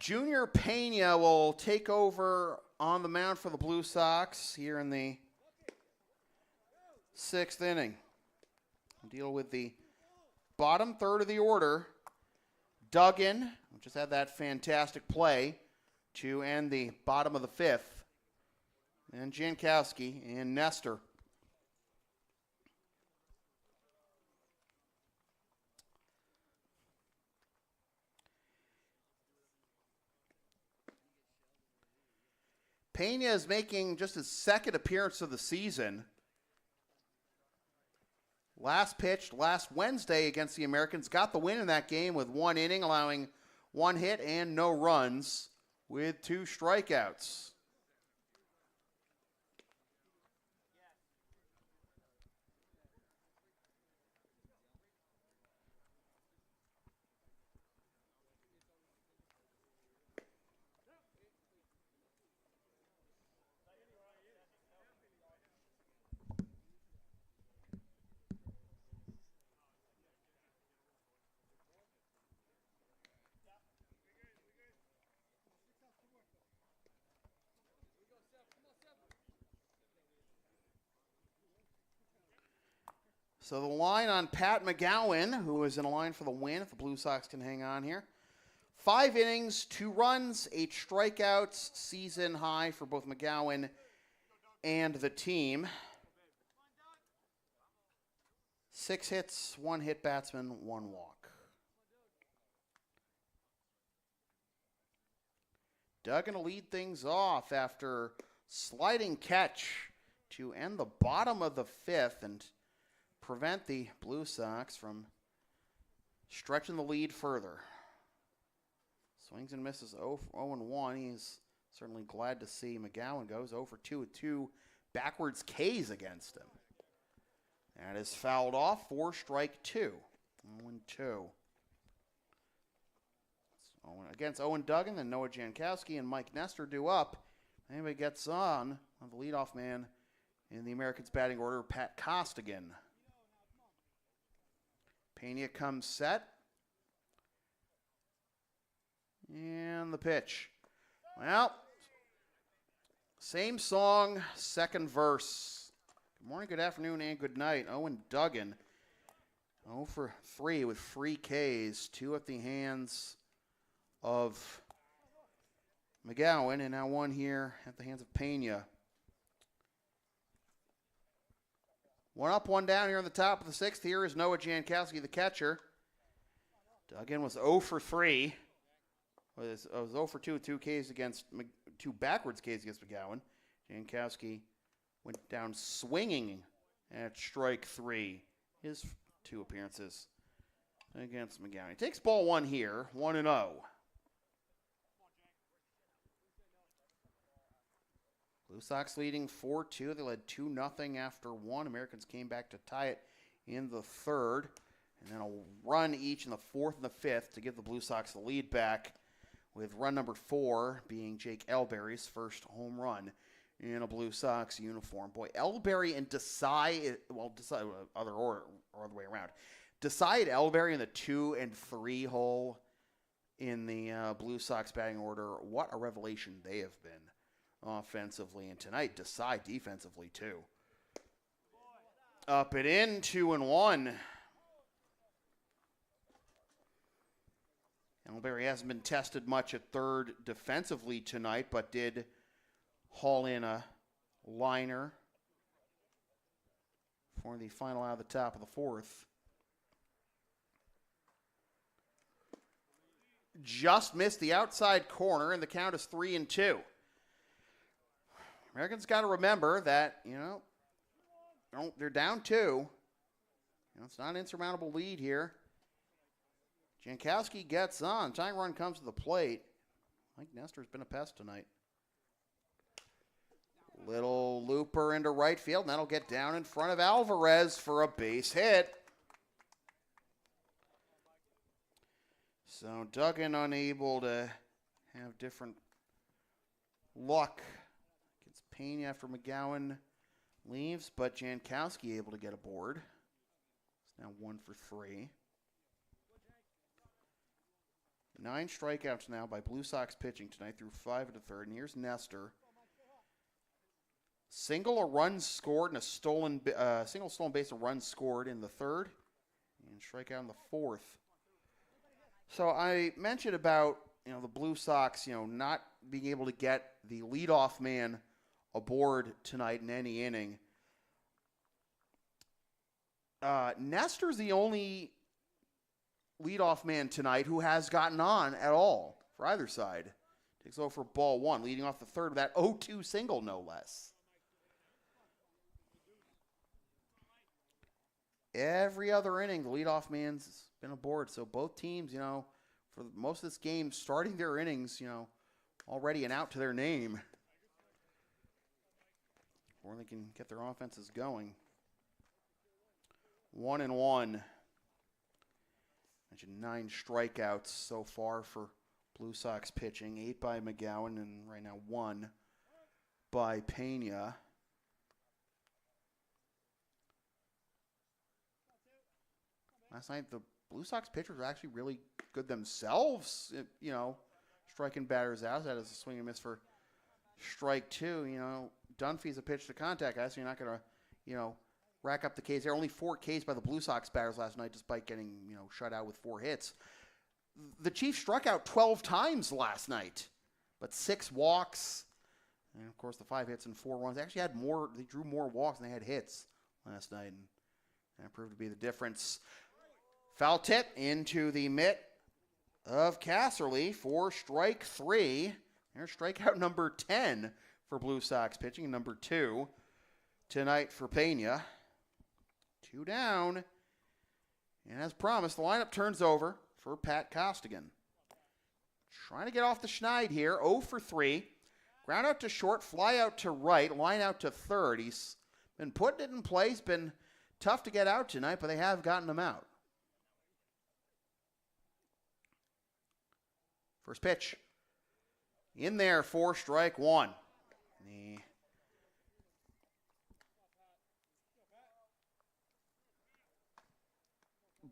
Junior Pena will take over on the mound for the Blue Sox here in the 6th inning. Deal with the bottom third of the order. Duggan just had that fantastic play to end the bottom of the 5th. And Jankowski and Nestor. Pena is making just his 2nd appearance of the season. Last pitched last Wednesday against the Americans. Got the win in that game with 1 inning, allowing 1 hit and no runs with 2 strikeouts. So the line on Pat McGowan, who is in a line for the win, if the Blue Sox can hang on here. 5 innings, 2 runs, 8 strikeouts, season high for both McGowan and the team. 6 hits, 1 hit batsman, 1 walk. Duggan to lead things off after sliding catch to end the bottom of the 5th and prevent the Blue Sox from stretching the lead further. Swings and misses 0-1. He's certainly glad to see McGowan goes 0 for 2 with 2 backwards Ks against him. That is fouled off for strike 2. 0-2. Against Owen Duggan, then Noah Jankowski and Mike Nestor due up. Anybody gets on the leadoff man in the Americans batting order, Pat Costigan. Pena comes set. And the pitch. Well, same song, 2nd verse. Good morning, good afternoon, and good night. Owen Duggan, 0 for 3 with 3 Ks, 2 at the hands of McGowan, and now 1 here at the hands of Pena. 1 up, 1 down here on the top of the 6th. Here is Noah Jankowski, the catcher. Duggan was 0 for 3. Was 0 for 2 with 2 Ks against 2 backwards Ks against McGowan. Jankowski went down swinging at strike 3. His 2 appearances against McGowan. He takes ball 1 here, 1-0. Blue Sox leading 4-2. They led 2-0 after 1. Americans came back to tie it in the 3rd. And then a run each in the 4th and the 5th to give the Blue Sox the lead back, with run number 4 being Jake Elberry's first home run in a Blue Sox uniform. Boy, Elberry and Desai, other way around. Desai and Elberry in the 2 and 3 hole in the Blue Sox batting order. What a revelation they have been offensively, and tonight Desai defensively too. Up and in, 2-1. Elberry hasn't been tested much at 3rd defensively tonight, but did haul in a liner for the final out of the top of the 4th. Just missed the outside corner, and the count is 3-2. Americans got to remember that, they're down 2. It's not an insurmountable lead here. Jankowski gets on. Tying run comes to the plate. Mike Nestor's been a pest tonight. Little looper into right field, and that'll get down in front of Alvarez for a base hit. So Duggan unable to have different luck. Gets Pena after McGowan leaves, but Jankowski able to get aboard. It's now 1 for 3. 9 strikeouts now by Blue Sox pitching tonight through 5 of the third. And here's Nestor. Single, a run scored, and a single stolen base, a run scored in the third, and strikeout in the fourth. So I mentioned about the Blue Sox not being able to get the leadoff man aboard tonight in any inning. Nestor's the only leadoff man tonight who has gotten on at all for either side. Takes over for ball 1, leading off the third with that 0-2 single, no less. Every other inning, the leadoff man's been aboard. So both teams, for most of this game, starting their innings, already an out to their name. Or they can get their offenses going. 1-1. Mentioned 9 strikeouts so far for Blue Sox pitching. 8 by McGowan, and right now 1 by Pena. Last night, the Blue Sox pitchers were actually really good themselves, striking batters out. That is a swing and miss for strike 2. Dunphy's a pitch to contact guy, so you're not going to, rack up the Ks. There are only 4 Ks by the Blue Sox batters last night, despite getting, shut out with 4 hits. The Chiefs struck out 12 times last night, but 6 walks, and of course the 5 hits and 4 runs. They actually had more. They drew more walks than they had hits last night, and that proved to be the difference. Foul tip into the mitt of Casserly for strike 3. There's strikeout number 10 for Blue Sox pitching, number 2 tonight for Pena. 2 down. And as promised, the lineup turns over for Pat Costigan. Trying to get off the schneid here. 0 for 3. Ground out to short, fly out to right, line out to third. He's been putting it in place. Been tough to get out tonight, but they have gotten him out. First pitch. In there for strike 1. The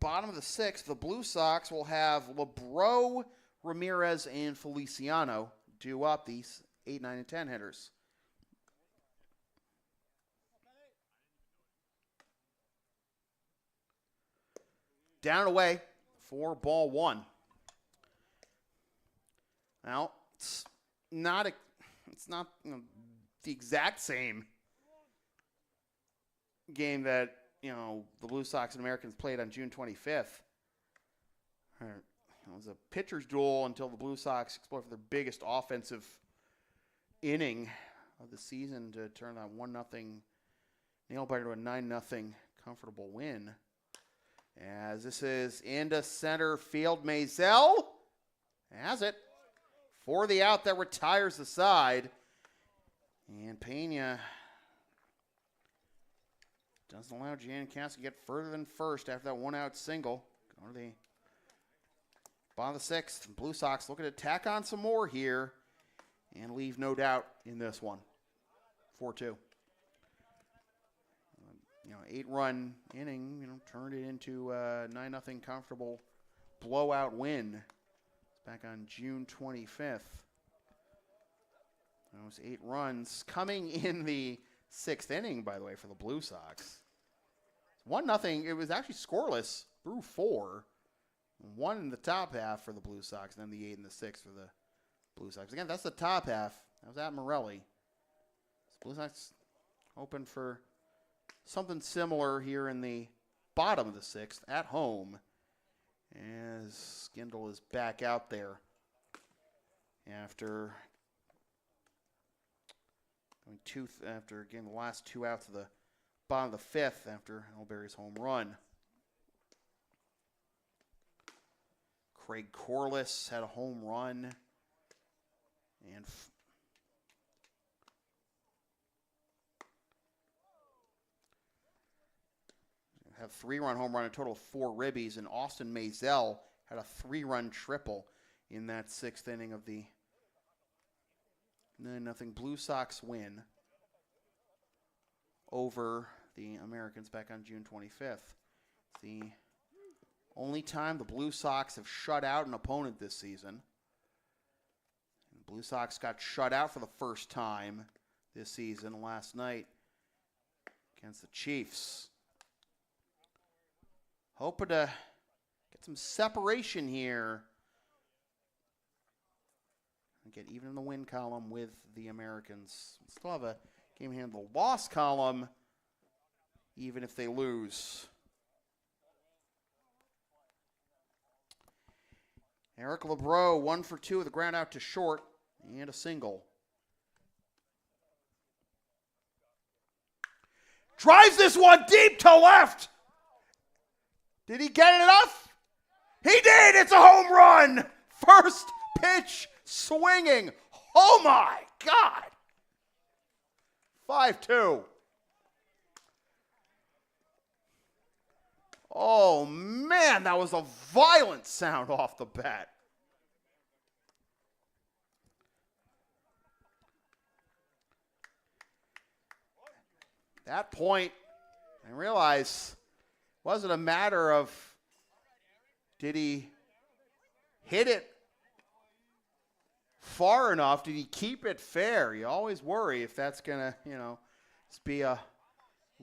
bottom of the 6th, the Blue Sox will have LeBro, Ramirez, and Feliciano due up, these 8, 9, and 10 hitters. Down and away for ball 1. Now, it's not the exact same game that, the Blue Sox and Americans played on June 25th. It was a pitcher's duel until the Blue Sox explored for their biggest offensive inning of the season to turn that 1-0 nail-biter to a 9-0 comfortable win. As this is into center field, Maisel has it for the out that retires the side. And Pena doesn't allow Giancasso to get further than first after that 1-out single. Go to the bottom of the 6th. Blue Sox looking to tack on some more here and leave no doubt in this one. 4-2. 8-run inning, turned it into a 9-0 comfortable blowout win. Back on June 25th. Those 8 runs coming in the 6th inning, by the way, for the Blue Sox. 1-0. It was actually scoreless through 4. 1 in the top half for the Blue Sox, and then the 8 in the 6th for the Blue Sox. Again, that's the top half. That was at Morelli. So Blue Sox hoping for something similar here in the bottom of the 6th at home. As Skindle is back out there after getting the last 2 outs of the bottom of the 5th after Elberry's home run. Craig Corliss had a home run and have 3-run home run, a total of 4 ribbies, and Austin Maisel had a 3-run triple in that 6th inning of the 9-0 Blue Sox win over the Americans back on June 25th. The Only time the Blue Sox have shut out an opponent this season. The Blue Sox got shut out for the first time this season last night against the Chiefs. Hoping to get some separation here and get even in the win column with the Americans. Still have a game hand in the loss column, even if they lose. Eric LeBreau, 1 for 2 with a ground out to short and a single. Drives this one deep to left. Did he get it enough? He did. It's a home run. First pitch swinging. Oh, my God. 5-2. Oh, man, that was a violent sound off the bat. That point, I realize, wasn't a matter of did he hit it far enough? Did he keep it fair? You always worry if that's going to, be a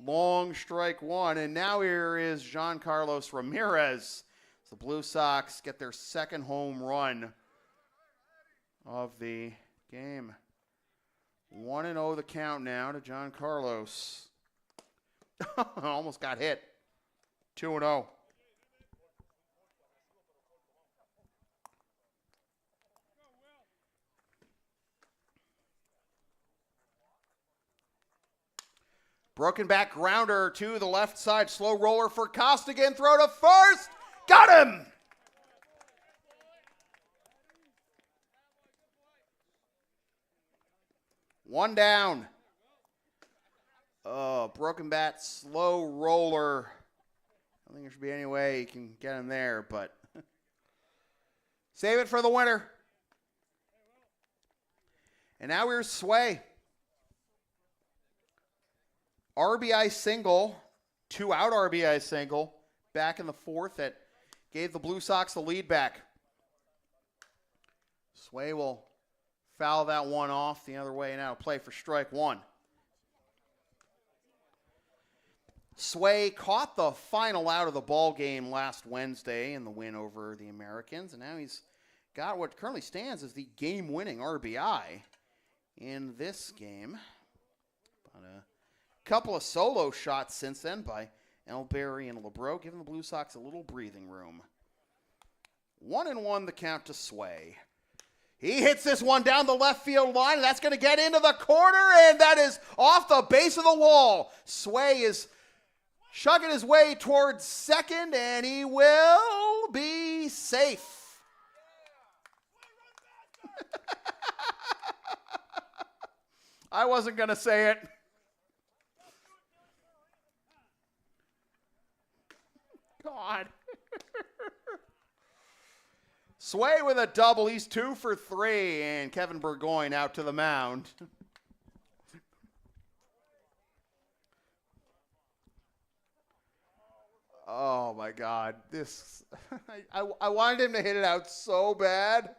long strike one. And now here is Giancarlos Ramirez. The Blue Sox get their second home run of the game. 1-0 the count now to Giancarlos. Almost got hit. 2-0. Broken back grounder to the left side. Slow roller for Costigan. Throw to first. Got him. One down. Broken bat, slow roller. I don't think there should be any way you can get him there, but save it for the winner. And now here's Sway. RBI single, 2-out RBI single, back in the fourth that gave the Blue Sox the lead back. Sway will foul that one off the other way, and now play for strike one. Sway caught the final out of the ball game last Wednesday in the win over the Americans, and now he's got what currently stands as the game-winning RBI in this game. But a couple of solo shots since then by Elberry and LeBreau, giving the Blue Sox a little breathing room. 1-1 the count to Sway. He hits this one down the left field line, and that's going to get into the corner, and that is off the base of the wall. Sway is chugging his way towards second, and he will be safe. I wasn't going to say it. God. Sway with a double. He's 2 for 3, and Kevin Burgoyne out to the mound. Oh, my God. This, I wanted him to hit it out so bad.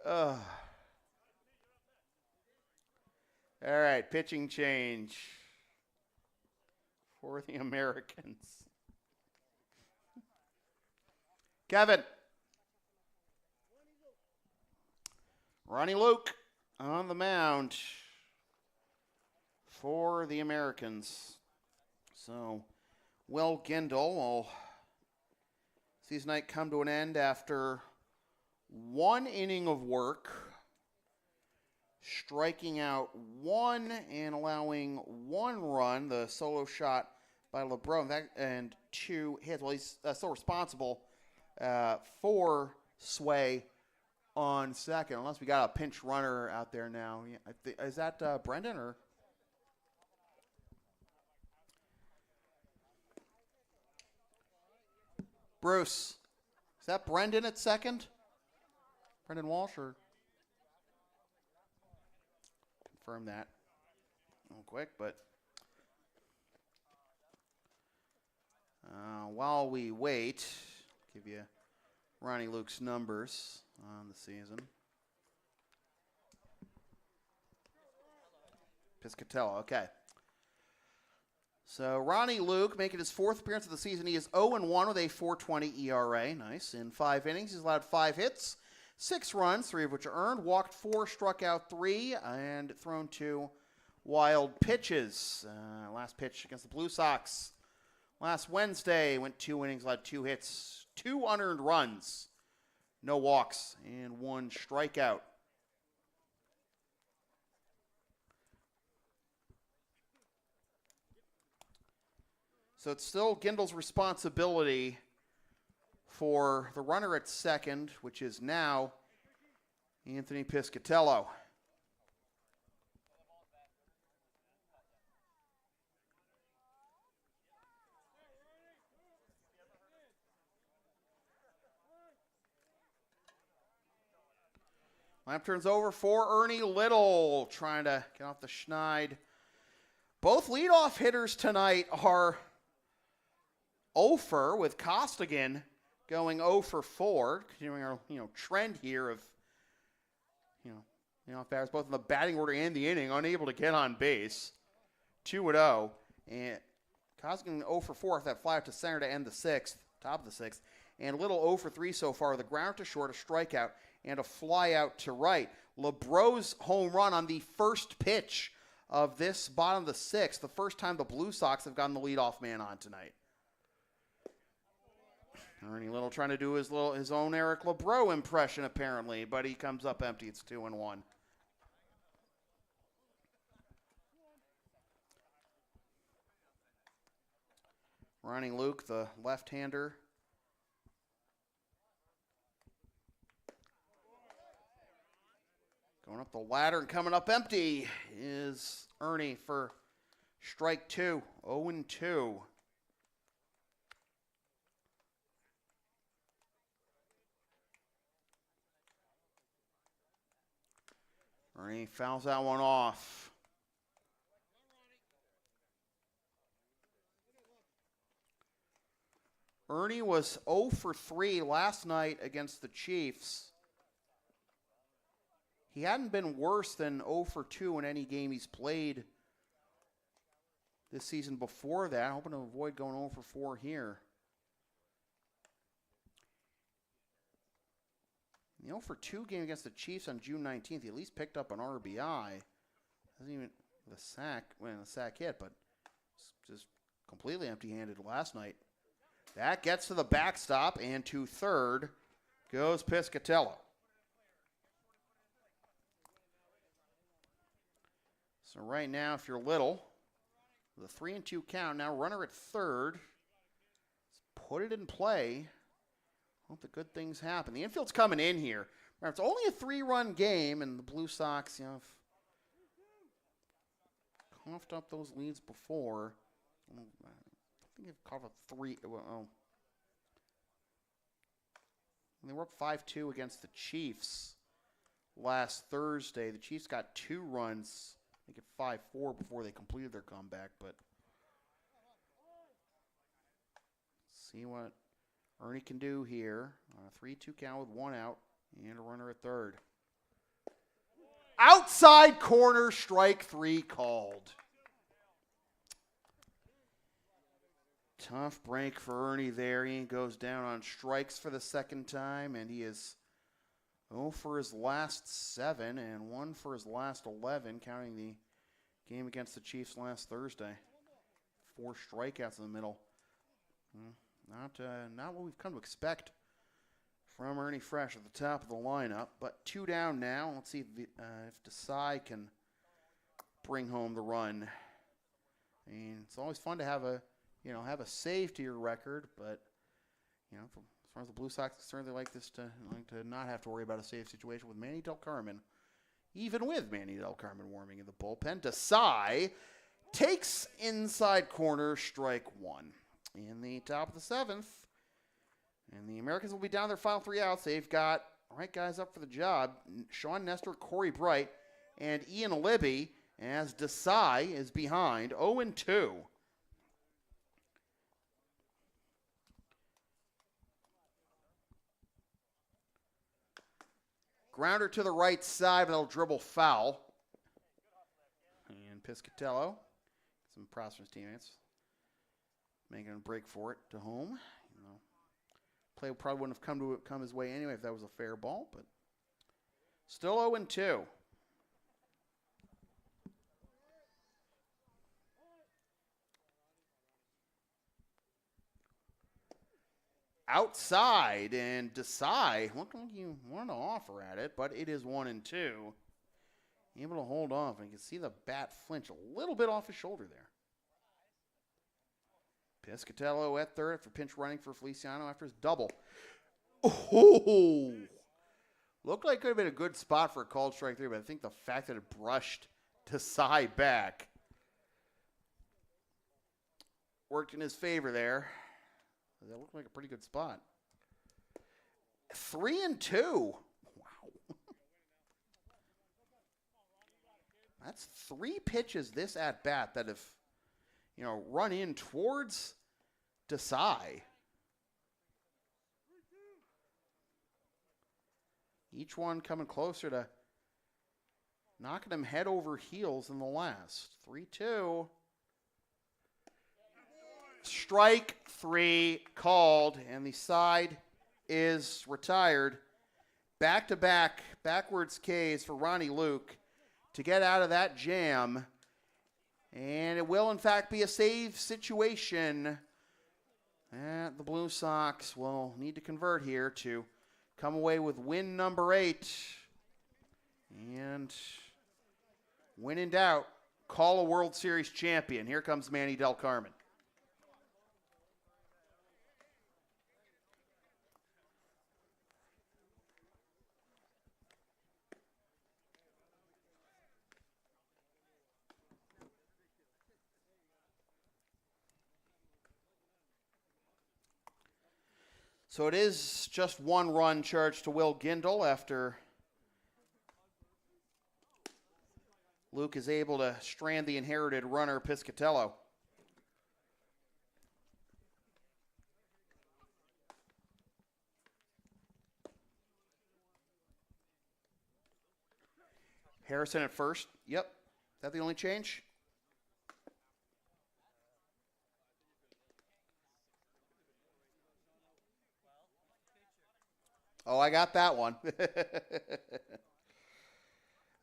All right, pitching change for the Americans. Kevin. Ronnie Luke on the mound for the Americans. So, Will Gindel will see his night come to an end after one inning of work, striking out one and allowing one run, the solo shot by LeBron, and 2 hits. Well, he's still responsible for Sway on second, unless we got a pinch runner out there now. Is that Brendan or? Bruce, is that Brendan at second? Brendan Walsh, or? Confirm that real quick, but while we wait, give you Ronnie Luke's numbers on the season. Piscatello, okay. So Ronnie Luke making his 4th appearance of the season. He is 0-1 with a 4.20 ERA. Nice. In 5 innings, he's allowed 5 hits, 6 runs, 3 of which are earned, walked 4, struck out 3, and thrown 2 wild pitches. Last pitch against the Blue Sox last Wednesday, went 2 innings, allowed 2 hits, 2 unearned runs, no walks, and 1 strikeout. So it's still Gindel's responsibility for the runner at second, which is now Anthony Piscatello. Lamp turns over for Ernie Little, trying to get off the schneid. Both leadoff hitters tonight are 0 for, with Costigan going 0 for 4, continuing our trend here of batters both in the batting order and the inning unable to get on base. 2-0, and Costigan 0 for 4 with that fly out to center to end the 6th, top of the 6th, and Little 0 for 3 so far. The ground to short, a strikeout, and a fly out to right. LeBreau's home run on the first pitch of this bottom of the 6th, the first time the Blue Sox have gotten the leadoff man on tonight. Ernie Little trying to do his own Eric LeBreau impression apparently, but he comes up empty. It's 2-1. Ronnie Luke, the left-hander. Going up the ladder and coming up empty is Ernie for strike 2, 0-2. Ernie fouls that one off. Ernie was 0 for 3 last night against the Chiefs. He hadn't been worse than 0 for 2 in any game he's played this season before that. Hoping to avoid going 0 for 4 here. The 0 for 2 game against the Chiefs on June 19th, he at least picked up an RBI. Hasn't even the sack hit, but just completely empty-handed last night. That gets to the backstop, and to third goes Piscatello. So right now, if you're Little, the 3-2 count, now runner at third. Let's put it in play. Hope the good things happen. The infield's coming in here. Remember, it's only a 3-run game, and the Blue Sox, have coughed up those leads before. I think they've coughed up 3. They were up 5-2 against the Chiefs last Thursday. The Chiefs got 2 runs, I think at 5-4 before they completed their comeback. But see what Ernie can do here on a 3-2 count with 1 out and a runner at third. Outside corner, strike 3 called. Tough break for Ernie there. He goes down on strikes for the second time, and he is 0 for his last 7 and 1 for his last 11, counting the game against the Chiefs last Thursday. 4 strikeouts in the middle. Not what we've come to expect from Ernie Fresh at the top of the lineup, but 2 down now. Let's see if Desai can bring home the run. And it's always fun to have a save to your record, but as far as the Blue Sox are concerned, they like to not have to worry about a save situation with Manny Del Carmen. Even with Manny Del Carmen warming in the bullpen, Desai takes inside corner, strike 1. In the top of the 7th, and the Americans will be down their final 3 outs. They've got right guys up for the job: Sean Nestor, Corey Bright, and Ian Libby, as Desai is behind 0-2. Grounder to the right side, but that'll dribble foul. And Piscatello, some props from his teammates, making a break for it to home. You know, play probably wouldn't have come his way anyway if that was a fair ball, but still 0-2. Outside, and Desai, looked like you wanted to offer at it, but it is 1-2. Able to hold off, and you can see the bat flinch a little bit off his shoulder there. Piscatello at third for pinch running for Feliciano after his double. Oh! Looked like it could have been a good spot for a called strike 3, but I think the fact that it brushed Desai back worked in his favor there. That looked like a pretty good spot. 3-2. Wow. That's 3 pitches this at bat that have, run in towards Desai. Each one coming closer to knocking him head over heels in the last. 3-2. Strike 3 called, and the side is retired. Back-to-back backwards Ks for Ronnie Luke to get out of that jam. And it will, in fact, be a save situation. And the Blue Sox will need to convert here to come away with win number 8. And when in doubt, call a World Series champion. Here comes Manny Del Carmen. So it is just 1 run charged to Will Gindel after Luke is able to strand the inherited runner, Piscatello. Harrison at first. Yep. Is that the only change? Oh, I got that one.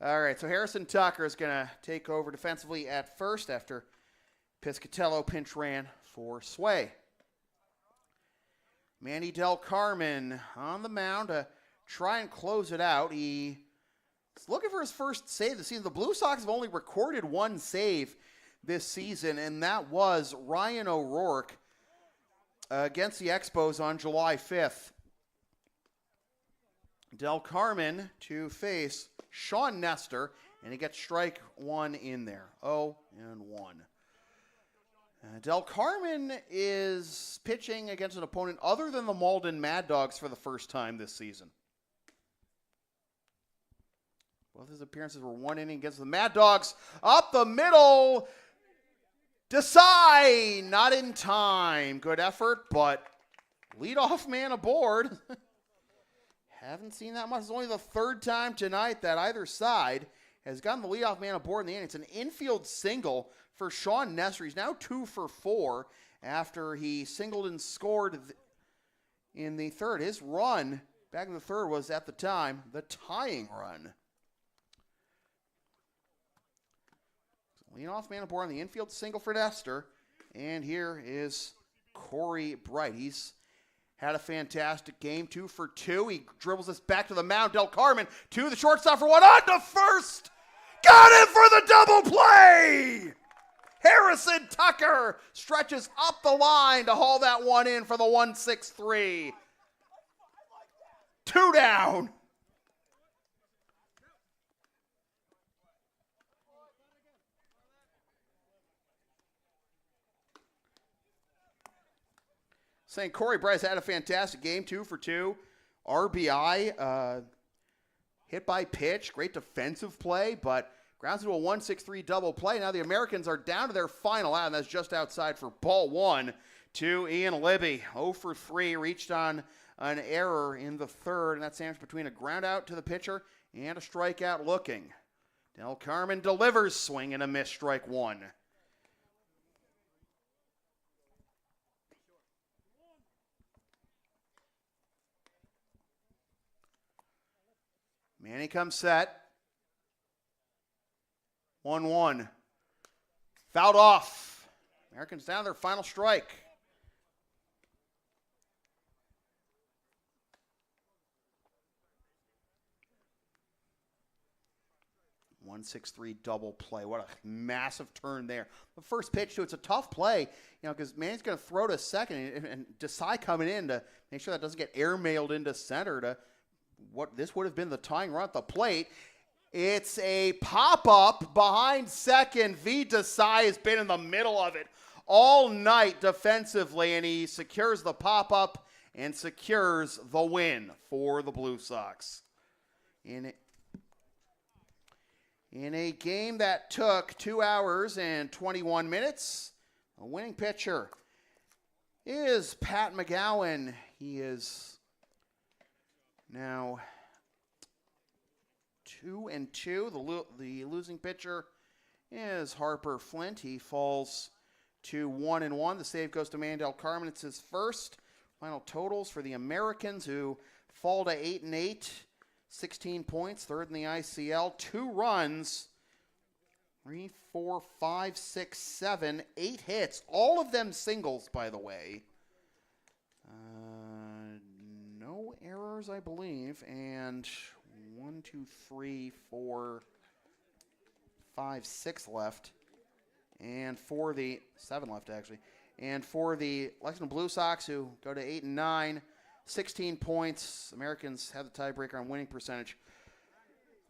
All right, so Harrison Tucker is going to take over defensively at first after Piscatello pinch ran for Sway. Manny Del Carmen on the mound to try and close it out. He's looking for his first save this season. The Blue Sox have only recorded 1 save this season, and that was Ryan O'Rourke against the Expos on July 5th. Del Carmen to face Sean Nestor, and he gets strike 1 in there. 0-1. Del Carmen is pitching against an opponent other than the Malden Mad Dogs for the first time this season. Both his appearances were 1 inning against the Mad Dogs. Up the middle. Desai, not in time. Good effort, but leadoff man aboard. Haven't seen that much. It's only the 3rd time tonight that either side has gotten the leadoff man aboard in the inning. It's an infield single for Sean Nestor. He's now 2 for 4 after he singled and scored in the 3rd. His run back in the 3rd was, at the time, the tying run. Leadoff man aboard on the infield single for Nestor. And here is Corey Bright. He's had a fantastic game, 2 for 2. He dribbles this back to the mound. Del Carmen to the shortstop for 1 on to first. Got it for the double play. Harrison Tucker stretches up the line to haul that one in for the 1-6-3. 2 down. Saying Corey Bryce had a fantastic game, 2 for 2. RBI, hit by pitch, great defensive play, but grounds into a 1-6-3 double play. Now the Americans are down to their final out, and that's just outside for ball 1 to Ian Libby. 0 for 3, reached on an error in the third, and that's sandwiched between a ground out to the pitcher and a strikeout looking. Del Carmen delivers, swing and a miss, strike one. Manny comes set. 1-1. Fouled off. Americans down their final strike. .163 double play. What a massive turn there. The first pitch, too, it's a tough play, because Manny's going to throw to second, and Desai coming in to make sure that doesn't get airmailed into center to what this would have been the tying run at the plate. It's a pop-up behind second. V. Desai has been in the middle of it all night defensively, and he secures the pop-up and secures the win for the Blue Sox. In a game that took 2 hours and 21 minutes, a winning pitcher is Pat McGowan. He is now 2-2. The losing pitcher is Harper Flint. He falls to 1-1. The save goes to Mandel Carmen. It's his first. Final totals for the Americans, who fall to 8-8. 16 points, third in the ICL, 2 runs, 3, 4, 5, 6, 7, 8 hits, all of them singles, by the way. No errors, I believe, and 1, 2, 3, 4, 5, 6 left, and for the 7 left actually, and for the Lexington Blue Sox, who go to 8-9. 16 points. Americans have the tiebreaker on winning percentage.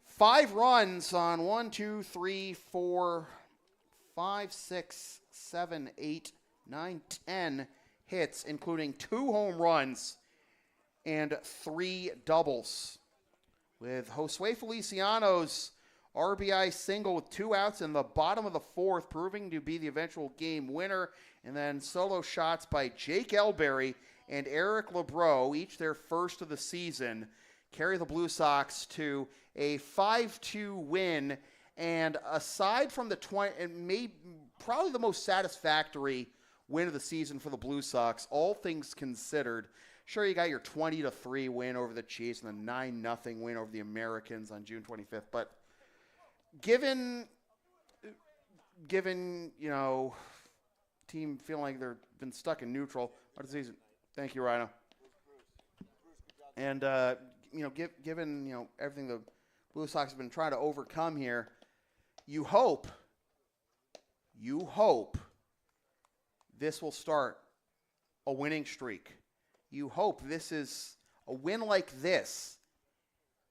5 runs on 1, 2, 3, 4, 5, 6, 7, 8, 9, 10 hits, including 2 home runs and 3 doubles. With Josue Feliciano's RBI single with 2 outs in the bottom of the 4th, proving to be the eventual game winner. And then solo shots by Jake Elberry and Eric LeBreau, each their first of the season, carry the Blue Sox to a 5-2 win. And aside from the probably the most satisfactory win of the season for the Blue Sox, all things considered. Sure, you got your 20-3 win over the Chiefs and the 9-0 win over the Americans on June 25th, but given team feeling like they've been stuck in neutral what a season. Thank you, Rhino. And given everything the Blue Sox have been trying to overcome here, you hope this will start a winning streak. You hope a win like this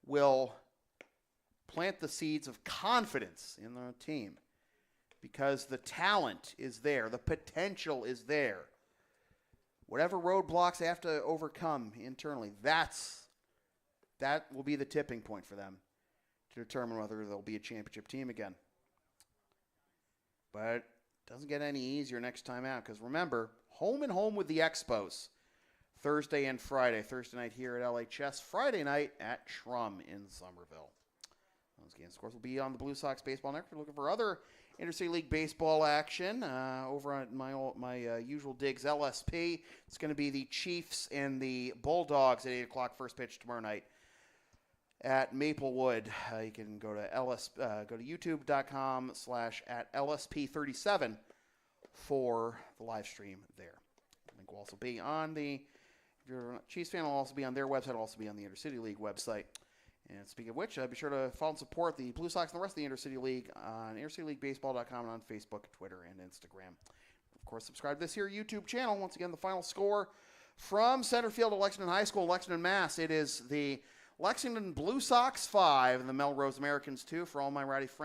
will plant the seeds of confidence in the team, because the talent is there, the potential is there. Whatever roadblocks they have to overcome internally, that will be the tipping point for them to determine whether they'll be a championship team again. But it doesn't get any easier next time out, because remember, home and home with the Expos, Thursday and Friday. Thursday night here at LHS, Friday night at Shrum in Somerville. Those games, of course, will be on the Blue Sox Baseball Network. If you're looking for other Intercity League baseball action over on my usual digs, LSP. It's going to be the Chiefs and the Bulldogs at 8 o'clock, first pitch tomorrow night at Maplewood. You can go to youtube.com/@LSP37 for the live stream there. The link will also be on if you're a Chiefs fan, it'll also be on their website. It'll also be on the Intercity League website. And speaking of which, be sure to follow and support the Blue Sox and the rest of the Intercity League on intercityleaguebaseball.com and on Facebook, Twitter, and Instagram. Of course, subscribe to this here YouTube channel. Once again, the final score from center field at Lexington High School, Lexington, Mass. It is the Lexington Blue Sox 5 and the Melrose Americans 2 for all my rowdy friends.